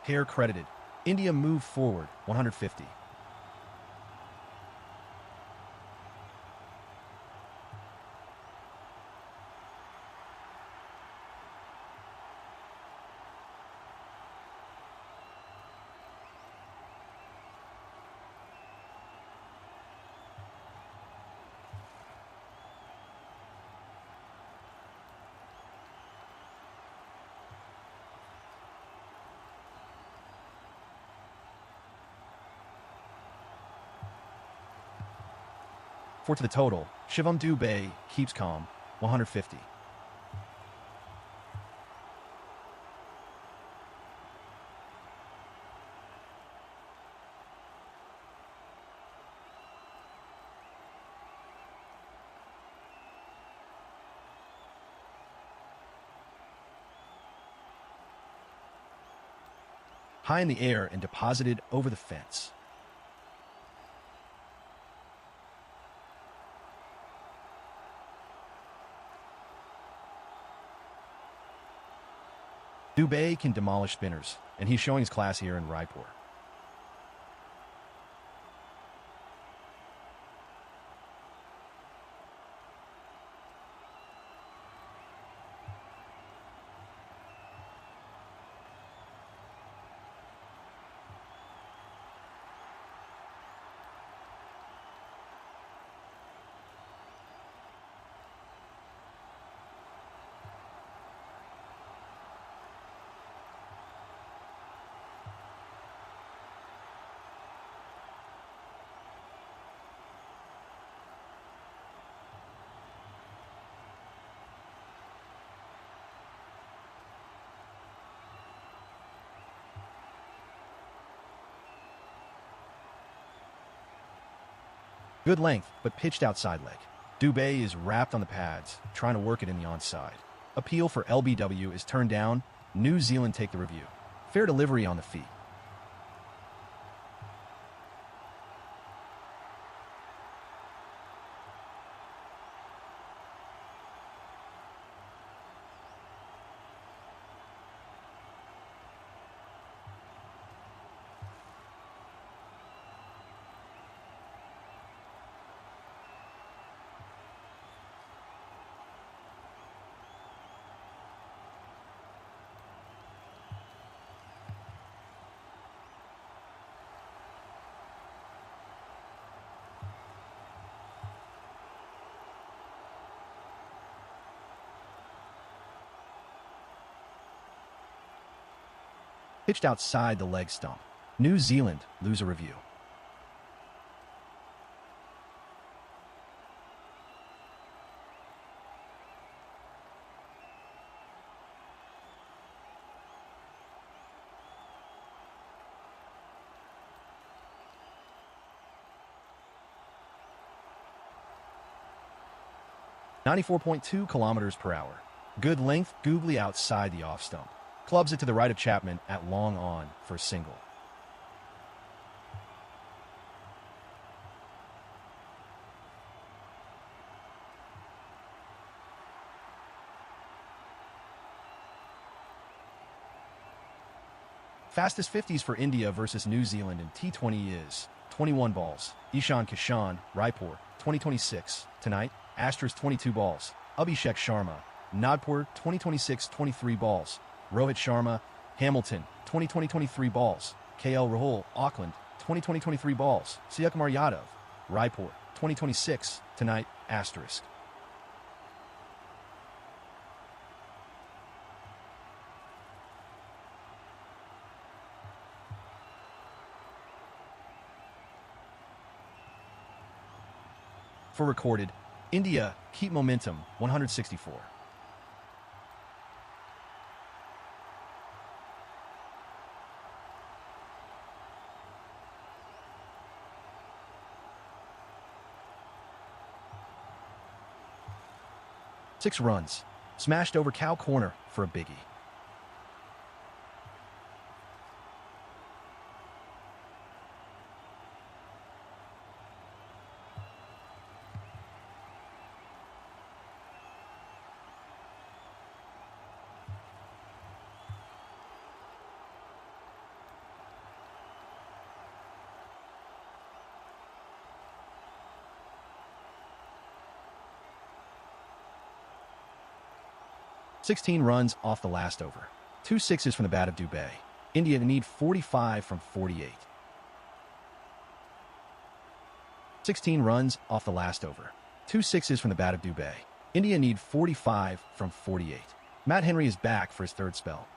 Pair credited. India move forward, 150. 4 to the total. Shivam Dubey keeps calm, 150. High in the air and deposited over the fence. Dubey can demolish spinners, and he's showing his class here in Raipur. Good length, but pitched outside leg. Dubey is wrapped on the pads, trying to work it in the onside. Appeal for LBW is turned down. New Zealand take the review. Fair delivery on the feet. Pitched outside the leg stump. New Zealand lose a review. .94 kilometers per hour. Good length, googly outside the off stump. Clubs it to the right of Chapman at long on for a single. Fastest 50s for India versus New Zealand in T20 is 21 balls. Ishan Kishan, Raipur, 2026. Tonight, Astros 22 balls. Abhishek Sharma, Nagpur, 2026, 23 balls. Rohit Sharma, Hamilton, 2023 balls. KL Rahul, Auckland, 2023 balls. Suryakumar Yadav, Raipur, 2026. Tonight, asterisk. For recorded, India keep momentum, 164. Six runs, smashed over cow corner for a biggie. .16 runs off the last over. 2 sixes from the bat of Dubey. India need 45 from 48. 16 runs off the last over. 2 sixes from the bat of Dubey. India need 45 from 48. Matt Henry is back for his third spell.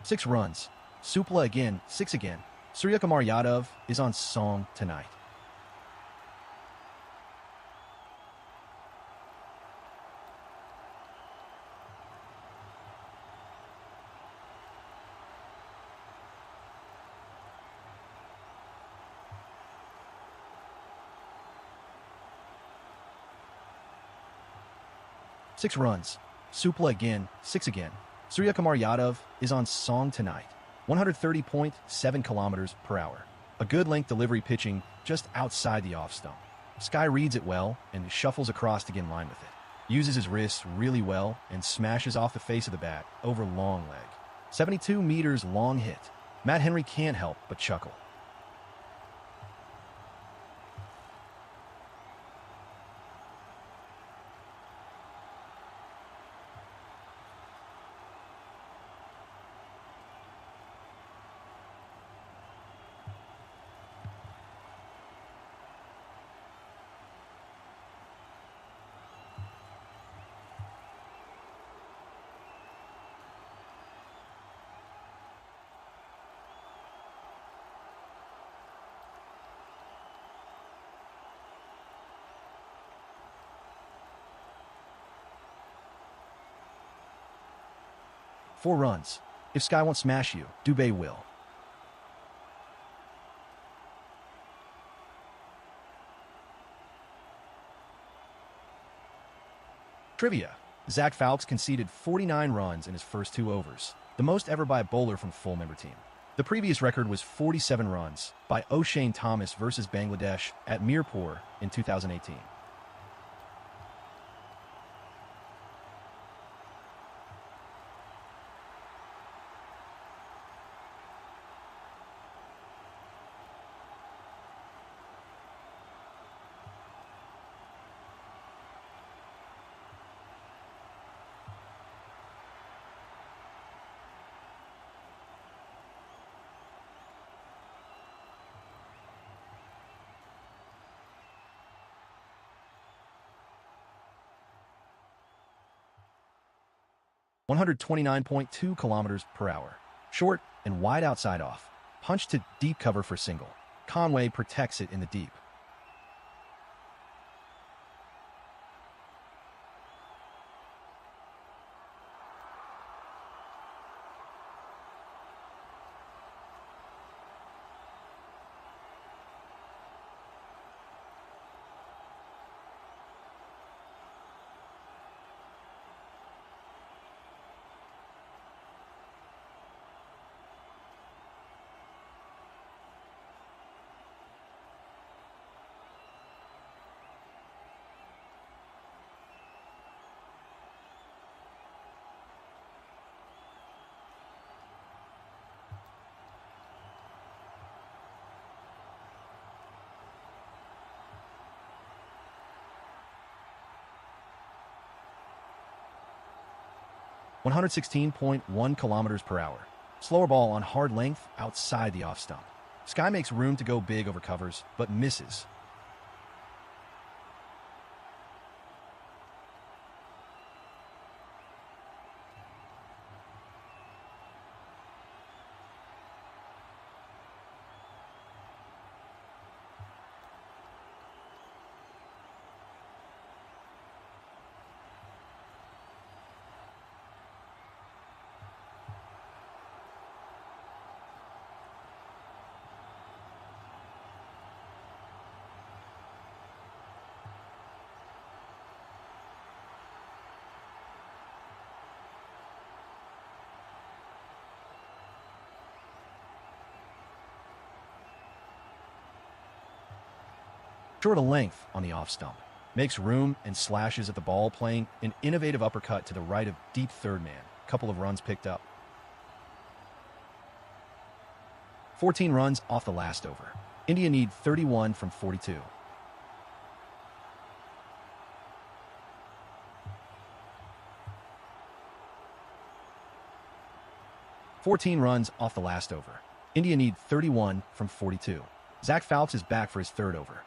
6 runs. Supla again, 6 again. Suryakumar Yadav is on song tonight. Six runs. Supla again, 6 again. Suryakumar Yadav is on song tonight. 130.7 kilometers per hour. A good length delivery pitching just outside the off stump. Sky reads it well and shuffles across to get in line with it. Uses his wrists really well and smashes off the face of the bat over long leg. 72 meters long hit. Matt Henry can't help but chuckle. Four runs. If Sky won't smash you, Dubé will. Trivia. Zach Falks conceded 49 runs in his first 2 overs, the most ever by a bowler from full member team. The previous record was 47 runs by O'Shane Thomas versus Bangladesh at Mirpur in 2018. (129.2 kilometers per hour). Short and wide outside off. Punch to deep cover for single. Conway protects it in the deep. (116.1 kilometers per hour). Slower ball on hard length outside the off stump. Sky makes room to go big over covers, but misses. Short of length on the off stump. Makes room and slashes at the ball, playing an innovative uppercut to the right of deep third man. Couple of runs picked up. 14 runs off the last over. India need 31 from 42. (14 runs off the last over. India need 31 from 42. Zach Falks is back for his third over.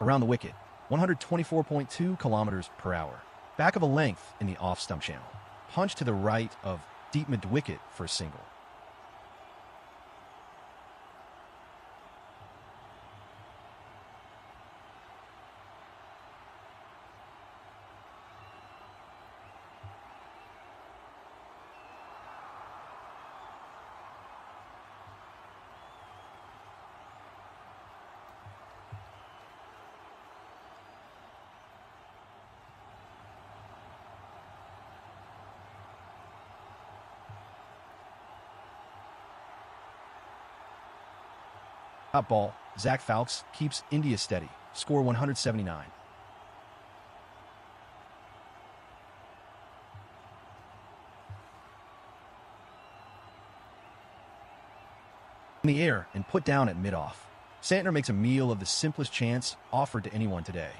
Around the wicket, 124.2 kilometers per hour. Back of a length in the off-stump channel. Punch to the right of deep mid-wicket for a single. Top ball, Zach Falks keeps India steady. Score 179. In the air and put down at mid-off. Santner makes a meal of the simplest chance offered to anyone today.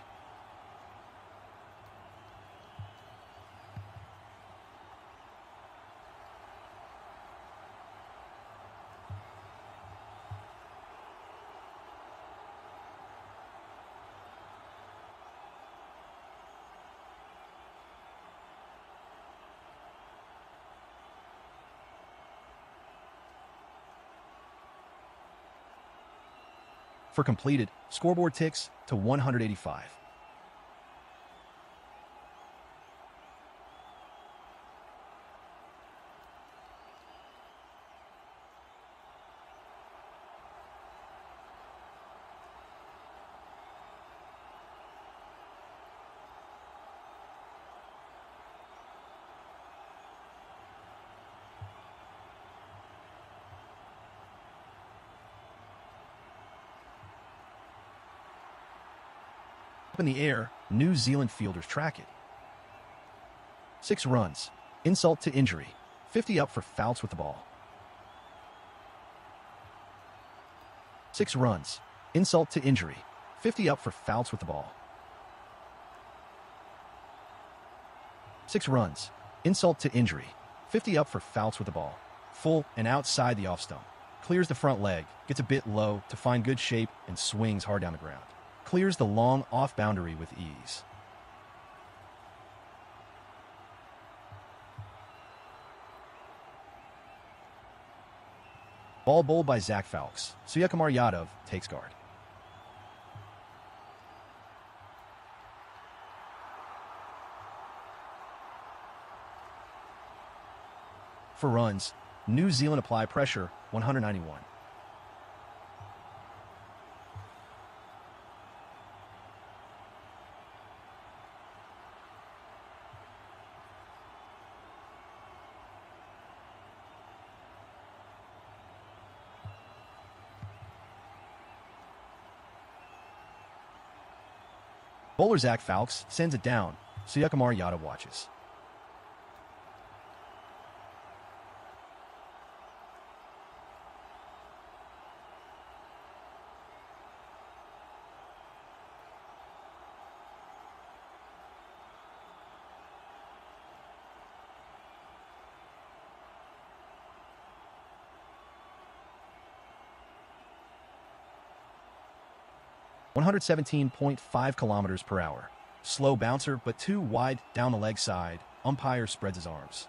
For completed, scoreboard ticks to 185. In the air, New Zealand fielders track it. 6 runs. Insult to injury. 50 up for Falks with the ball. 6 runs. Insult to injury. 50 up for Falks with the ball. 6 runs. Insult to injury. 50 up for Falks with the ball. Full and outside the off stump. Clears the front leg. Gets a bit low to find good shape and swings hard down the ground. Clears the long off boundary with ease. Ball bowled by Zach Falks. Suryakumar Yadav takes guard. For runs, New Zealand apply pressure, 191. Bowler Zach Falks sends it down. Suryakumar Yadav watches. (117.5 kilometers per hour). Slow bouncer, but too wide down the leg side. Umpire spreads his arms.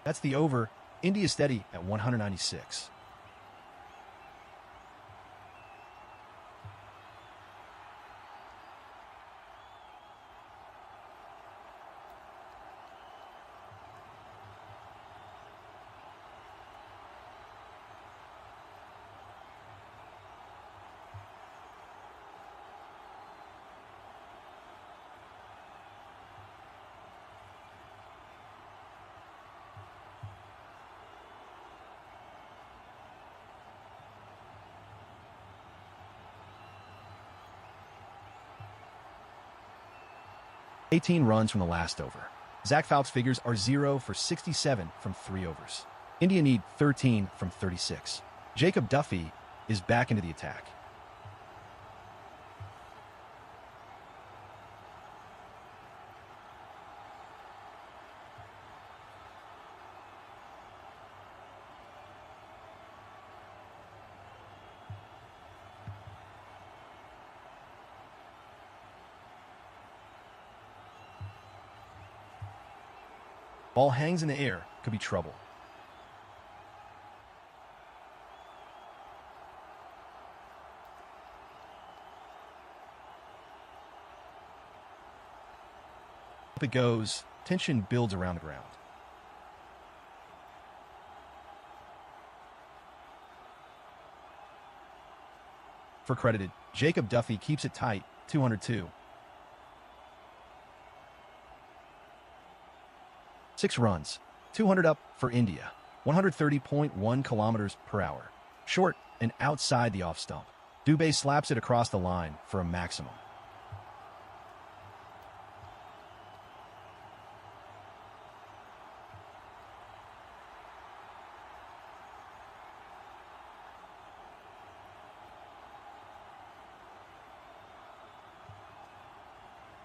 That's the over. India steady at 196. (18 runs from the last over). Zach Falk's figures are 0 for 67 from 3 overs. India need 13 from 36. Jacob Duffy is back into the attack. Ball hangs in the air, could be trouble. Up it goes, tension builds around the ground. For credited, Jacob Duffy keeps it tight, 202. 6 runs, 200 up for India, 130.1 kilometers per hour. Short and outside the off stump. Dubé slaps it across the line for a maximum.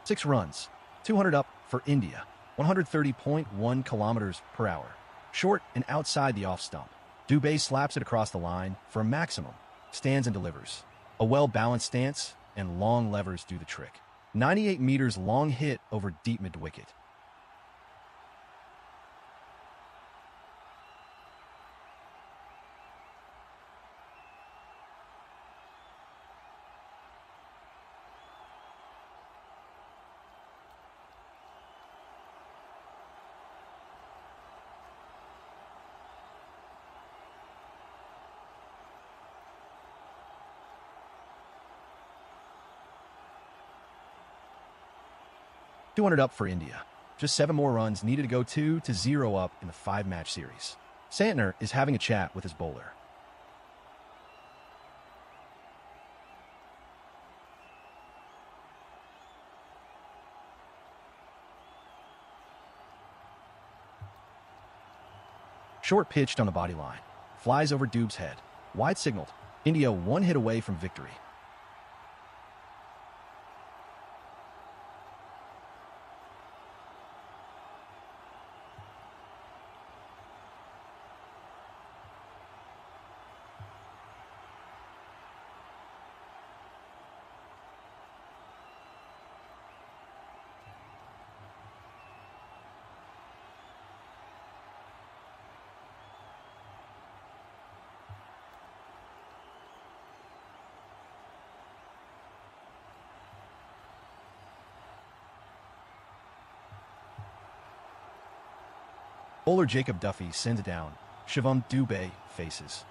Six runs, 200 up for India, 130.1 kilometers per hour. Short and outside the off stump. Dubé slaps it across the line for a maximum. Stands and delivers. A well-balanced stance and long levers do the trick. 98 meters long hit over deep mid-wicket. $200 up for India. Just 7 more runs needed to go 2-0 up in the 5-match series. Santner is having a chat with his bowler. Short pitched on the body line. Flies over Dube's head. Wide signaled. India 1 hit away from victory. Bowler Jacob Duffy sends it down. Shivam Dube faces.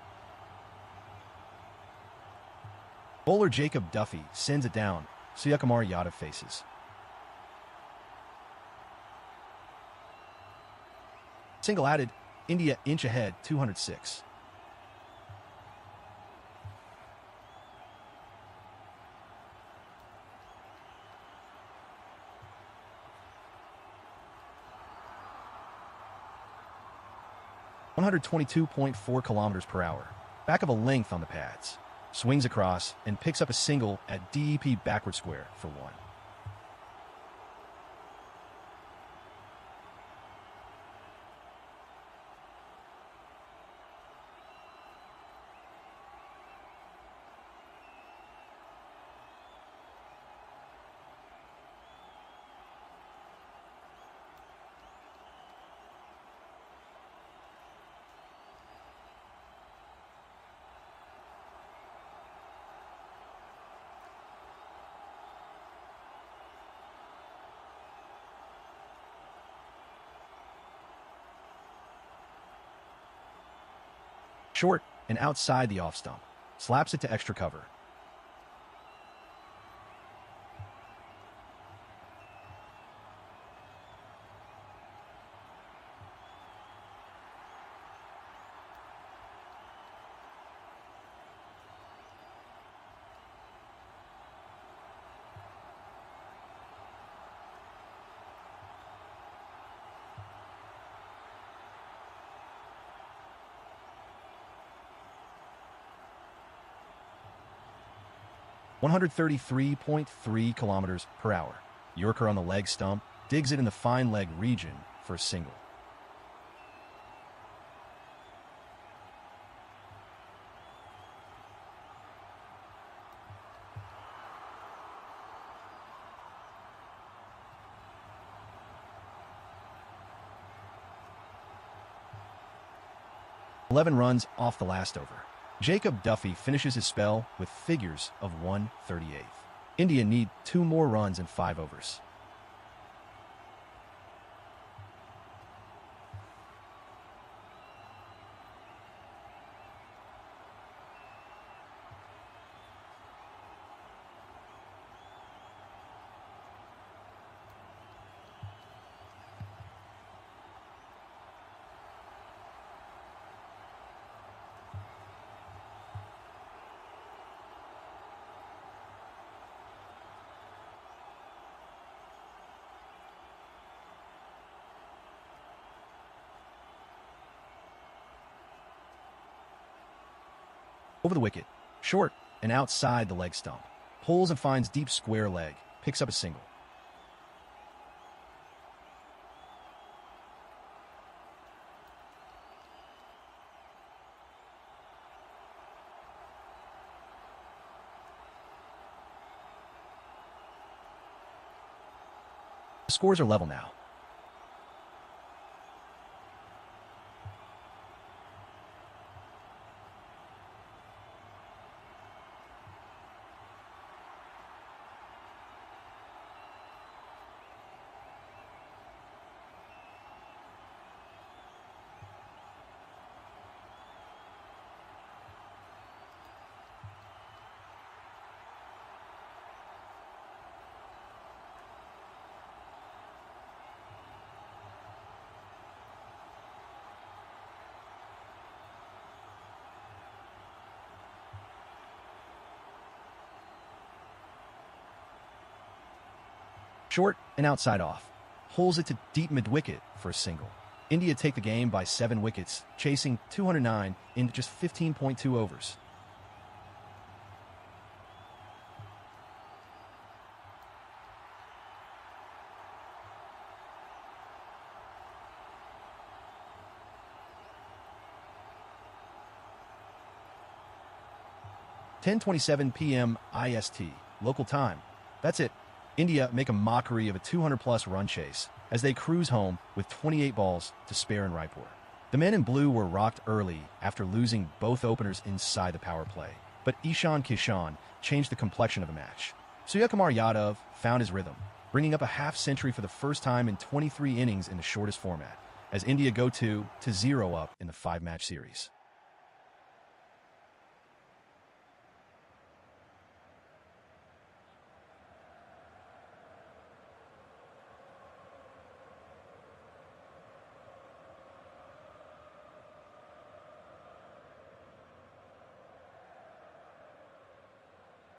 Bowler Jacob Duffy sends it down. Suryakumar Yadav faces. Single added. India inch ahead, 206. .4 kilometers per hour. Back of a length on the pads. Swings across and picks up a single at DEP backward square for 1. Short and outside the off stump. Slaps it to extra cover. 133.3 kilometers per hour. Yorker on the leg stump digs it in the fine leg region for a single. "11 runs off the last over. Jacob Duffy finishes his spell with figures of 138. India need 2 more runs in 5 overs. Over the wicket, short and outside the leg stump. Pulls and finds deep square leg, picks up a single. The scores are level now. Short and outside off. Pulls it to deep mid-wicket for a single. India take the game by 7 wickets, chasing 209 in just 15.2 overs. "10:27 p.m. IST, local time." That's it. India make a mockery of a 200-plus run chase as they cruise home with 28 balls to spare in Raipur. The men in blue were rocked early after losing both openers inside the power play, but Ishan Kishan changed the complexion of the match. Suryakumar Yadav found his rhythm, bringing up a half-century for the first time in 23 innings in the shortest format, as India go 2-0 up in the 5-match series.